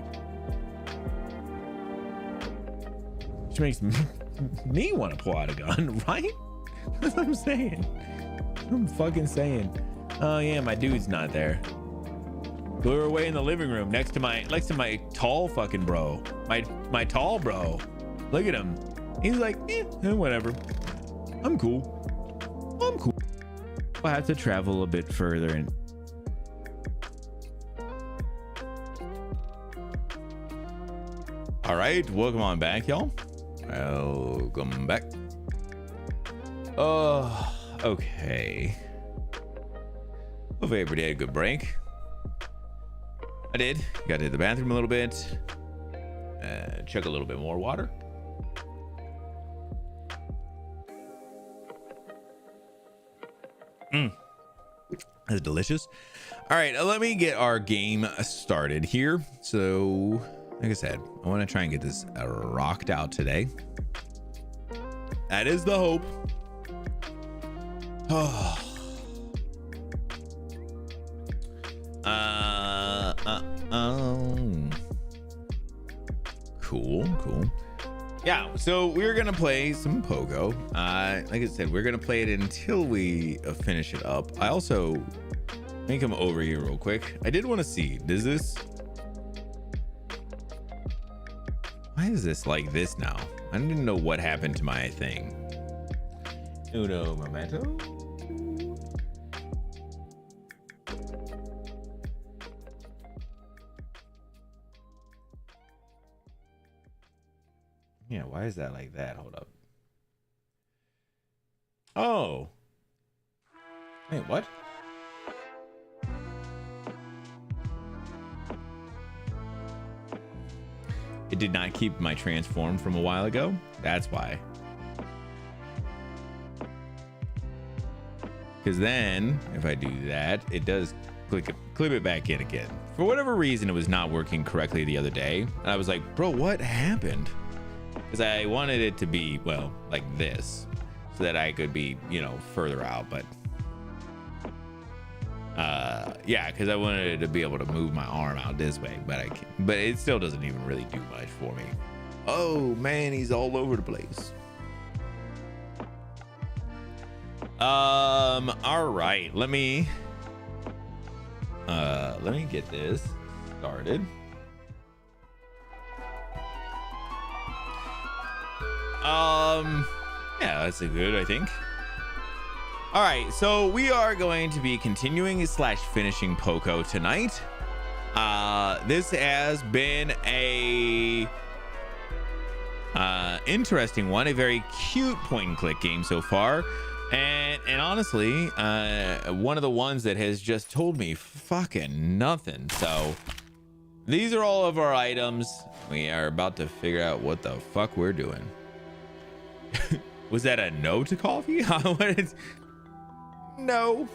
Which makes me want to pull out a gun, right? That's what I'm saying. I'm fucking saying. Oh yeah, my dude's not there. We were away in the living room next to my tall fucking bro. My tall bro. Look at him. He's like, whatever. I'm cool. I'm cool. I'll have to travel a bit further and... All right, welcome on back, y'all. Welcome back. Oh, okay. Hopefully everybody had a good break. I did. Got to hit the bathroom a little bit. Chug a little bit more water. That's delicious. All right, let me get our game started here. So, like I said, I want to try and get this rocked out today. That is the hope. Oh. Cool. Yeah, so we're gonna play some Pogo. Like I said, we're gonna play it until we finish it up. I also let me come over here real quick. I did want to see, why is this like this now? I don't even know what happened to my thing. Uno momento. Yeah, why is that like that? Hold up. Oh. Wait, what? It did not keep my transform from a while ago. That's why. Because then, if I do that, it does clip it back in again. For whatever reason, it was not working correctly the other day. And I was like, bro, what happened? Because I wanted it to be, well, like this, so that I could be, you know, further out. But yeah, because I wanted to be able to move my arm out this way, but I can't. But it still doesn't even really do much for me. Oh man, he's all over the place. All right, let me get this started. Yeah, that's a good, I think. All right, so we are going to be continuing / finishing Poco tonight. This has been a interesting one, a very cute point and click game so far, and honestly, one of the ones that has just told me fucking nothing. So these are all of our items. We are about to figure out what the fuck we're doing. Was that a no to coffee? No.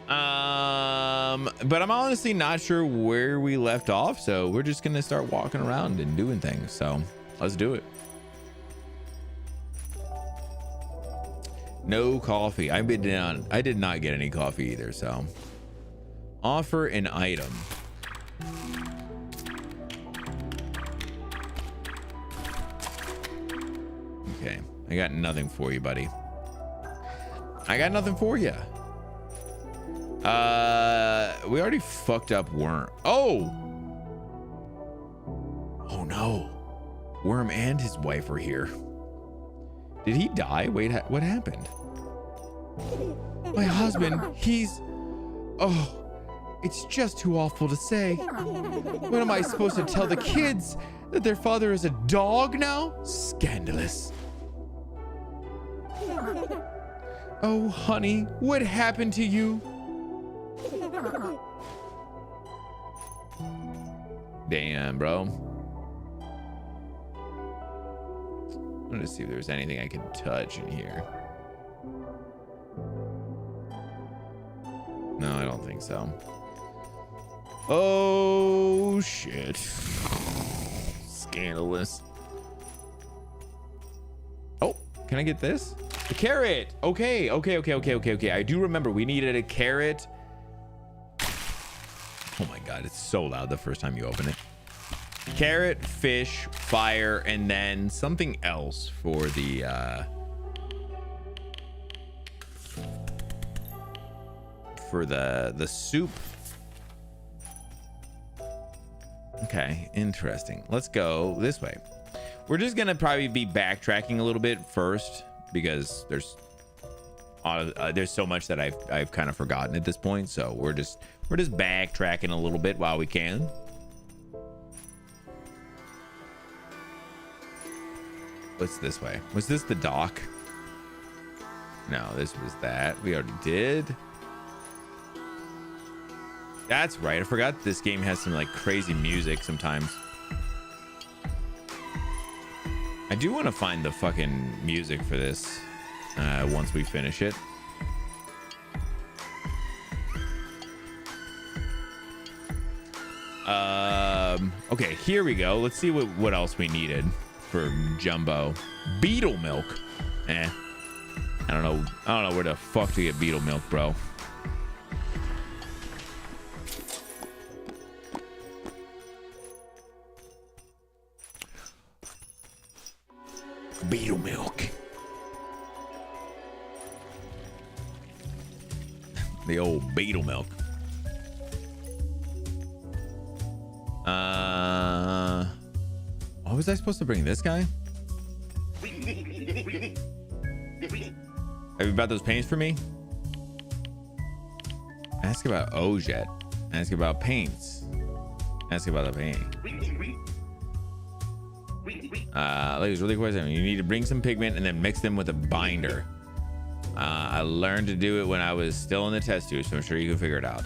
But I'm honestly not sure where we left off, so we're just gonna start walking around and doing things. So let's do it. No coffee. I did not get any coffee either. So offer an item. Okay, I got nothing for you, buddy. I got nothing for you. We already fucked up Worm. Oh no, Worm and his wife are here. Did he die? Wait, what happened? My husband, it's just too awful to say. What am I supposed to tell the kids? That their father is a dog now? Scandalous. Oh, honey, what happened to you? Damn, bro. I'm gonna see if there's anything I can touch in here. No, I don't think so. Oh, shit. Scandalous. Oh, can I get this? The carrot. Okay. I do remember we needed a carrot. Oh my god, it's so loud the first time you open it. Carrot, fish, fire, and then something else for the soup. Okay, interesting. Let's go this way. We're just gonna probably be backtracking a little bit first because there's so much that I've kind of forgotten at this point. So we're just backtracking a little bit while we can. What's this way? Was this the dock? No, this was that. We already did. That's right. I forgot this game has some like crazy music sometimes. I do want to find the fucking music for this once we finish it. Okay, here we go. Let's see what else we needed. for Jumbo. Beetle milk. I don't know where the fuck to get beetle milk, bro. Beetle milk. The old beetle milk. What was I supposed to bring this guy? Have you bought those paints for me? Ask about Ojet. Ask about paints. Ask about the painting. Ladies, really quick. You need to bring some pigment and then mix them with a binder. I learned to do it when I was still in the test tube, so I'm sure you can figure it out.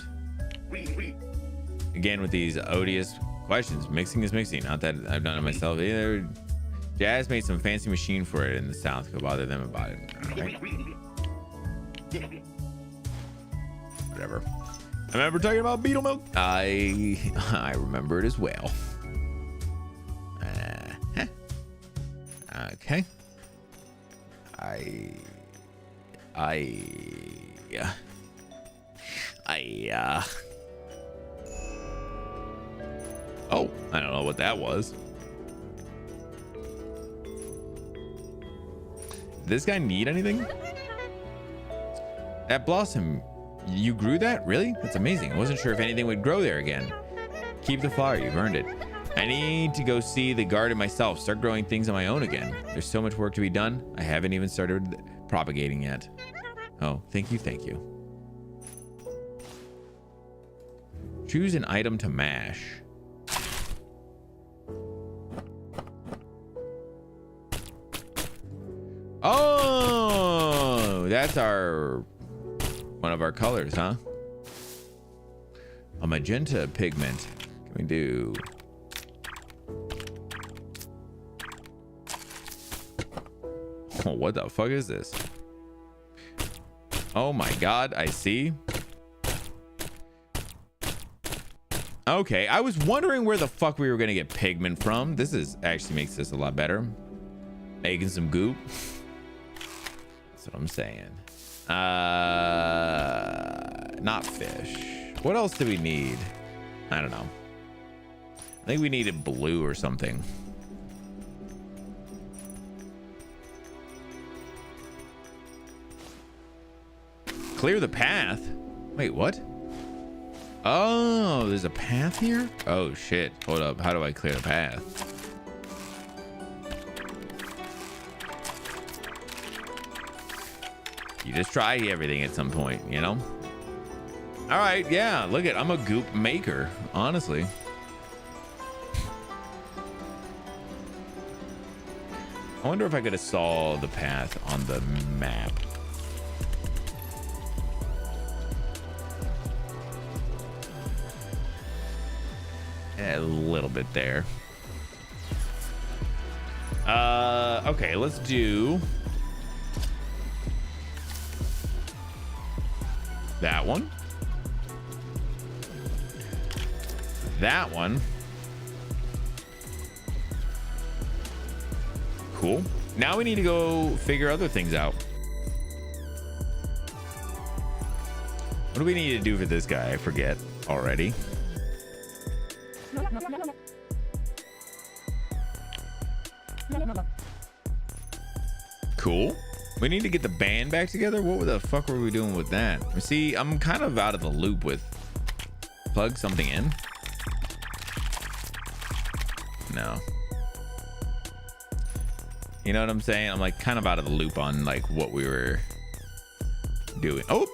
Again, with these odious questions, mixing is mixing. Not that I've done it myself either. Jazz made some fancy machine for it in the South. Go bother them about it. Right. Whatever. I remember talking about beetle milk. I remember it as well. Okay. Oh, I don't know what that was. This guy need anything? That blossom, you grew that? Really? That's amazing. I wasn't sure if anything would grow there again. Keep the flower, you've earned it. I need to go see the garden myself, start growing things on my own again. There's so much work to be done. I haven't even started propagating yet. Oh, thank you, thank you. Choose an item to mash. Oh, that's one of our colors, huh? A magenta pigment. Can we do? Oh, what the fuck is this? Oh my god, I see. Okay, I was wondering where the fuck we were gonna get pigment from. This actually makes this a lot better. Making some goop. That's what I'm saying. Not fish. What else do we need? I don't know. I think we needed blue or something. Clear the path. Wait, what? Oh, there's a path here? Oh shit. Hold up. How do I clear the path? You just try everything at some point, you know? All right, yeah, look at, I'm a goop maker, honestly. I wonder if I could have saw the path on the map. A little bit there. Okay, let's do that one. That one. Cool. Now we need to go figure other things out. What do we need to do for this guy? I forget already. Cool. We need to get the band back together. What the fuck were we doing with that? See, I'm kind of out of the loop with plug something in. No. You know what I'm saying? I'm like kind of out of the loop on like what we were doing. Oh,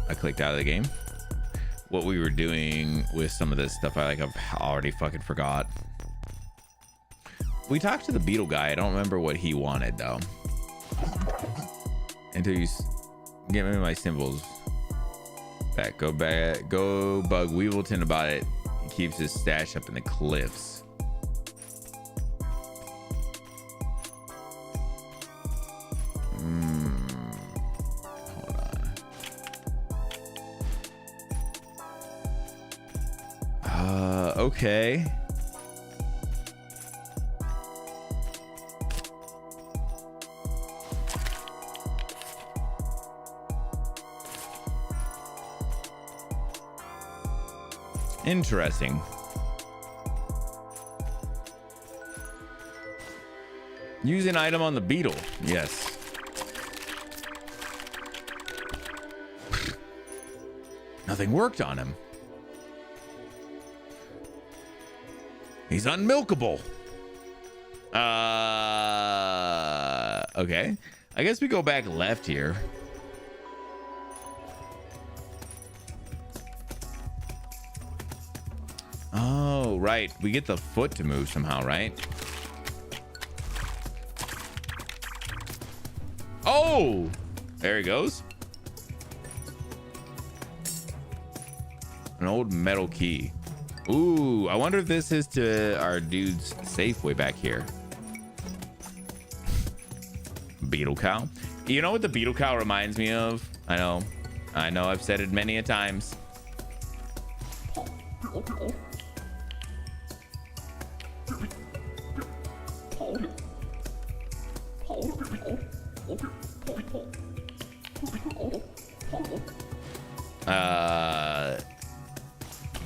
I clicked out of the game. What we were doing with some of this stuff. I've already fucking forgot. We talked to the beetle guy. I don't remember what he wanted though. Until you get me my symbols back. Go bug Weevilton about it. He keeps his stash up in the cliffs. Hold on. Okay. Interesting. Use an item on the beetle. Yes. Nothing worked on him. He's unmilkable. Okay. I guess we go back left here. Oh, right. We get the foot to move somehow, right? Oh, there he goes. An old metal key. Ooh, I wonder if this is to our dude's safe way back here. Beetle cow. You know what the beetle cow reminds me of? I know I've said it many a times.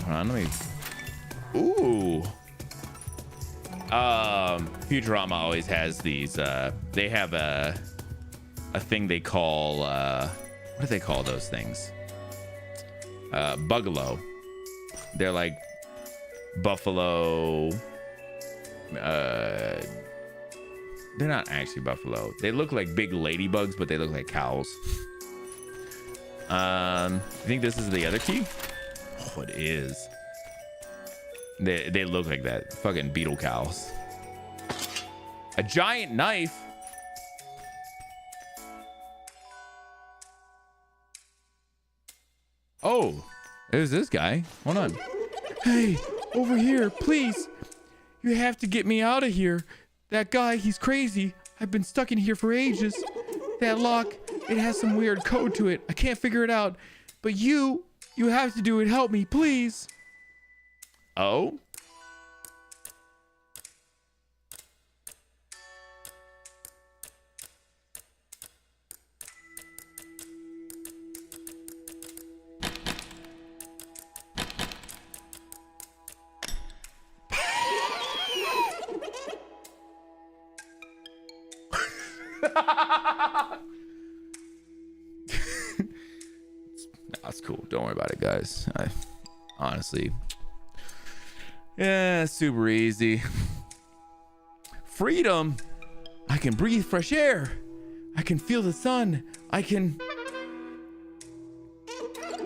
Hold on, let me. Ooh. Futurama always has these. They have a thing they call. What do they call those things? Bugalo. They're like buffalo. They're not actually buffalo. They look like big ladybugs, but they look like cows. I think this is the other key. Oh, it is. They look like that. Fucking beetle cows. A giant knife. Oh, there's this guy. Hold on. Hey, over here, please. You have to get me out of here. That guy, he's crazy. I've been stuck in here for ages. That lock, it has some weird code to it. I can't figure it out. But you have to do it. Help me, please. Oh? That's cool. Don't worry about it, guys. Honestly, yeah, super easy. Freedom. I can breathe fresh air. I can feel the sun. I can.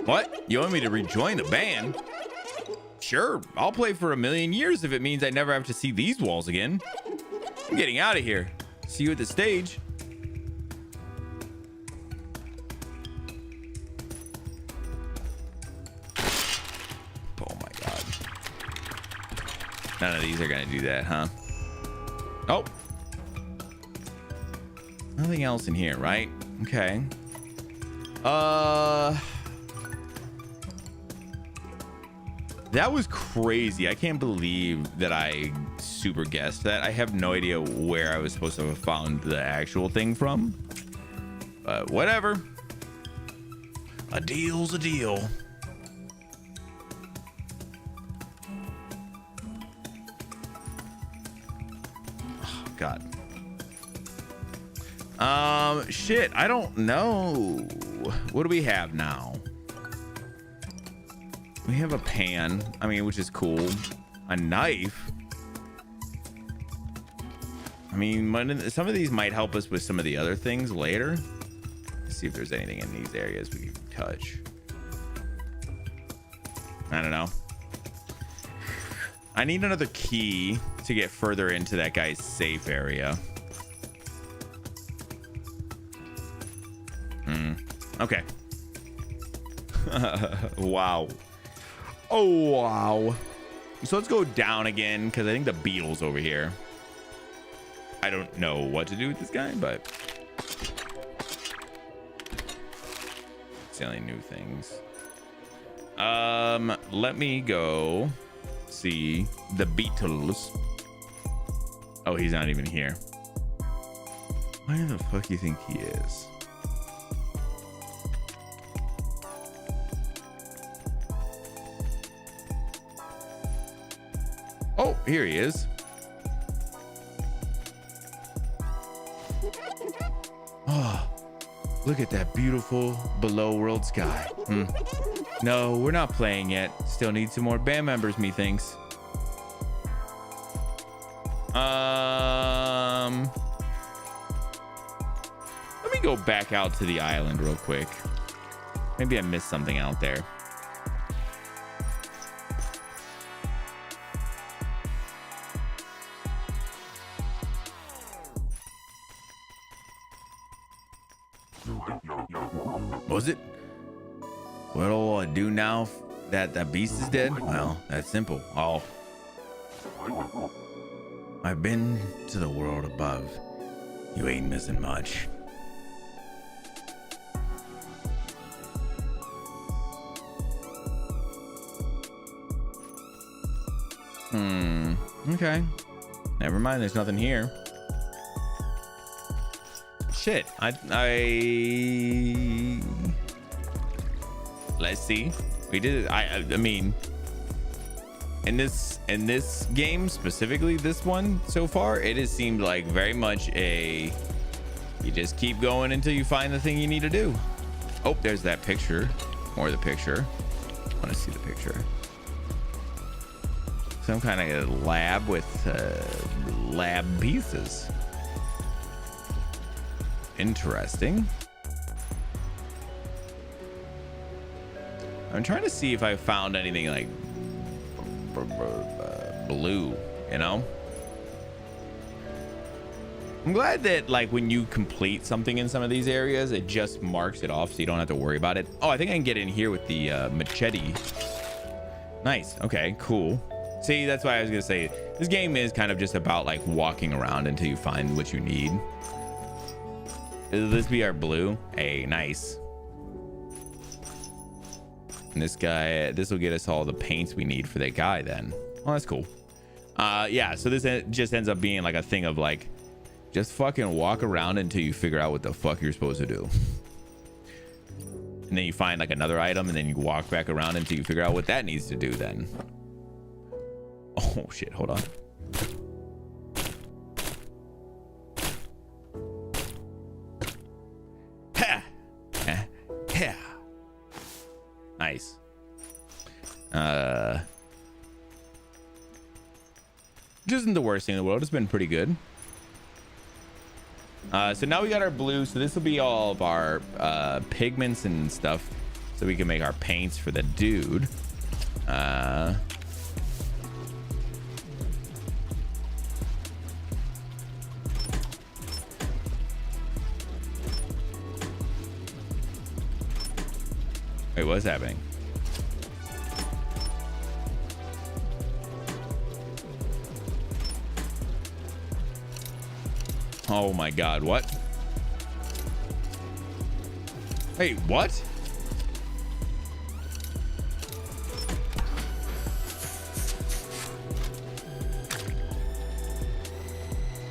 What? You want me to rejoin the band? Sure, I'll play for 1,000,000 years if it means I never have to see these walls again. I'm getting out of here. See you at the stage. Oh my god. None of these are gonna do that, huh? Oh. Nothing else in here, right? Okay. That was crazy. I can't believe that I super guessed that. I have no idea where I was supposed to have found the actual thing from. But whatever. A deal's a deal. Oh, God. Shit. I don't know. What do we have now? We have a pan, I mean, which is cool. A knife. I mean, some of these might help us with some of the other things later. Let's see if there's anything in these areas we can touch. I don't know. I need another key to get further into that guy's safe area. Okay. Wow. Oh, wow. So let's go down again, because I think the beetle's over here. I don't know what to do with this guy, but it's the only new things. Let me go see the Beatles. Oh, he's not even here. Where the fuck do you think he is? Oh, here he is. Oh, look at that beautiful below world sky. No, we're not playing yet. Still need some more band members, methinks. Let me go back out to the island real quick. Maybe I missed something out there. Was it? What do I do now that the beast is dead? Well, that's simple. I've been to the world above. You ain't missing much. Okay. Never mind, there's nothing here. Shit. Let's see. We did it. I mean, in this game specifically, this one so far, it has seemed like very much a you just keep going until you find the thing you need to do. Oh, there's that picture. Or the picture. I want to see the picture. Some kind of lab with lab pieces. Interesting. I'm trying to see if I found anything like blue, you know? I'm glad that like when you complete something in some of these areas, it just marks it off so you don't have to worry about it. Oh, I think I can get in here with the machete. Nice. Okay, cool. See, that's why I was gonna say this game is kind of just about like walking around until you find what you need. Will this be our blue? Hey, nice. And this guy, this will get us all the paints we need for that guy then. Oh, that's cool. Yeah, so this just ends up being like a thing of like, just fucking walk around until you figure out what the fuck you're supposed to do. And then you find like another item and then you walk back around until you figure out what that needs to do then. Oh shit, hold on. Ha! Ha! Nice. Which isn't the worst thing in the world. It's been pretty good. So now we got our blue. So this will be all of our pigments and stuff. So we can make our paints for the dude. Wait, what's happening? Oh my god, what? Hey, what?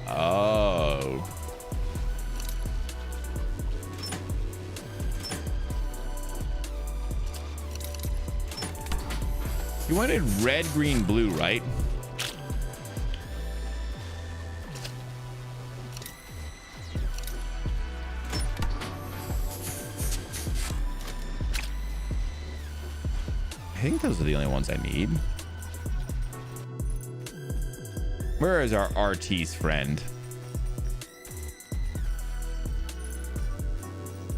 Oh. You wanted red, green, blue, right? I think those are the only ones I need. Where is our artiste friend?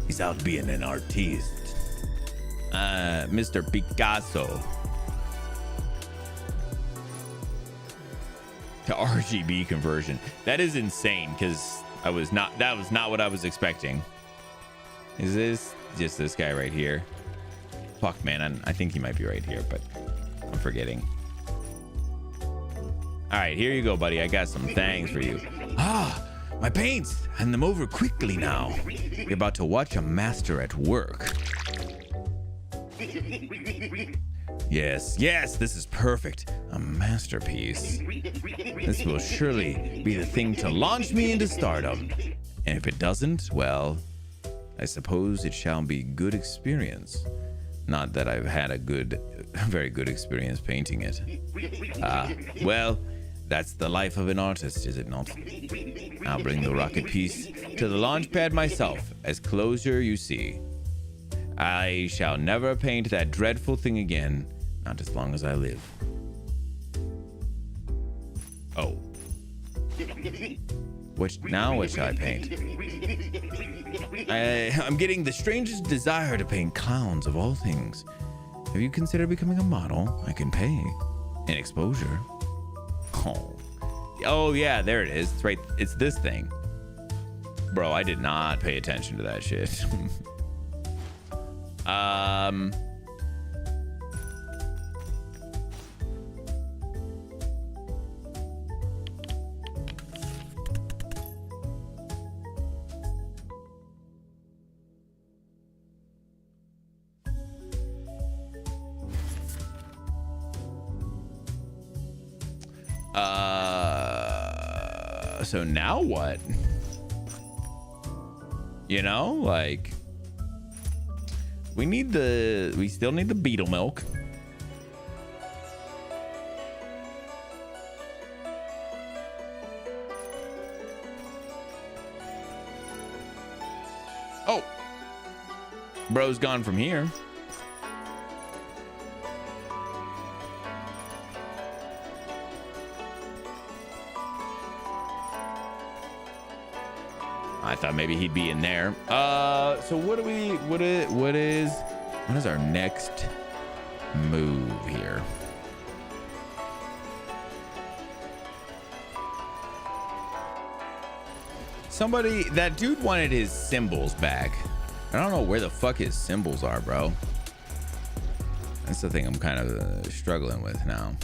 He's out being an artiste. Mr. Picasso. To RGB conversion. That is insane because that was not what I was expecting. Is this just this guy right here? Fuck, man, I think he might be right here, but I'm forgetting. All right, here you go, buddy. I got some things for you. Ah, my paints. Hand them over quickly now. You're about to watch a master at work. Yes, this is perfect. A masterpiece. This will surely be the thing to launch me into stardom. And if it doesn't, well, I suppose it shall be good experience. Not that I've had a very good experience painting it. Well, that's the life of an artist, is it not? I'll bring the rocket piece to the launch pad myself, as closure you see. I shall never paint that dreadful thing again, not as long as I live. Oh. What shall I paint? I'm getting the strangest desire to paint clowns of all things. Have you considered becoming a model? I can pay in exposure. Oh yeah, there it is. It's right. It's this thing. Bro, I did not pay attention to that shit. So now what? You know, like we still need the beetle milk. Oh, bro's gone from here. I thought maybe he'd be in there. So what is our next move here? That dude wanted his symbols back. I don't know where the fuck his symbols are, bro. That's the thing I'm kind of struggling with now.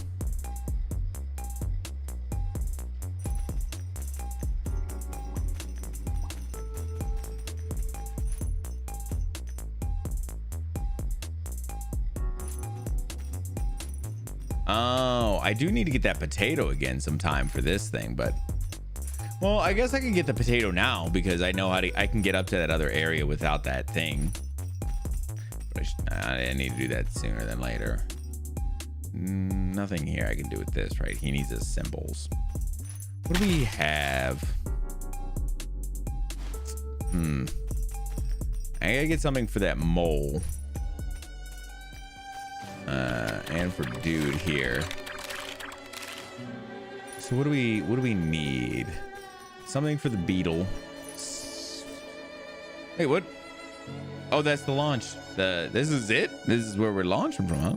Oh, I do need to get that potato again sometime for this thing, but well, I guess I can get the potato now because I know I can get up to that other area without that thing. But I need to do that sooner than later. Nothing here I can do with this, right? He needs his symbols. What do we have? I gotta get something for that mole. And for dude here. So what do we need? Something for the beetle. Hey, what? Oh, that's the launch. This is it? This is where we're launching from, huh?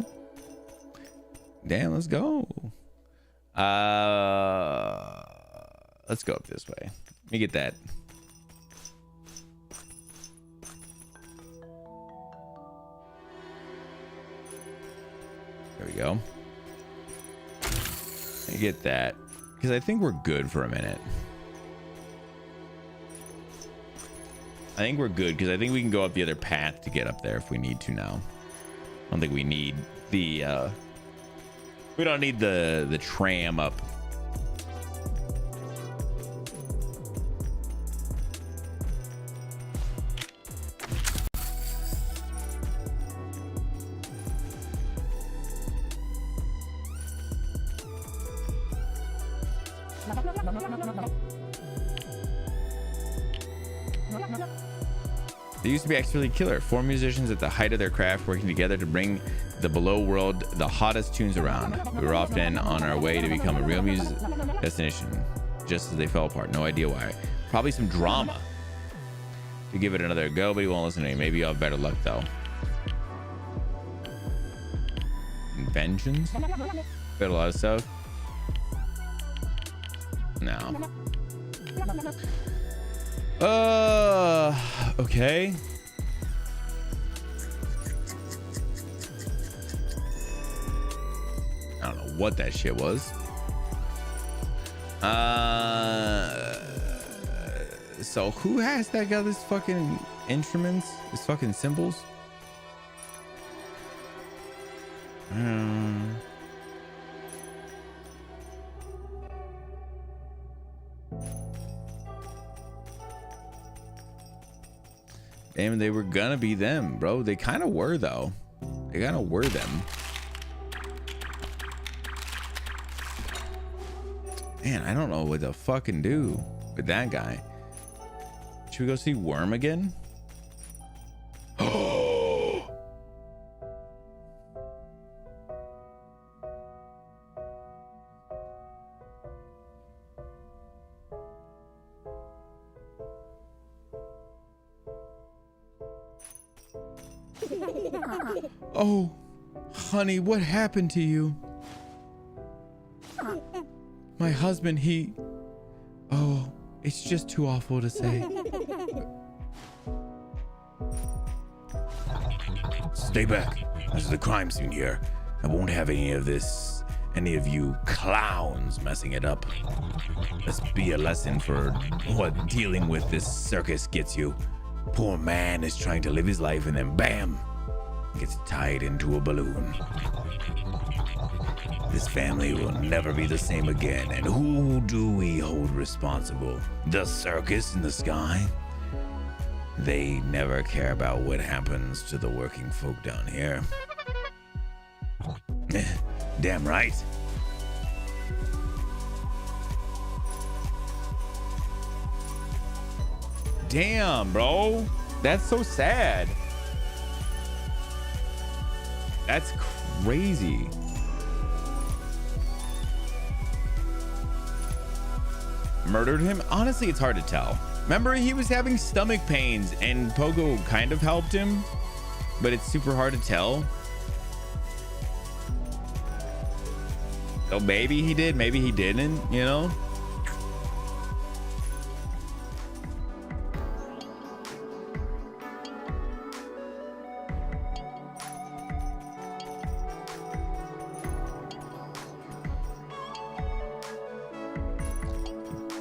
Damn, let's go. Let's go up this way. Let me get that. There we go. Let me get that. Because I think we're good for a minute. I think we're good because I think we can go up the other path to get up there if we need to now. I don't think we need the we don't need the tram up. They used to be actually killer. 4 musicians at the height of their craft working together to bring the below world the hottest tunes around. We were often on our way to become a real music destination, just as they fell apart. No idea why. Probably some drama. To give it another go, but he won't listen to me. Maybe you'll have better luck though. Inventions? Got a lot of stuff. No. Okay. I don't know what that shit was. So who has that got this fucking instruments? His fucking cymbals? Damn, they were gonna be them, bro. They kind of were, though. They gotta wear them. Man, I don't know what to fucking do with that guy. Should we go see Worm again? Oh, honey, what happened to you? My husband, he... Oh, it's just too awful to say. Stay back. This is the crime scene here. I won't have any of you clowns messing it up. This be a lesson for what dealing with this circus gets you. Poor man is trying to live his life and then bam, gets tied into a balloon. This family will never be the same again, and who do we hold responsible? The circus in the sky? They never care about what happens to the working folk down here. Damn right. Damn, bro. That's so sad. That's crazy. Murdered him? Honestly, it's hard to tell. Remember, he was having stomach pains and Pogo kind of helped him, but it's super hard to tell. So maybe he did, maybe he didn't, you know?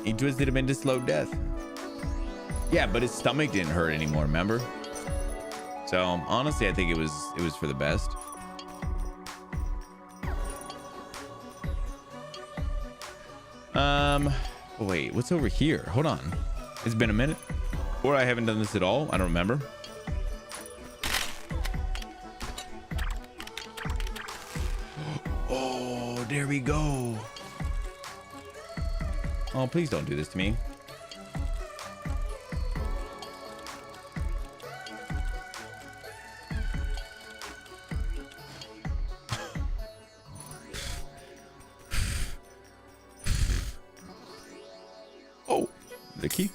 He twisted him into slow death. Yeah, but his stomach didn't hurt anymore, remember? So honestly, I think it was for the best. Wait, what's over here? Hold on. It's been a minute. Or I haven't done this at all. I don't remember. Oh, there we go. Oh, please don't do this to me. Oh, the key.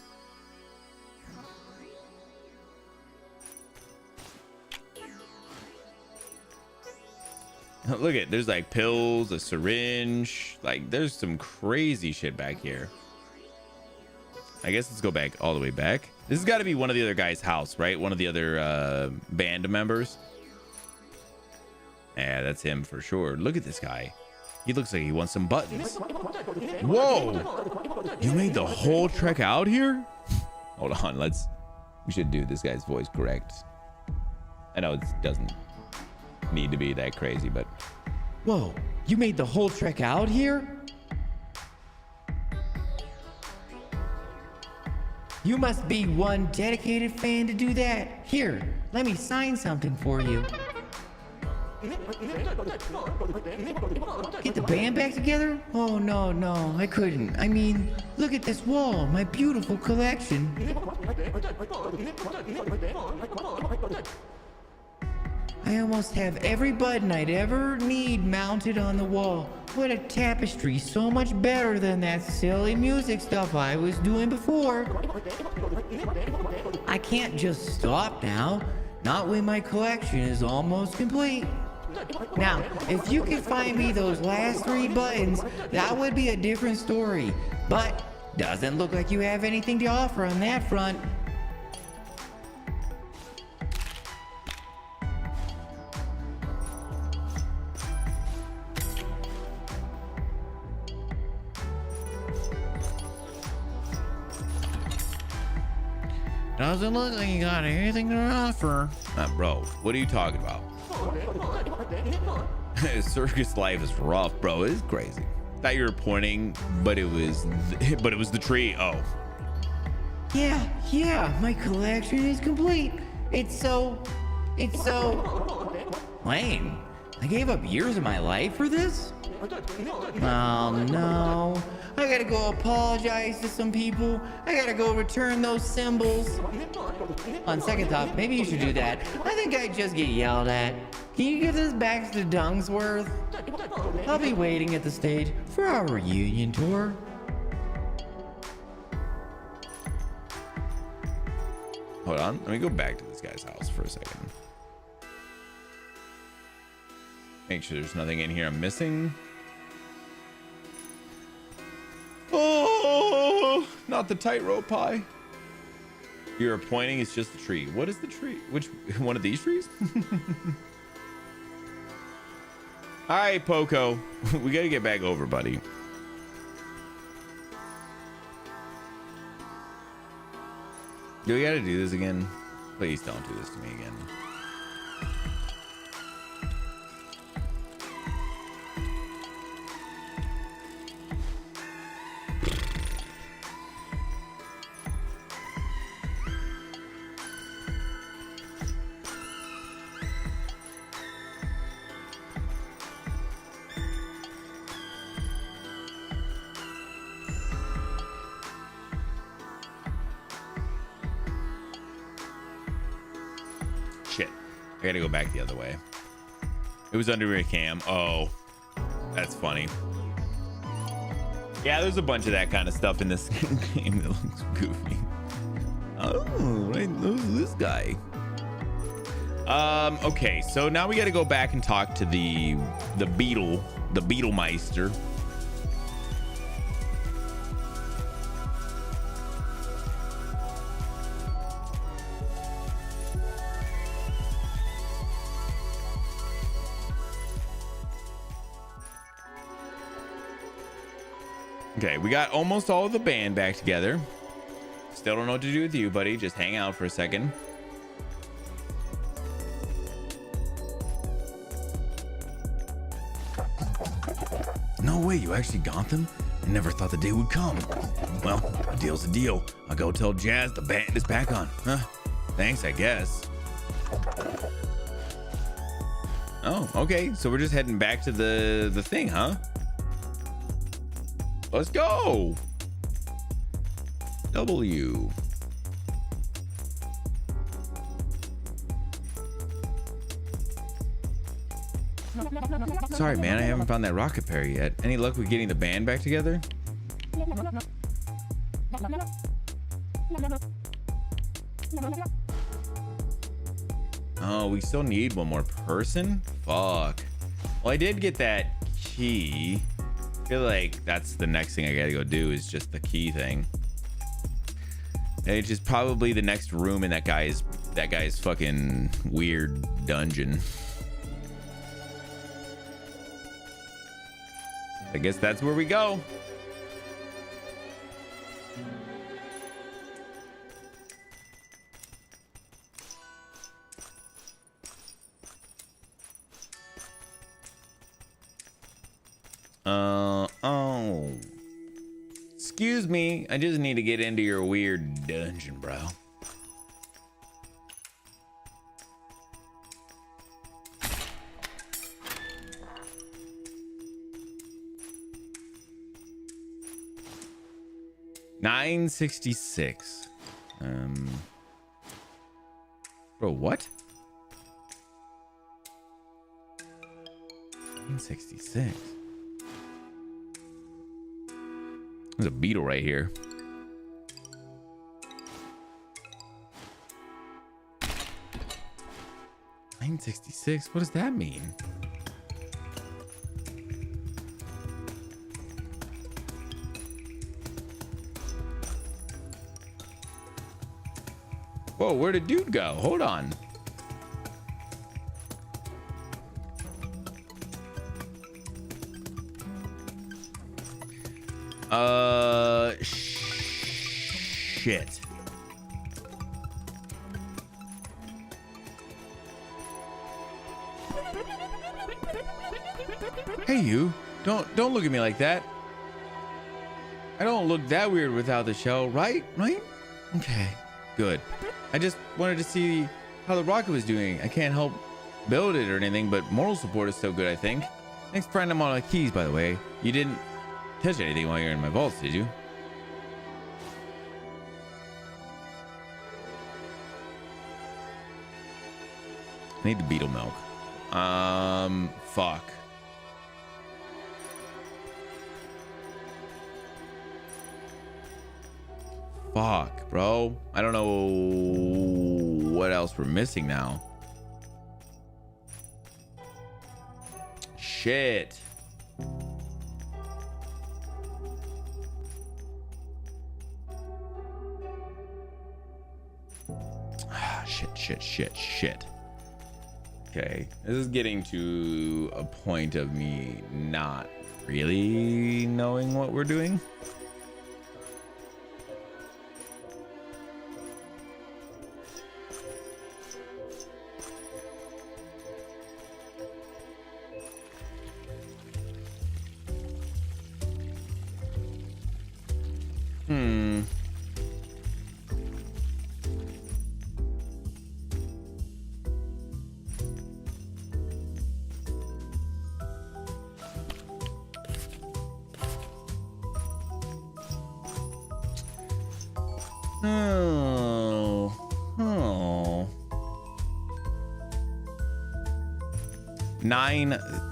Look at, there's like pills, a syringe, like there's some crazy shit back here. I guess let's go back all the way back. This has got to be one of the other guys' house, right? One of the other band members. Yeah, that's him for sure. Look at this guy. He looks like he wants some buttons. Whoa! You made the whole trek out here? Hold on, we should do this guy's voice correct. I know it doesn't need to be that crazy, but whoa, you made the whole trek out here? You must be one dedicated fan to do that. Here, let me sign something for you. Get the band back together? Oh, no, I couldn't. I mean, look at this wall, my beautiful collection. I almost have every button I'd ever need mounted on the wall. What a tapestry, so much better than that silly music stuff I was doing before. I can't just stop now, not when my collection is almost complete. Now, if you could find me those last 3 buttons, that would be a different story. But doesn't look like you have anything to offer on that front. Doesn't look like you got anything to offer. Bro, what are you talking about? Circus life is rough, bro. It's crazy. Thought you were pointing, but it was the tree. Oh. Yeah, my collection is complete. It's so... lame. I gave up years of my life for this? Oh no. I gotta go apologize to some people. I gotta go return those symbols. On second thought, maybe you should do that. I think I'd just get yelled at. Can you give this back to Dungsworth? I'll be waiting at the stage for our reunion tour. Hold on, let me go back to this guy's house for a second. Make sure there's nothing in here I'm missing. Oh, not the tightrope pie. You're pointing, it's just the tree. What is the tree? Which one of these trees? All right, Poco, we gotta get back over, buddy. Do we gotta do this again? Please don't do this to me again. Shit. I gotta go back the other way. It was under a cam. Oh, that's funny. Yeah, there's a bunch of that kind of stuff in this game that looks goofy. Oh, right, who's this guy? Okay, so now we gotta go back and talk to the Beetlemeister. Okay, we got almost all of the band back together. Still don't know what to do with you, buddy. Just hang out for a second. No way, you actually got them? I never thought the day would come. Well, a deal's a deal. I'll go tell Jazz the band is back on. Huh? Thanks, I guess. Oh, okay. So we're just heading back to the thing, huh? Let's go. W. Sorry, man. I haven't found that rocket pair yet. Any luck with getting the band back together? Oh, we still need one more person? Fuck. Well, I did get that key. I feel like that's the next thing I gotta go do is just the key thing. It's just probably the next room in that guy's fucking weird dungeon. I guess that's where we go. Oh. Excuse me. I just need to get into your weird dungeon, bro. $9.66. Bro, what? 9.66. There's a beetle right here. $9.66. What does that mean? Whoa, where'd the dude go? Hold on. Shit. Hey, you. Don't look at me like that. I don't look that weird without the shell, right? Right? Okay, good. I just wanted to see how the rocket was doing. I can't help build it or anything, but moral support is still good, I think. Thanks for finding all the keys, by the way. You didn't touch anything while you're in my vaults, did you? I need the beetle milk. Fuck. Fuck, bro. I don't know what else we're missing now. Shit. Shit. Okay, this is getting to a point of me not really knowing what we're doing.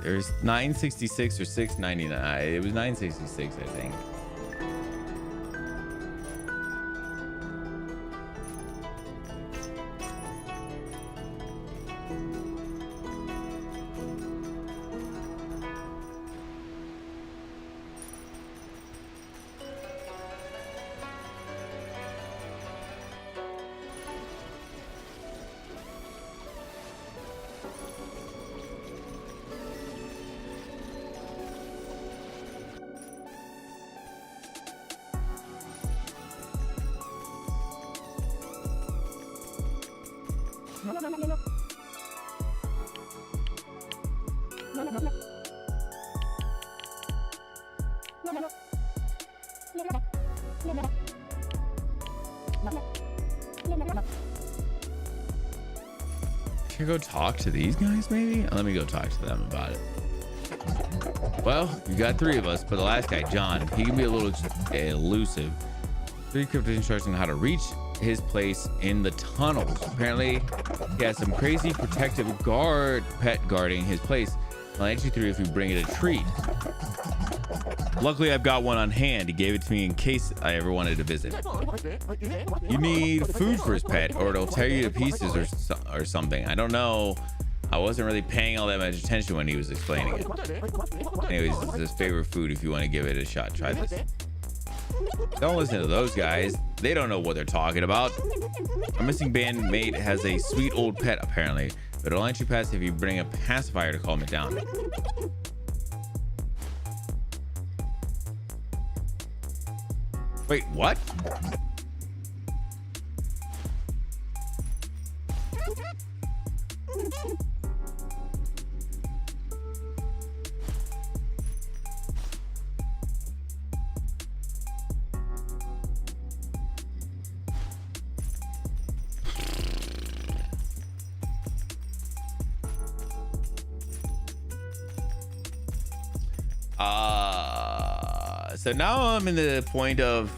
There's 966 or 699. It was 966, I think. Should I go talk to these guys maybe? Let me go talk to them about it. Well, you got three of us, but the last guy, John, he can be a little elusive. 3 cryptic instructions on how to reach his place in the tunnels. Apparently, he has some crazy protective pet guarding his place. I'll let you through if you bring it a treat. Luckily, I've got one on hand. He gave it to me in case I ever wanted to visit. You need food for his pet, or it'll tear you to pieces or something. I don't know. I wasn't really paying all that much attention when he was explaining it. Anyways, this is his favorite food. If you want to give it a shot, try this. Don't listen to those guys. They don't know what they're talking about. Our missing bandmate has a sweet old pet, apparently, but it'll let you pass if you bring a pacifier to calm it down. Wait, what? So now I'm in the point of,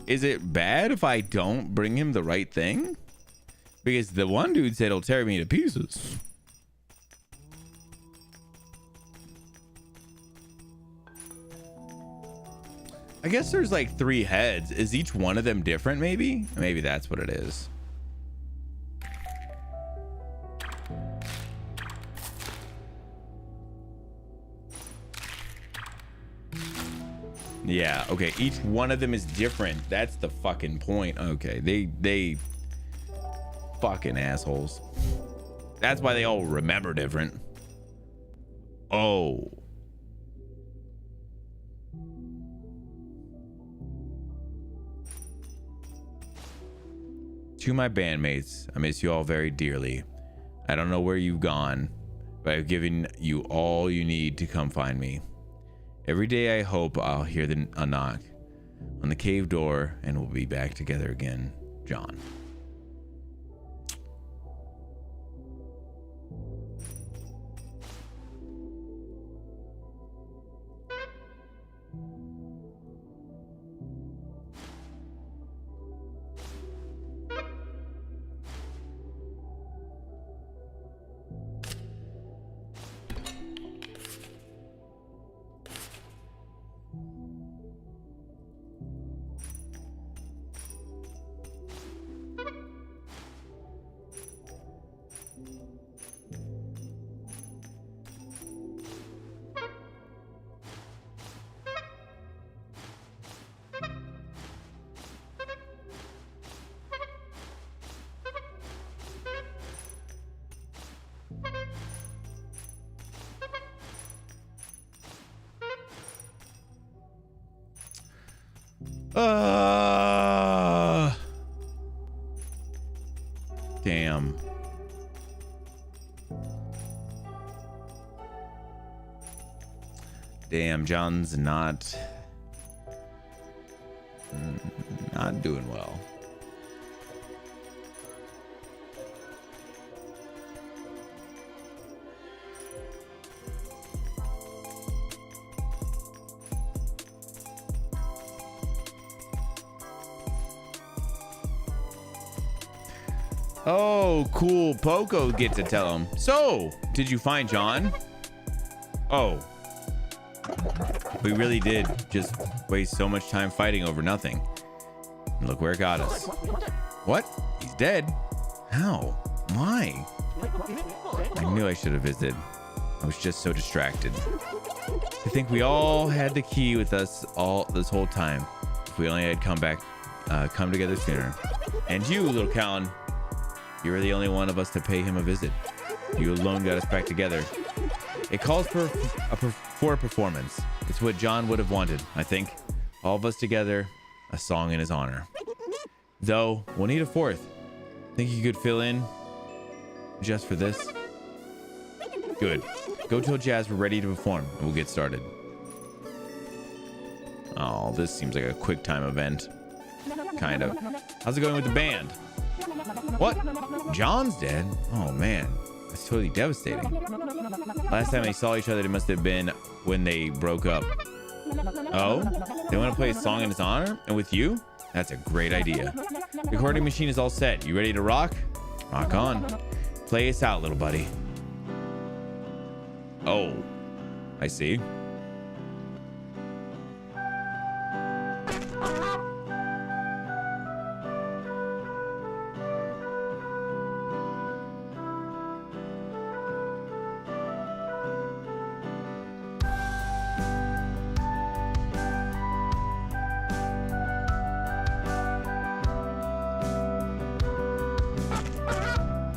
is it bad if I don't bring him the right thing? Because the one dude said it'll tear me to pieces. I guess there's like 3 heads. Is each one of them different maybe? Maybe that's what it is. Yeah, okay, each one of them is different. That's the fucking point. Okay, they fucking assholes. That's why they all remember different. Oh. To my bandmates, I miss you all very dearly. I don't know where you've gone, but I've given you all you need to come find me. Every day I hope I'll hear a knock on the cave door and we'll be back together again. John. Damn. Damn, John's not doing well. Oh, cool. Poco gets to tell him. So, did you find John? Oh. We really did just waste so much time fighting over nothing. And look where it got us. What? He's dead? How? Why? I knew I should have visited. I was just so distracted. I think we all had the key with us all this whole time. If we only had come together sooner. And you, little Callan, you were the only one of us to pay him a visit. You alone got us back together. It calls for a performance. It's what John would have wanted, I think. All of us together, a song in his honor. Though, we'll need a fourth. Think you could fill in just for this? Good. Go tell Jazz we're ready to perform, and we'll get started. Oh, this seems like a quick time event. Kind of. How's it going with the band? What? John's dead? Oh, man. That's totally devastating. Last time they saw each other, it must have been when they broke up. Oh? They want to play a song in his honor? And with you? That's a great idea. The recording machine is all set. You ready to rock? Rock on. Play us out, little buddy. Oh. I see.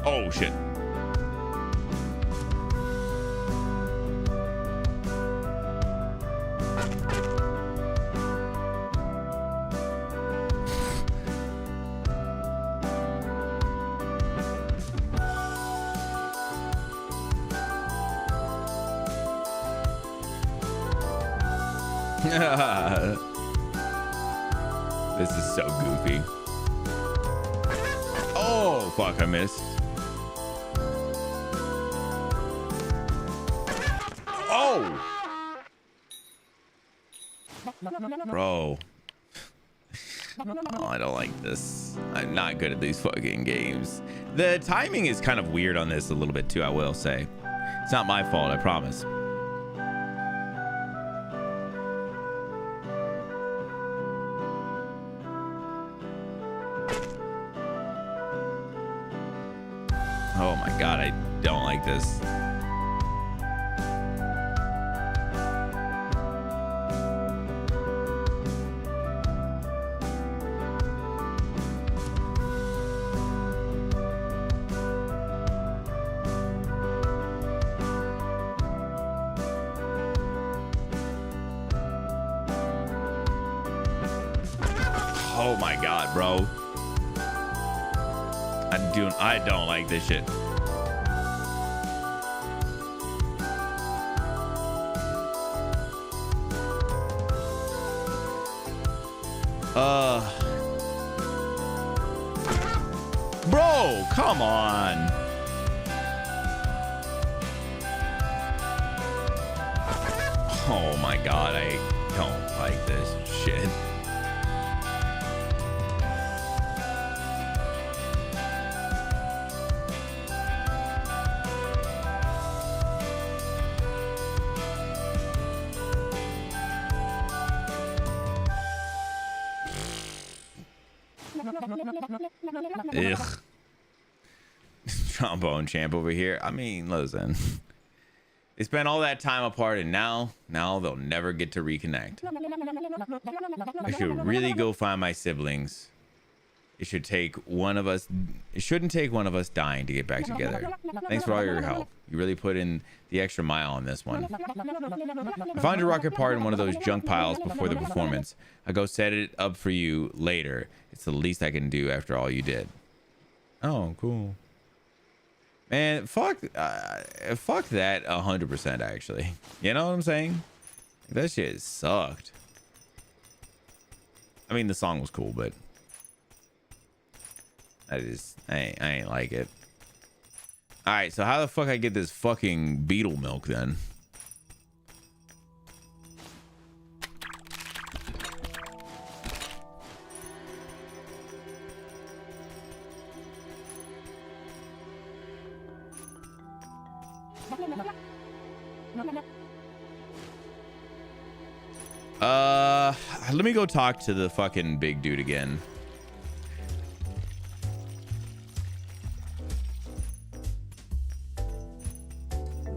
Oh, shit. This is so goofy. Oh, fuck, I missed. Oh! Bro. Oh, I don't like this. I'm not good at these fucking games. The timing is kind of weird on this a little bit too, I will say. It's not my fault, I promise. Oh my god, I don't like this. Oh my god, bro. I don't like this shit. Bro, come on. Oh my god, I don't like this shit. Ugh. Trombone champ over here. I mean, listen. They spent all that time apart and now they'll never get to reconnect. I should really go find my siblings. It should take one of us. It shouldn't take one of us dying to get back together. Thanks for all your help. You really put in the extra mile on this one. I found your rocket part in one of those junk piles before the performance. I'll go set it up for you later. It's the least I can do after all you did. Oh, cool. Man, fuck that 100% actually. You know what I'm saying? That shit sucked. I mean, the song was cool, but I ain't like it. All right, so how the fuck I get this fucking beetle milk then? Let me go talk to the fucking big dude again.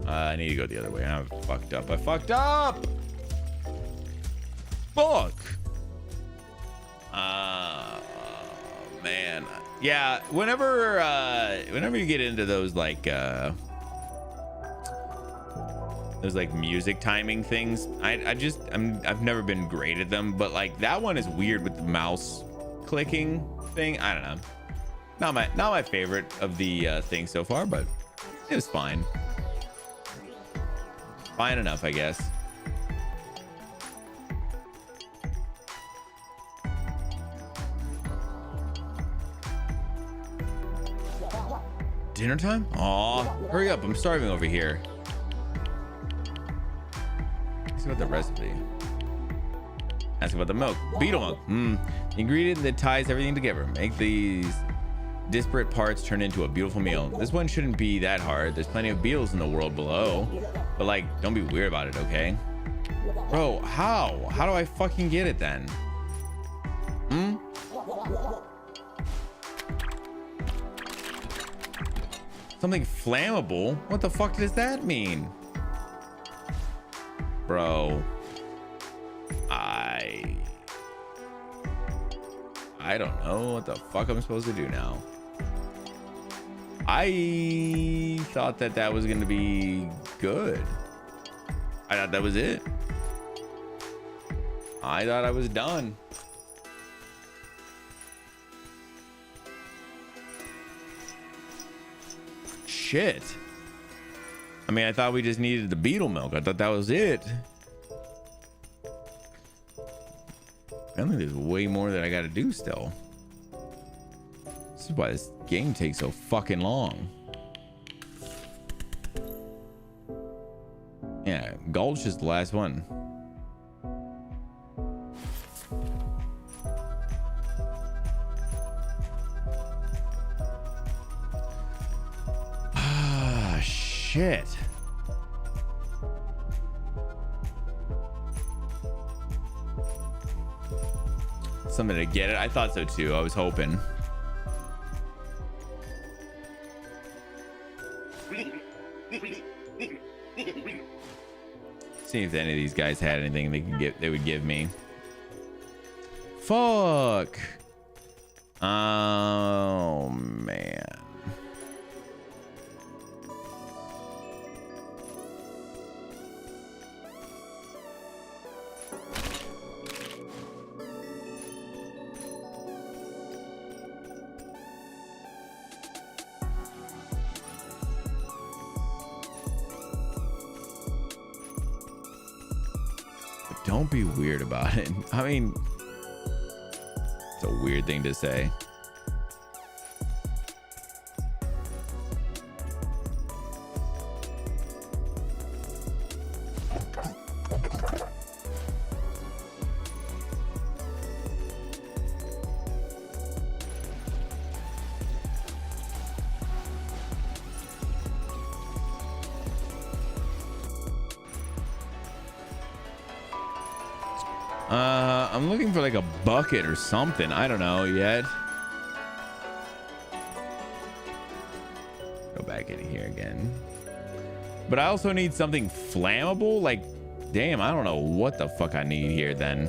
I need to go the other way. I fucked up. I fucked up. Fuck. Man. Yeah. Whenever you get into those like music timing things, I've never been great at them, but like that one is weird with the mouse clicking thing. I don't know. Not my favorite of the things so far, but it was fine. Fine enough, I guess. Dinner time? Aw, hurry up. I'm starving over here. Ask about the recipe. Ask about the milk. Beetle milk. The ingredient that ties everything together. Make these disparate parts turn into a beautiful meal. This one shouldn't be that hard. There's plenty of beetles in the world below. But like, don't be weird about it, okay? Bro, how? How do I fucking get it then? Something flammable? What the fuck does that mean? Bro. I don't know what the fuck I'm supposed to do now. I thought that was gonna be good. I thought that was it. I thought I was done. Shit. I mean, I thought we just needed the beetle milk. I thought that was it. I think there's way more that I gotta do still. This is why this game takes so fucking long. Yeah, Gulch is the last one. Ah, shit. Something to get it. I thought so too. I was hoping. See if any of these guys had anything they would give me. Fuck. Oh man. Don't be weird about it. I mean, it's a weird thing to say. I'm looking for like a bucket or something. I don't know yet. Go back in here again. But I also need something flammable. Like, damn, I don't know what the fuck I need here then.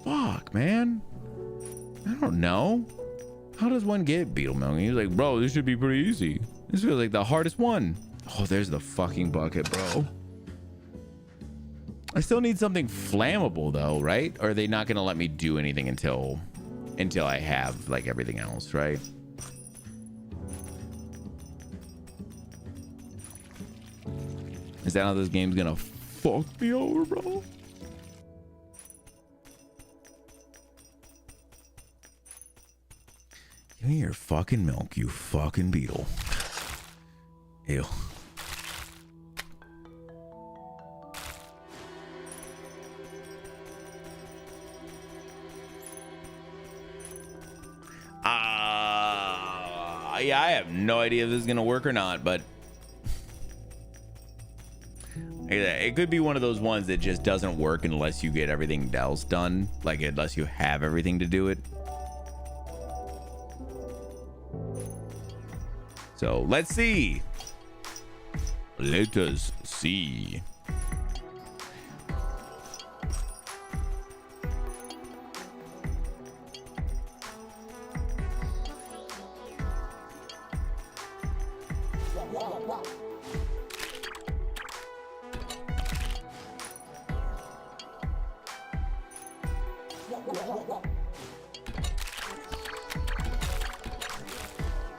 Fuck, man. I don't know. How does one get beetle milk? And he was like, bro, this should be pretty easy. This feels like the hardest one. Oh, there's the fucking bucket, bro. I still need something flammable though, right? Or are they not gonna let me do anything until I have like everything else, right? Is that how this game's gonna fuck me over, bro? Give me your fucking milk, you fucking beetle. Ew. Yeah, I have no idea if this is gonna work or not, but it could be one of those ones that just doesn't work unless you get everything else done, like unless you have everything to do it. So let's see. Let us see.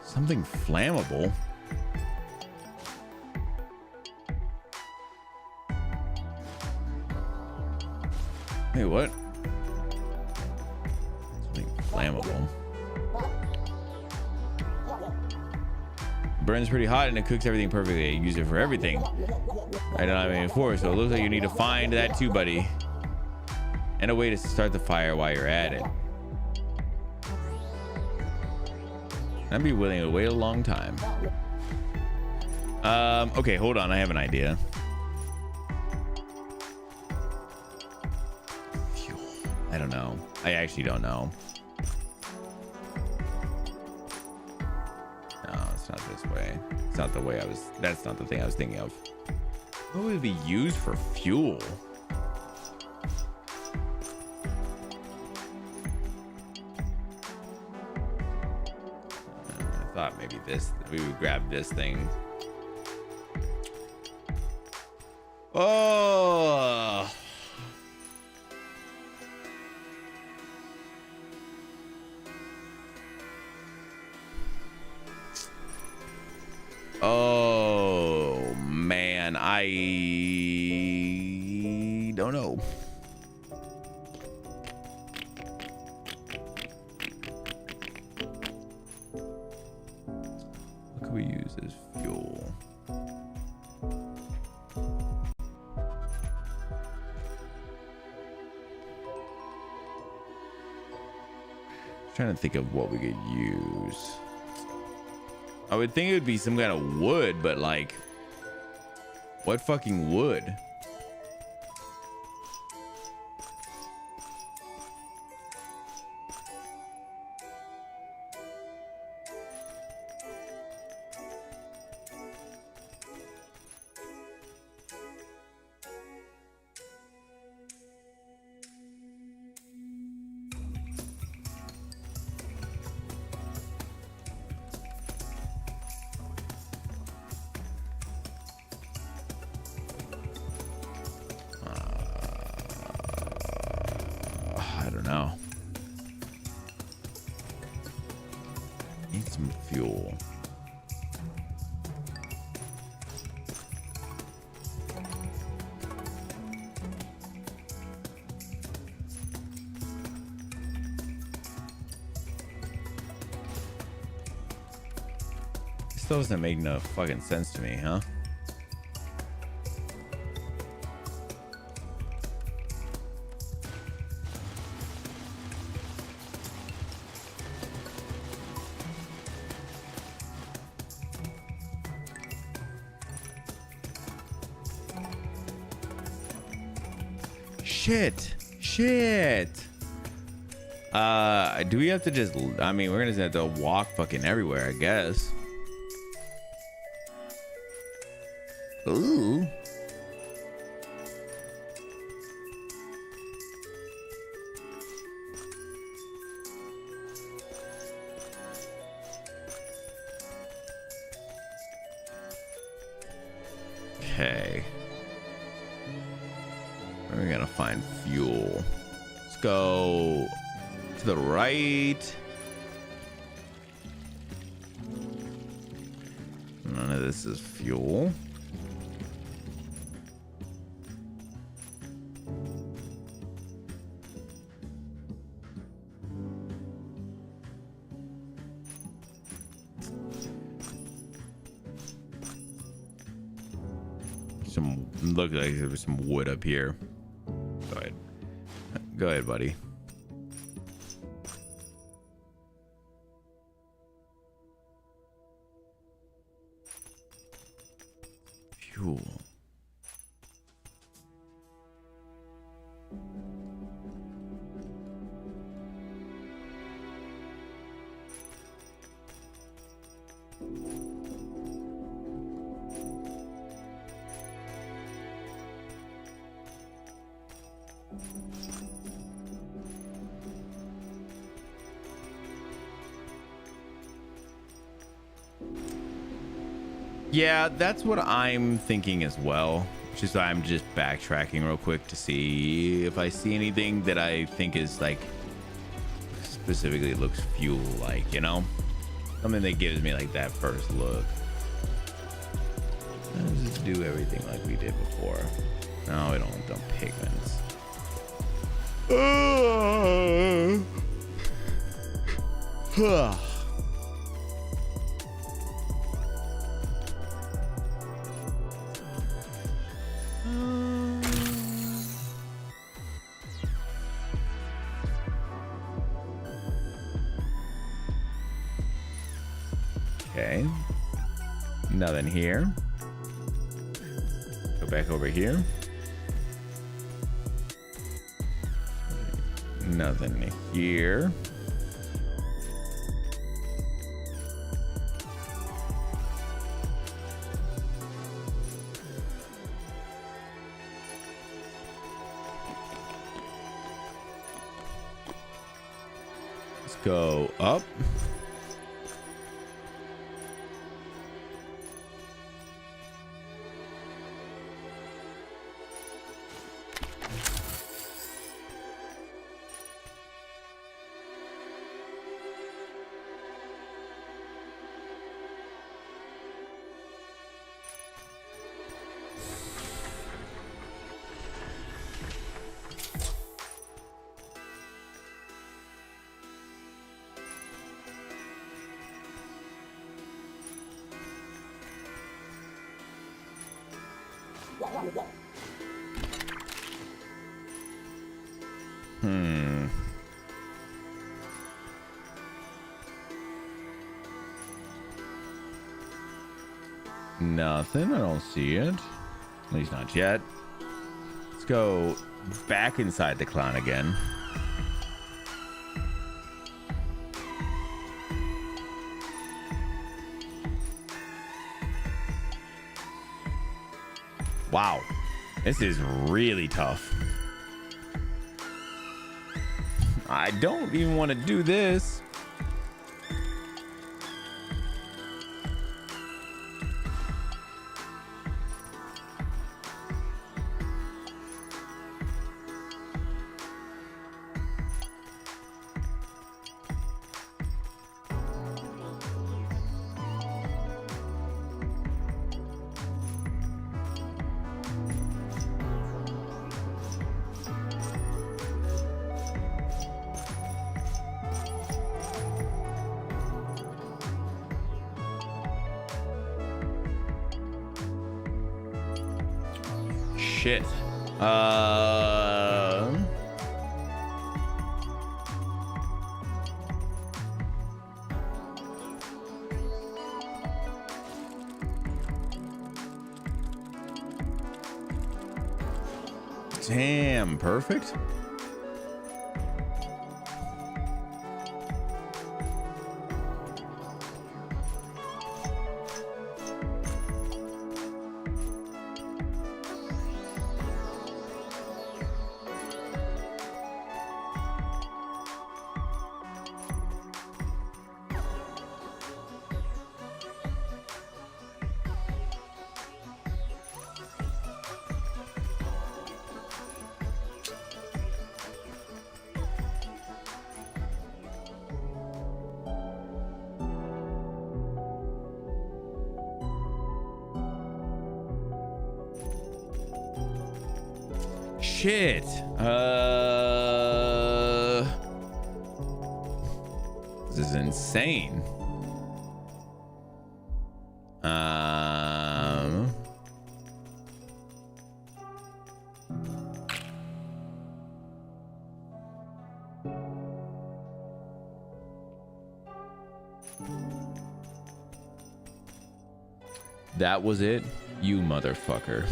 Something flammable. Hey, what? Something flammable. Burns pretty hot and it cooks everything perfectly. I use it for everything. I don't have any before, so it looks like you need to find that too, buddy. And a way to start the fire while you're at it. I'd be willing to wait a long time. Okay, hold on. I have an idea. Fuel. I don't know. I actually don't know. No, it's not this way. It's not the way I was. That's not the thing I was thinking of. What would it be used for fuel? Thought maybe this, we would grab this thing. Oh, oh man, I don't know. We use as fuel. Trying to think of what we could use. I would think it would be some kind of wood, but like, what fucking wood? I don't know. Need some fuel. This doesn't make no fucking sense to me, huh? Shit. Do we have to just, I mean, we're gonna have to walk fucking everywhere, I guess. Ooh. Okay. We're gonna find fuel. Let's go to the right. None of this is fuel. Look like there was some wood up here. Go ahead, buddy. Fuel. Yeah, that's what I'm thinking as well. Just I'm just backtracking real quick to see if I see anything that I think is like specifically looks fuel like, you know? Something that gives me like that first look. Let's just do everything like we did before. No, we don't want them pigments. Okay, nothing here. Go back over here. Nothing here. Let's go up. Nothing. I don't see it. At least not yet. Let's go back inside the clown again. Wow. This is really tough. I don't even want to do this. Shit. Damn, perfect. Shit. This is insane. That was it, you motherfucker.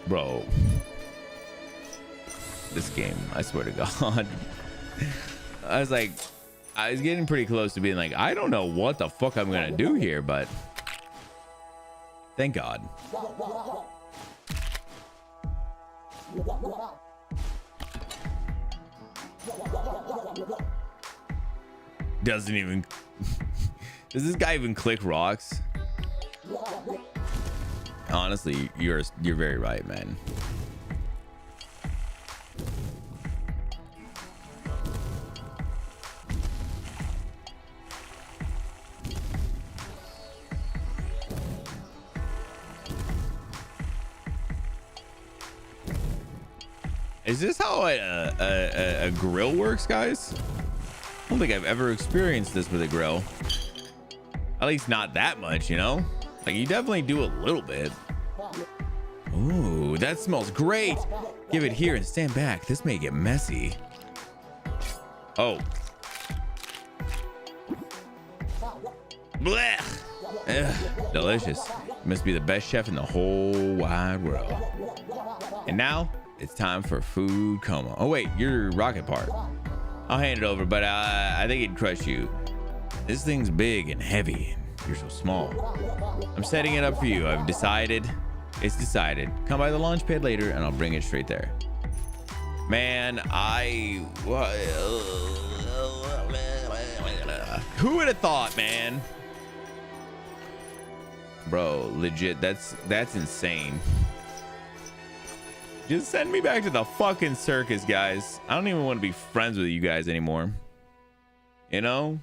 Bro, this game, I swear to God. I was getting pretty close to being like, I don't know what the fuck I'm gonna do here, but thank God. Doesn't even does this guy even click rocks? Honestly, you're very right, man. Is this how a grill works, guys? I don't think I've ever experienced this with a grill. At least not that much, you know? Like, you definitely do a little bit. Ooh, that smells great. Give it here and stand back. This may get messy. Oh. Blech. Ugh, delicious. Must be the best chef in the whole wide world. And now it's time for food coma. Oh wait, you're rocket part. I'll hand it over, but I think it'd crush you. This thing's big and heavy. You're so small. I'm setting it up for you. I've decided. It's decided. Come by the launch pad later and I'll bring it straight there. Man, who would have thought, man? Bro, legit, that's insane. Just send me back to the fucking circus, guys. I don't even want to be friends with you guys anymore. You know?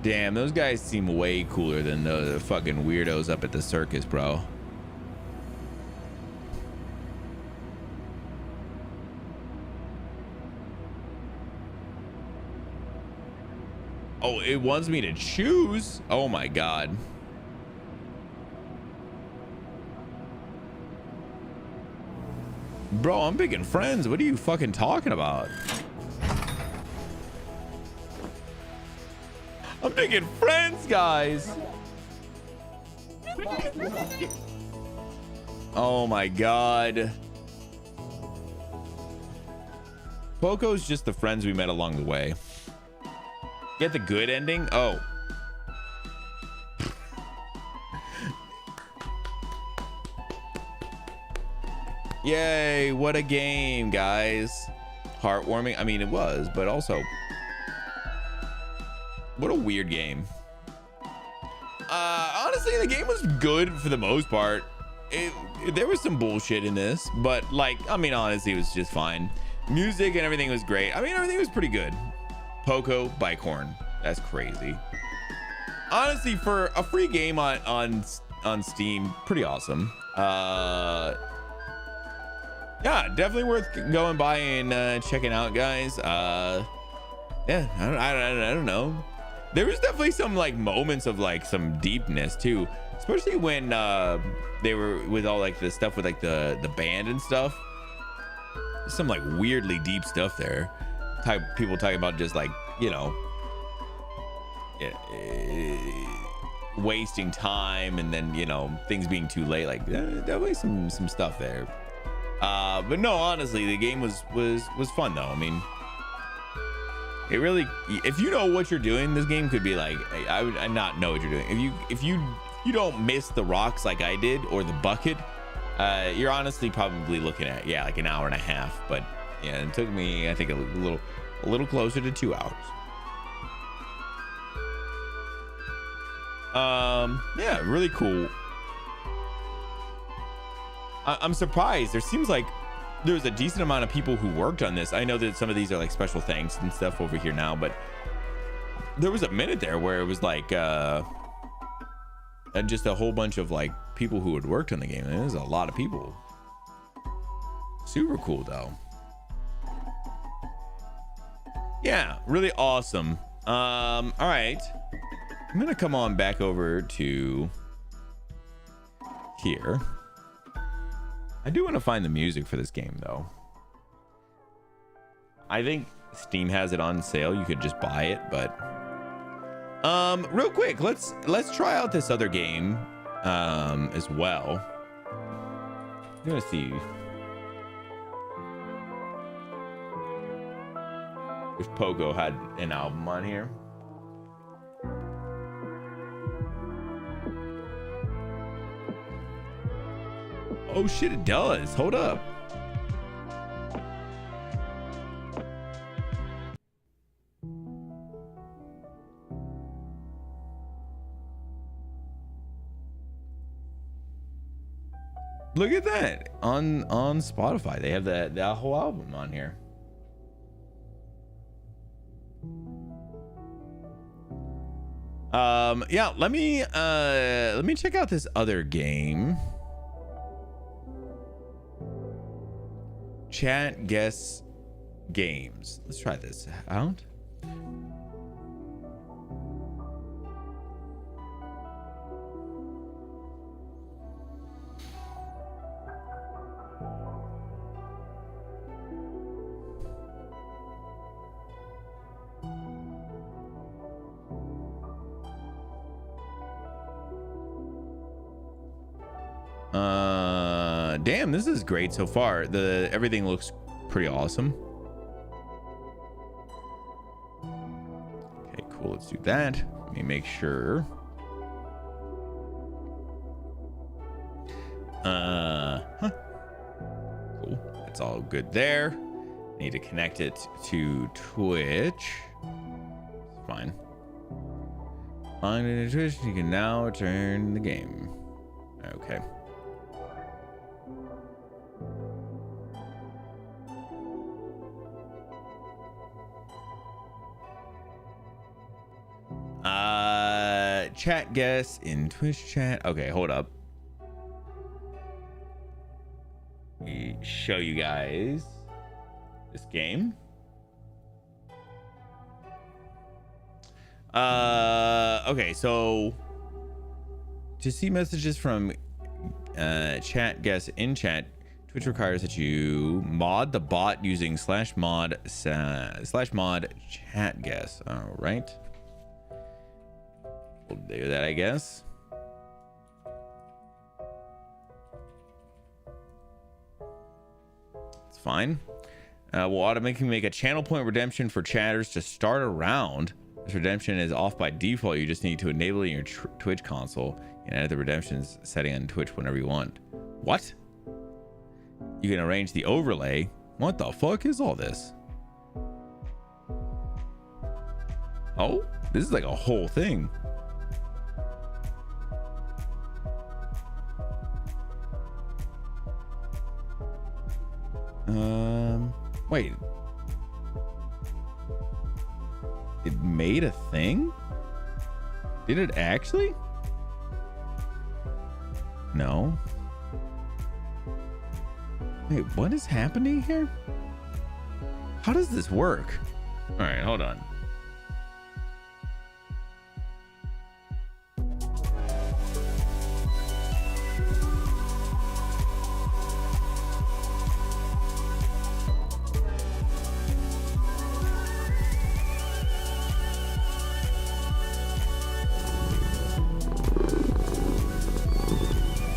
Damn, those guys seem way cooler than the fucking weirdos up at the circus, bro. Oh, it wants me to choose? Oh my God. Bro, I'm picking friends. What are you fucking talking about? I'm picking friends, guys. Oh my God. Poco's just the friends we met along the way. Get the good ending? Oh. Yay, what a game, guys. Heartwarming. I mean, it was, but also, what a weird game. Honestly, the game was good for the most part. There was some bullshit in this, but like, I mean, honestly, it was just fine. Music and everything was great. I mean, everything was pretty good. Poco Bicorn. That's crazy. Honestly, for a free game on Steam, pretty awesome. Yeah, definitely worth going by and checking out, guys. Yeah, I don't know. There was definitely some like moments of like some deepness too, especially when they were with all like the stuff with like the band and stuff. Some like weirdly deep stuff there. People talking about just like, you know, wasting time and then, you know, things being too late. Like definitely some stuff there. But no, honestly, the game was fun though. I mean, it really, if you know what you're doing, this game could be like, I would not know what you're doing. If you don't miss the rocks like I did or the bucket, you're honestly probably looking at, yeah, like an hour and a half. But yeah, it took me, I think, a little closer to 2 hours. Yeah, really cool. I'm surprised. There seems like there was a decent amount of people who worked on this. I know that some of these are like special thanks and stuff over here now, but there was a minute there where it was like just a whole bunch of like people who had worked on the game. There's a lot of people. Super cool though. Yeah, really awesome. All right, I'm gonna come on back over to here. I do want to find the music for this game though. I think Steam has it on sale. You could just buy it, but real quick, let's try out this other game as well. I'm gonna see if Poco had an album on here. Oh shit, it does. Hold up. Look at that. On Spotify, they have that whole album on here. Yeah, let me check out this other game. Chat guess games. Let's try this out. Damn, this is great so far. Everything looks pretty awesome. Okay, cool. Let's do that. Let me make sure. Cool. That's all good there. Need to connect it to Twitch. It's fine. Find it to Twitch. You can now turn the game. Okay. Chat guess in Twitch chat. Okay, hold up. Let me show you guys this game. Okay, so to see messages from chat guess in chat, Twitch requires that you mod the bot using /mod chat guess. All right. We'll do that, I guess. It's fine. We'll automatically make a channel point redemption for chatters to start a round. This redemption is off by default. You just need to enable it in your Twitch console and edit the redemptions setting on Twitch whenever you want. What? You can arrange the overlay. What the fuck is all this? Oh, this is like a whole thing. Wait. It made a thing? Did it actually? No. Wait, what is happening here? How does this work? All right, hold on.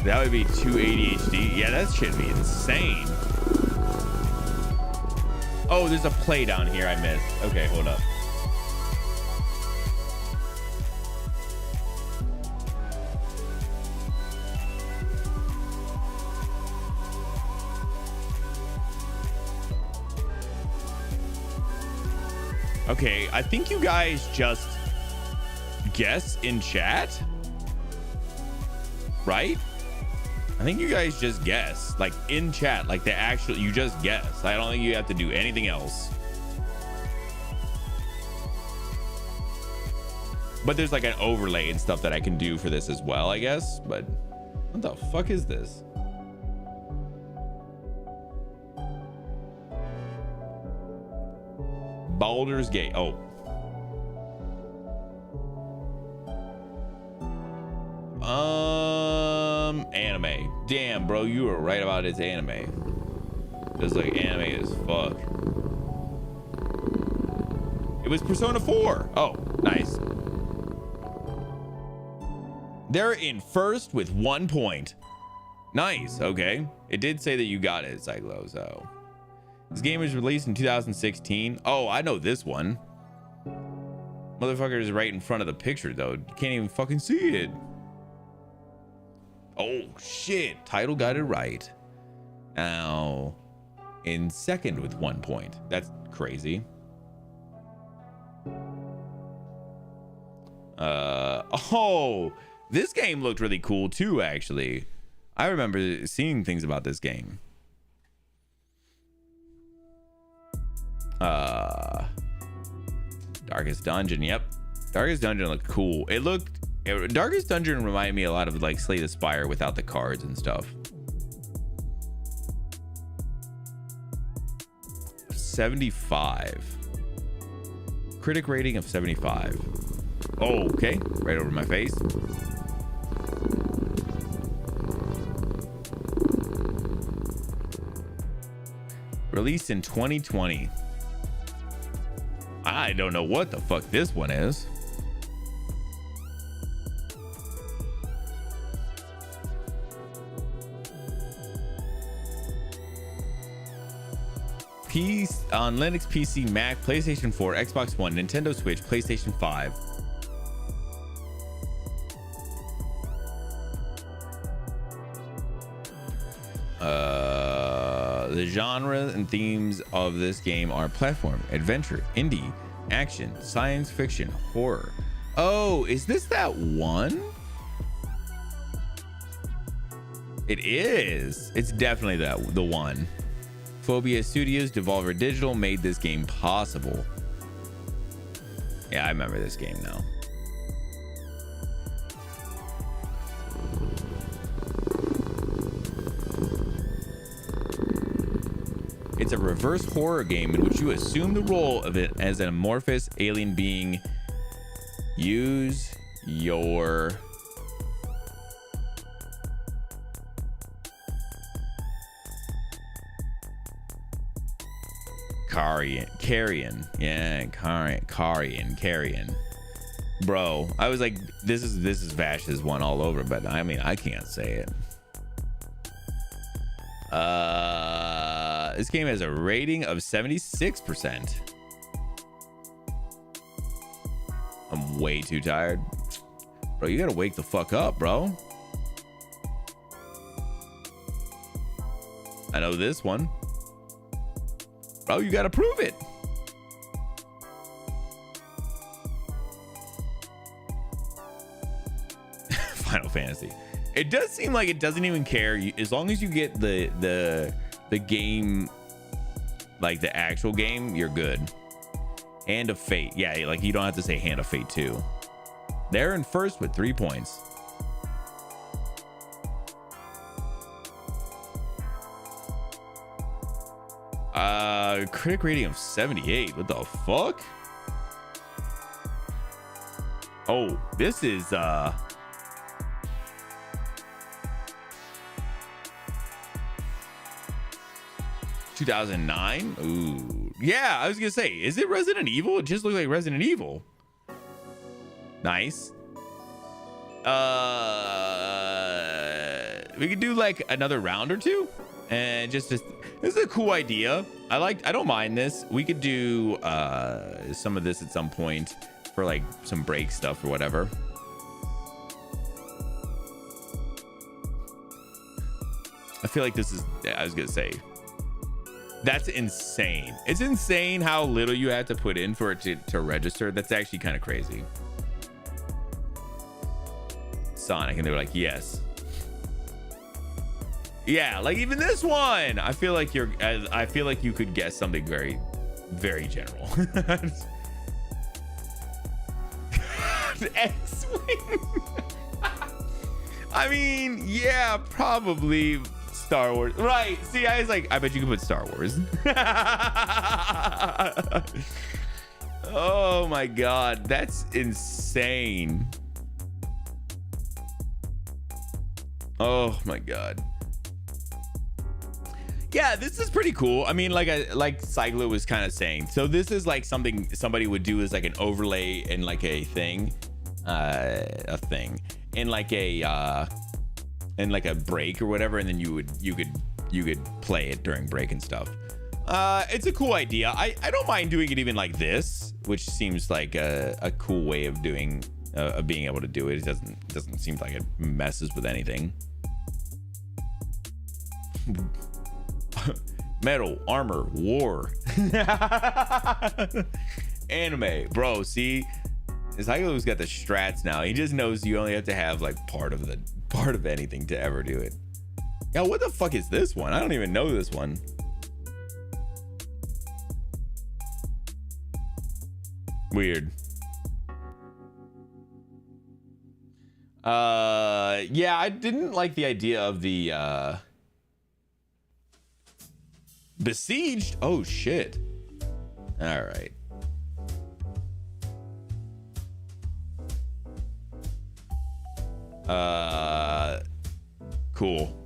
That would be 2 ADHD. Yeah, that should be insane. Oh, there's a play down here I missed. Okay, hold up. Okay, I think you guys just guess in chat, right? I think you guys just guess, like in chat, like the actual, you just guess. I don't think you have to do anything else. But there's like an overlay and stuff that I can do for this as well, I guess. But what the fuck is this? Baldur's Gate. Oh. Anime. Damn, bro, you were right about its anime. Just like anime as fuck. It was Persona 4. Oh, nice. They're in first with 1 point. Nice. Okay. It did say that you got it, Cyclo. So this game was released in 2016. Oh, I know this one. Motherfucker is right in front of the picture, though. You can't even fucking see it. Oh, shit. Title got it right. Now, in second with 1 point. That's crazy. Oh, this game looked really cool, too, actually. I remember seeing things about this game. Darkest Dungeon. Yep. Darkest Dungeon looked cool. Darkest Dungeon reminded me a lot of like Slay the Spire without the cards and stuff. 75. Critic rating of 75. Oh, okay. Right over my face. Released in 2020. I don't know what the fuck this one is. On Linux, PC, Mac, PlayStation 4, Xbox One, Nintendo Switch, PlayStation 5. The genre and themes of this game are platform, adventure, indie, action, science fiction, horror. Oh, is this that one? It is. It's definitely the one. Phobia Studios, Devolver Digital made this game possible. Yeah, I remember this game now. It's a reverse horror game in which you assume the role of it as an amorphous alien being. Use your Carrion. Bro, I was like, this is Vash's one all over, but I mean, I can't say it. This game has a rating of 76%. I'm way too tired. Bro, you gotta wake the fuck up, bro. I know this one. Bro, you gotta prove it. Final Fantasy. It does seem like it doesn't even care. As long as you get the game, like the actual game, you're good. Hand of Fate. Yeah, like you don't have to say Hand of Fate 2. They're in first with 3 points. Critic rating of 78. What the fuck? Oh, this is 2009. Ooh, yeah, I was gonna say, is it Resident Evil? It just looks like Resident Evil. Nice. We could do like another round or two, and just this is a cool idea. I don't mind this. We could do some of this at some point for like some break stuff or whatever. I feel like this is, I was gonna say, that's insane. It's insane how little you have to put in for it to register. That's actually kind of crazy. Sonic, and they were like, yes. Yeah, like even this one. I feel like you could guess something very, very general. X-Wing. I mean, yeah, probably Star Wars. Right. See, I was like, I bet you could put Star Wars. Oh my God. That's insane. Oh my God. Yeah, this is pretty cool. I mean, like Cyclo was kind of saying. So this is like something somebody would do as like an overlay in like a thing, in like a break or whatever, and then you could play it during break and stuff. It's a cool idea. I don't mind doing it even like this, which seems like a cool way of doing of being able to do it. It doesn't seem like it messes with anything. Metal, armor, war. Anime, bro. See, Cyclo's got the strats now. He just knows you only have to have like part of anything to ever do it. Yo, what the fuck is this one? I don't even know this one. Weird. Yeah, I didn't like the idea of the besieged. Oh shit. All right. Cool.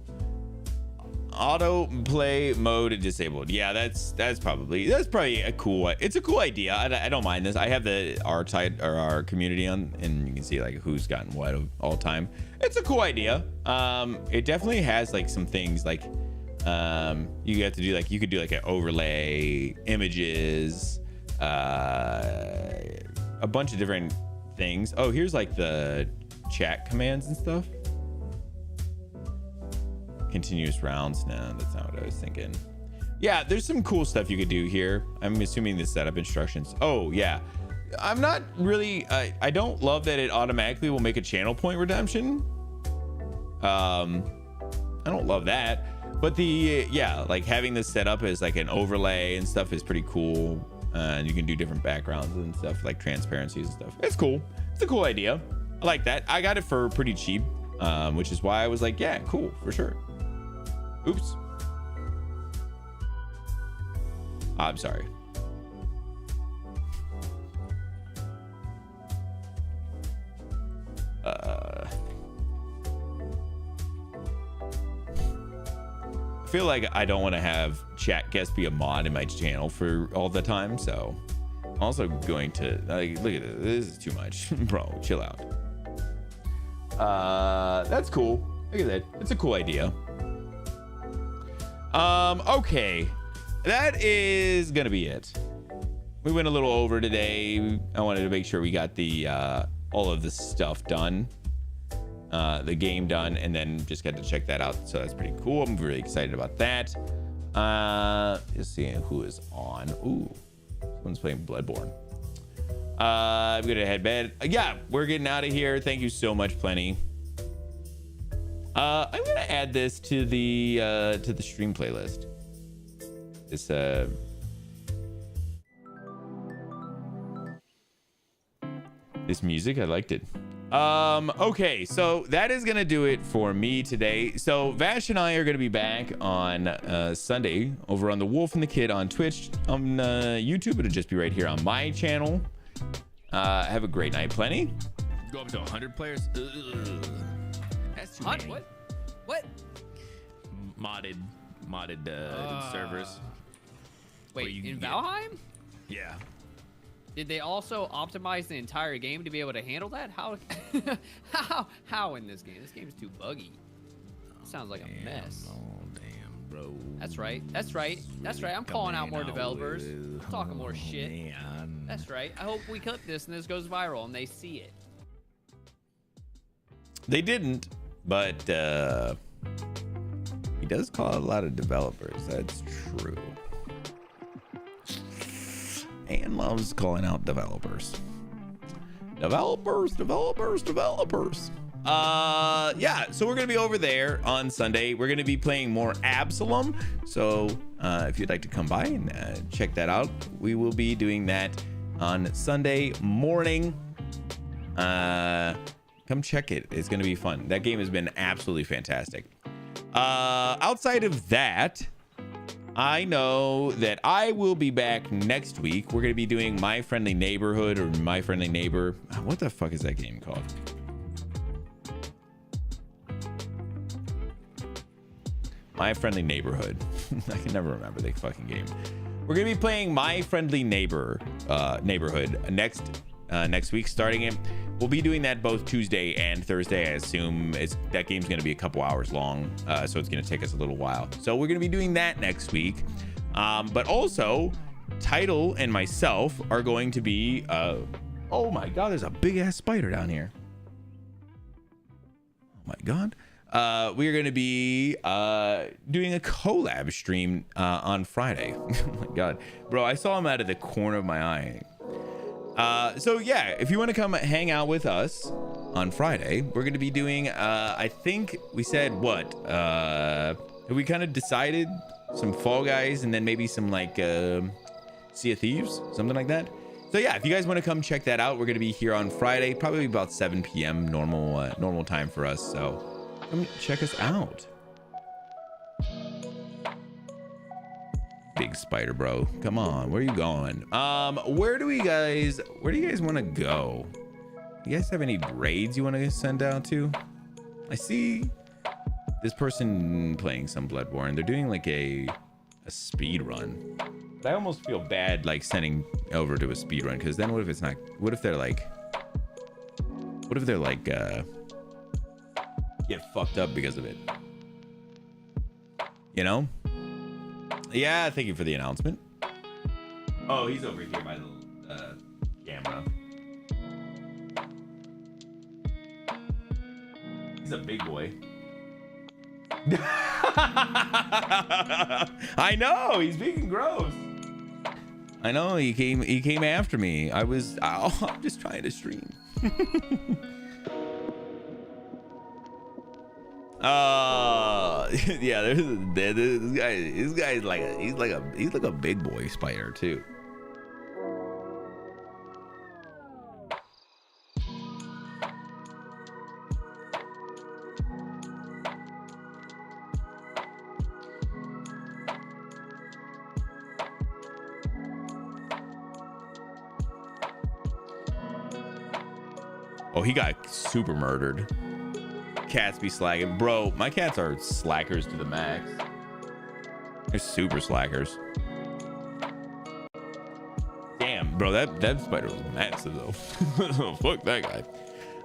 Auto play mode disabled. Yeah, that's probably a cool. It's a cool idea. I don't mind this. I have our community on, and you can see like who's gotten what of all time. It's a cool idea. It definitely has like some things like you have to do, like you could do like an overlay images, a bunch of different things. Oh, here's like the chat commands and stuff. Continuous rounds. No, that's not what I was thinking. Yeah, there's some cool stuff you could do here. I'm assuming the setup instructions. Oh yeah, I'm not really, I don't love that it automatically will make a channel point redemption. I don't love that, but yeah, like having this set up as like an overlay and stuff is pretty cool. And you can do different backgrounds and stuff, like transparencies and stuff. It's cool. It's a cool idea. I like that. I got it for pretty cheap, which is why I was like, yeah, cool, for sure. Oops. I'm sorry. I feel like I don't want to have chat guest be a mod in my channel for all the time, so I'm also going to like, look at this. This is too much. Bro, chill out. That's cool. Look at that. It's a cool idea. Okay, that is gonna be it. We went a little over today. I wanted to make sure we got the all of the stuff done, the game done, and then just got to check that out. So that's pretty cool. I'm really excited about that. Just seeing who is on. Ooh, someone's playing Bloodborne. I'm gonna head bed. Yeah, we're getting out of here. Thank you so much, Plenty. I'm gonna add this to the stream playlist. This music, I liked it. Okay, so that is gonna do it for me today. So Vash and I are gonna be back on Sunday over on The Wolf and the Kid on Twitch. On YouTube, it'll just be right here on my channel. Have a great night, plenty. Go up to 100 players. Ugh. That's too many. What? Modded servers. Wait, in Valheim? Yeah. Did they also optimize the entire game to be able to handle that? How? How in this game? This game is too buggy. Sounds like a mess. Oh, damn, bro. That's right. I'm calling out more developers. I'm talking more shit. Man. That's right. I hope we clip this and this goes viral and they see it. They didn't, but he does call a lot of developers. That's true. And loves calling out developers. Developers. Yeah, so we're gonna be over there on Sunday. We're gonna be playing more Absalom. So if you'd like to come by and check that out, we will be doing that on Sunday morning. Come check it. It's gonna be fun. That game has been absolutely fantastic. Outside of that, I know that I will be back next week. We're going to be doing My Friendly Neighborhood or My Friendly Neighbor. What the fuck is that game called? My Friendly Neighborhood. I can never remember the fucking game. We're going to be playing My Friendly Neighborhood next week, starting it. We'll be doing that both Tuesday and Thursday. I assume that game's going to be a couple hours long, so it's going to take us a little while. So we're going to be doing that next week. But also, Title and myself are going to be... oh my god, there's a big-ass spider down here. Oh my god. We are going to be doing a collab stream on Friday. Oh my god. Bro, I saw him out of the corner of my eye. So yeah, if you want to come hang out with us on Friday, we're going to be doing, I think we said what? We kind of decided some Fall Guys and then maybe some like Sea of Thieves, something like that. So yeah, if you guys want to come check that out, we're going to be here on Friday, probably about 7 p.m. normal time for us. So come check us out. Big spider, bro. Come on, where are you going? Where do you guys want to go? You guys have any raids you want to send out to? I see this person playing some Bloodborne. They're doing like a speed run. But I almost feel bad like sending over to a speed run, because then what if it's not? What if they're like get fucked up because of it? You know? Yeah, thank you for the announcement. Oh, he's over here by the camera. He's a big boy. I know, he's being gross. I know, he came after me. I'm just trying to stream. Yeah, this guy is like he's like a big boy spider too. Oh, he got super murdered. Cats be slacking. Bro, my cats are slackers to the max. They're super slackers. Damn, bro, that spider was massive though. Fuck that guy.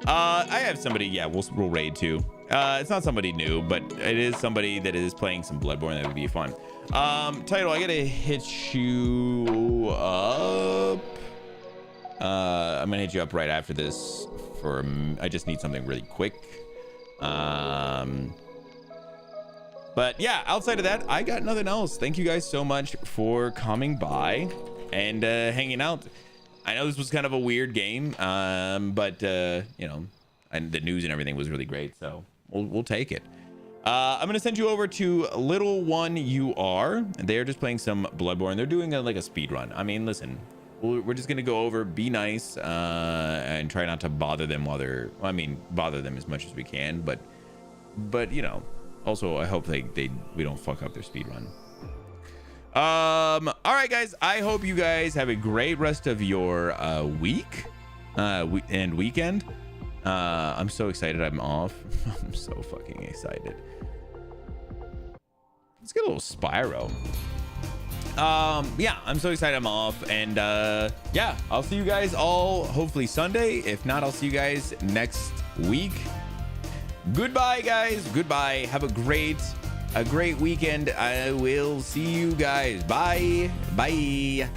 I have somebody, yeah, we'll raid too. It's not somebody new, but it is somebody that is playing some Bloodborne. That would be fun. Title, I gotta hit you up. I'm gonna hit you up right after this I just need something really quick. But yeah, outside of that, I got nothing else. Thank you guys so much for coming by and hanging out. I know this was kind of a weird game, but you know, and the news and everything was really great, so we'll take it. I'm gonna send you over to Little One UR. They're just playing some Bloodborne. They're doing like a speed run. I mean, listen, we're just gonna go over, be nice, and try not to bother them while they're, well, I mean, bother them as much as we can, but you know, also I hope we don't fuck up their speed run. All right, guys, I hope you guys have a great rest of your week and weekend. I'm so excited I'm off. I'm so fucking excited. Let's get a little Spyro. Yeah, I'm so excited I'm off, and yeah, I'll see you guys all hopefully Sunday. If not, I'll see you guys next week. Goodbye, guys. Goodbye. Have a great weekend. I will see you guys. Bye. Bye.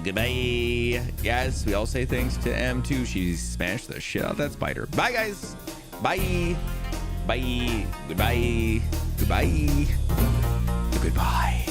Goodbye. Yes, we all say thanks to M2. She smashed the shit out of that spider. Bye, guys. Bye. Bye. Goodbye. Goodbye. Goodbye.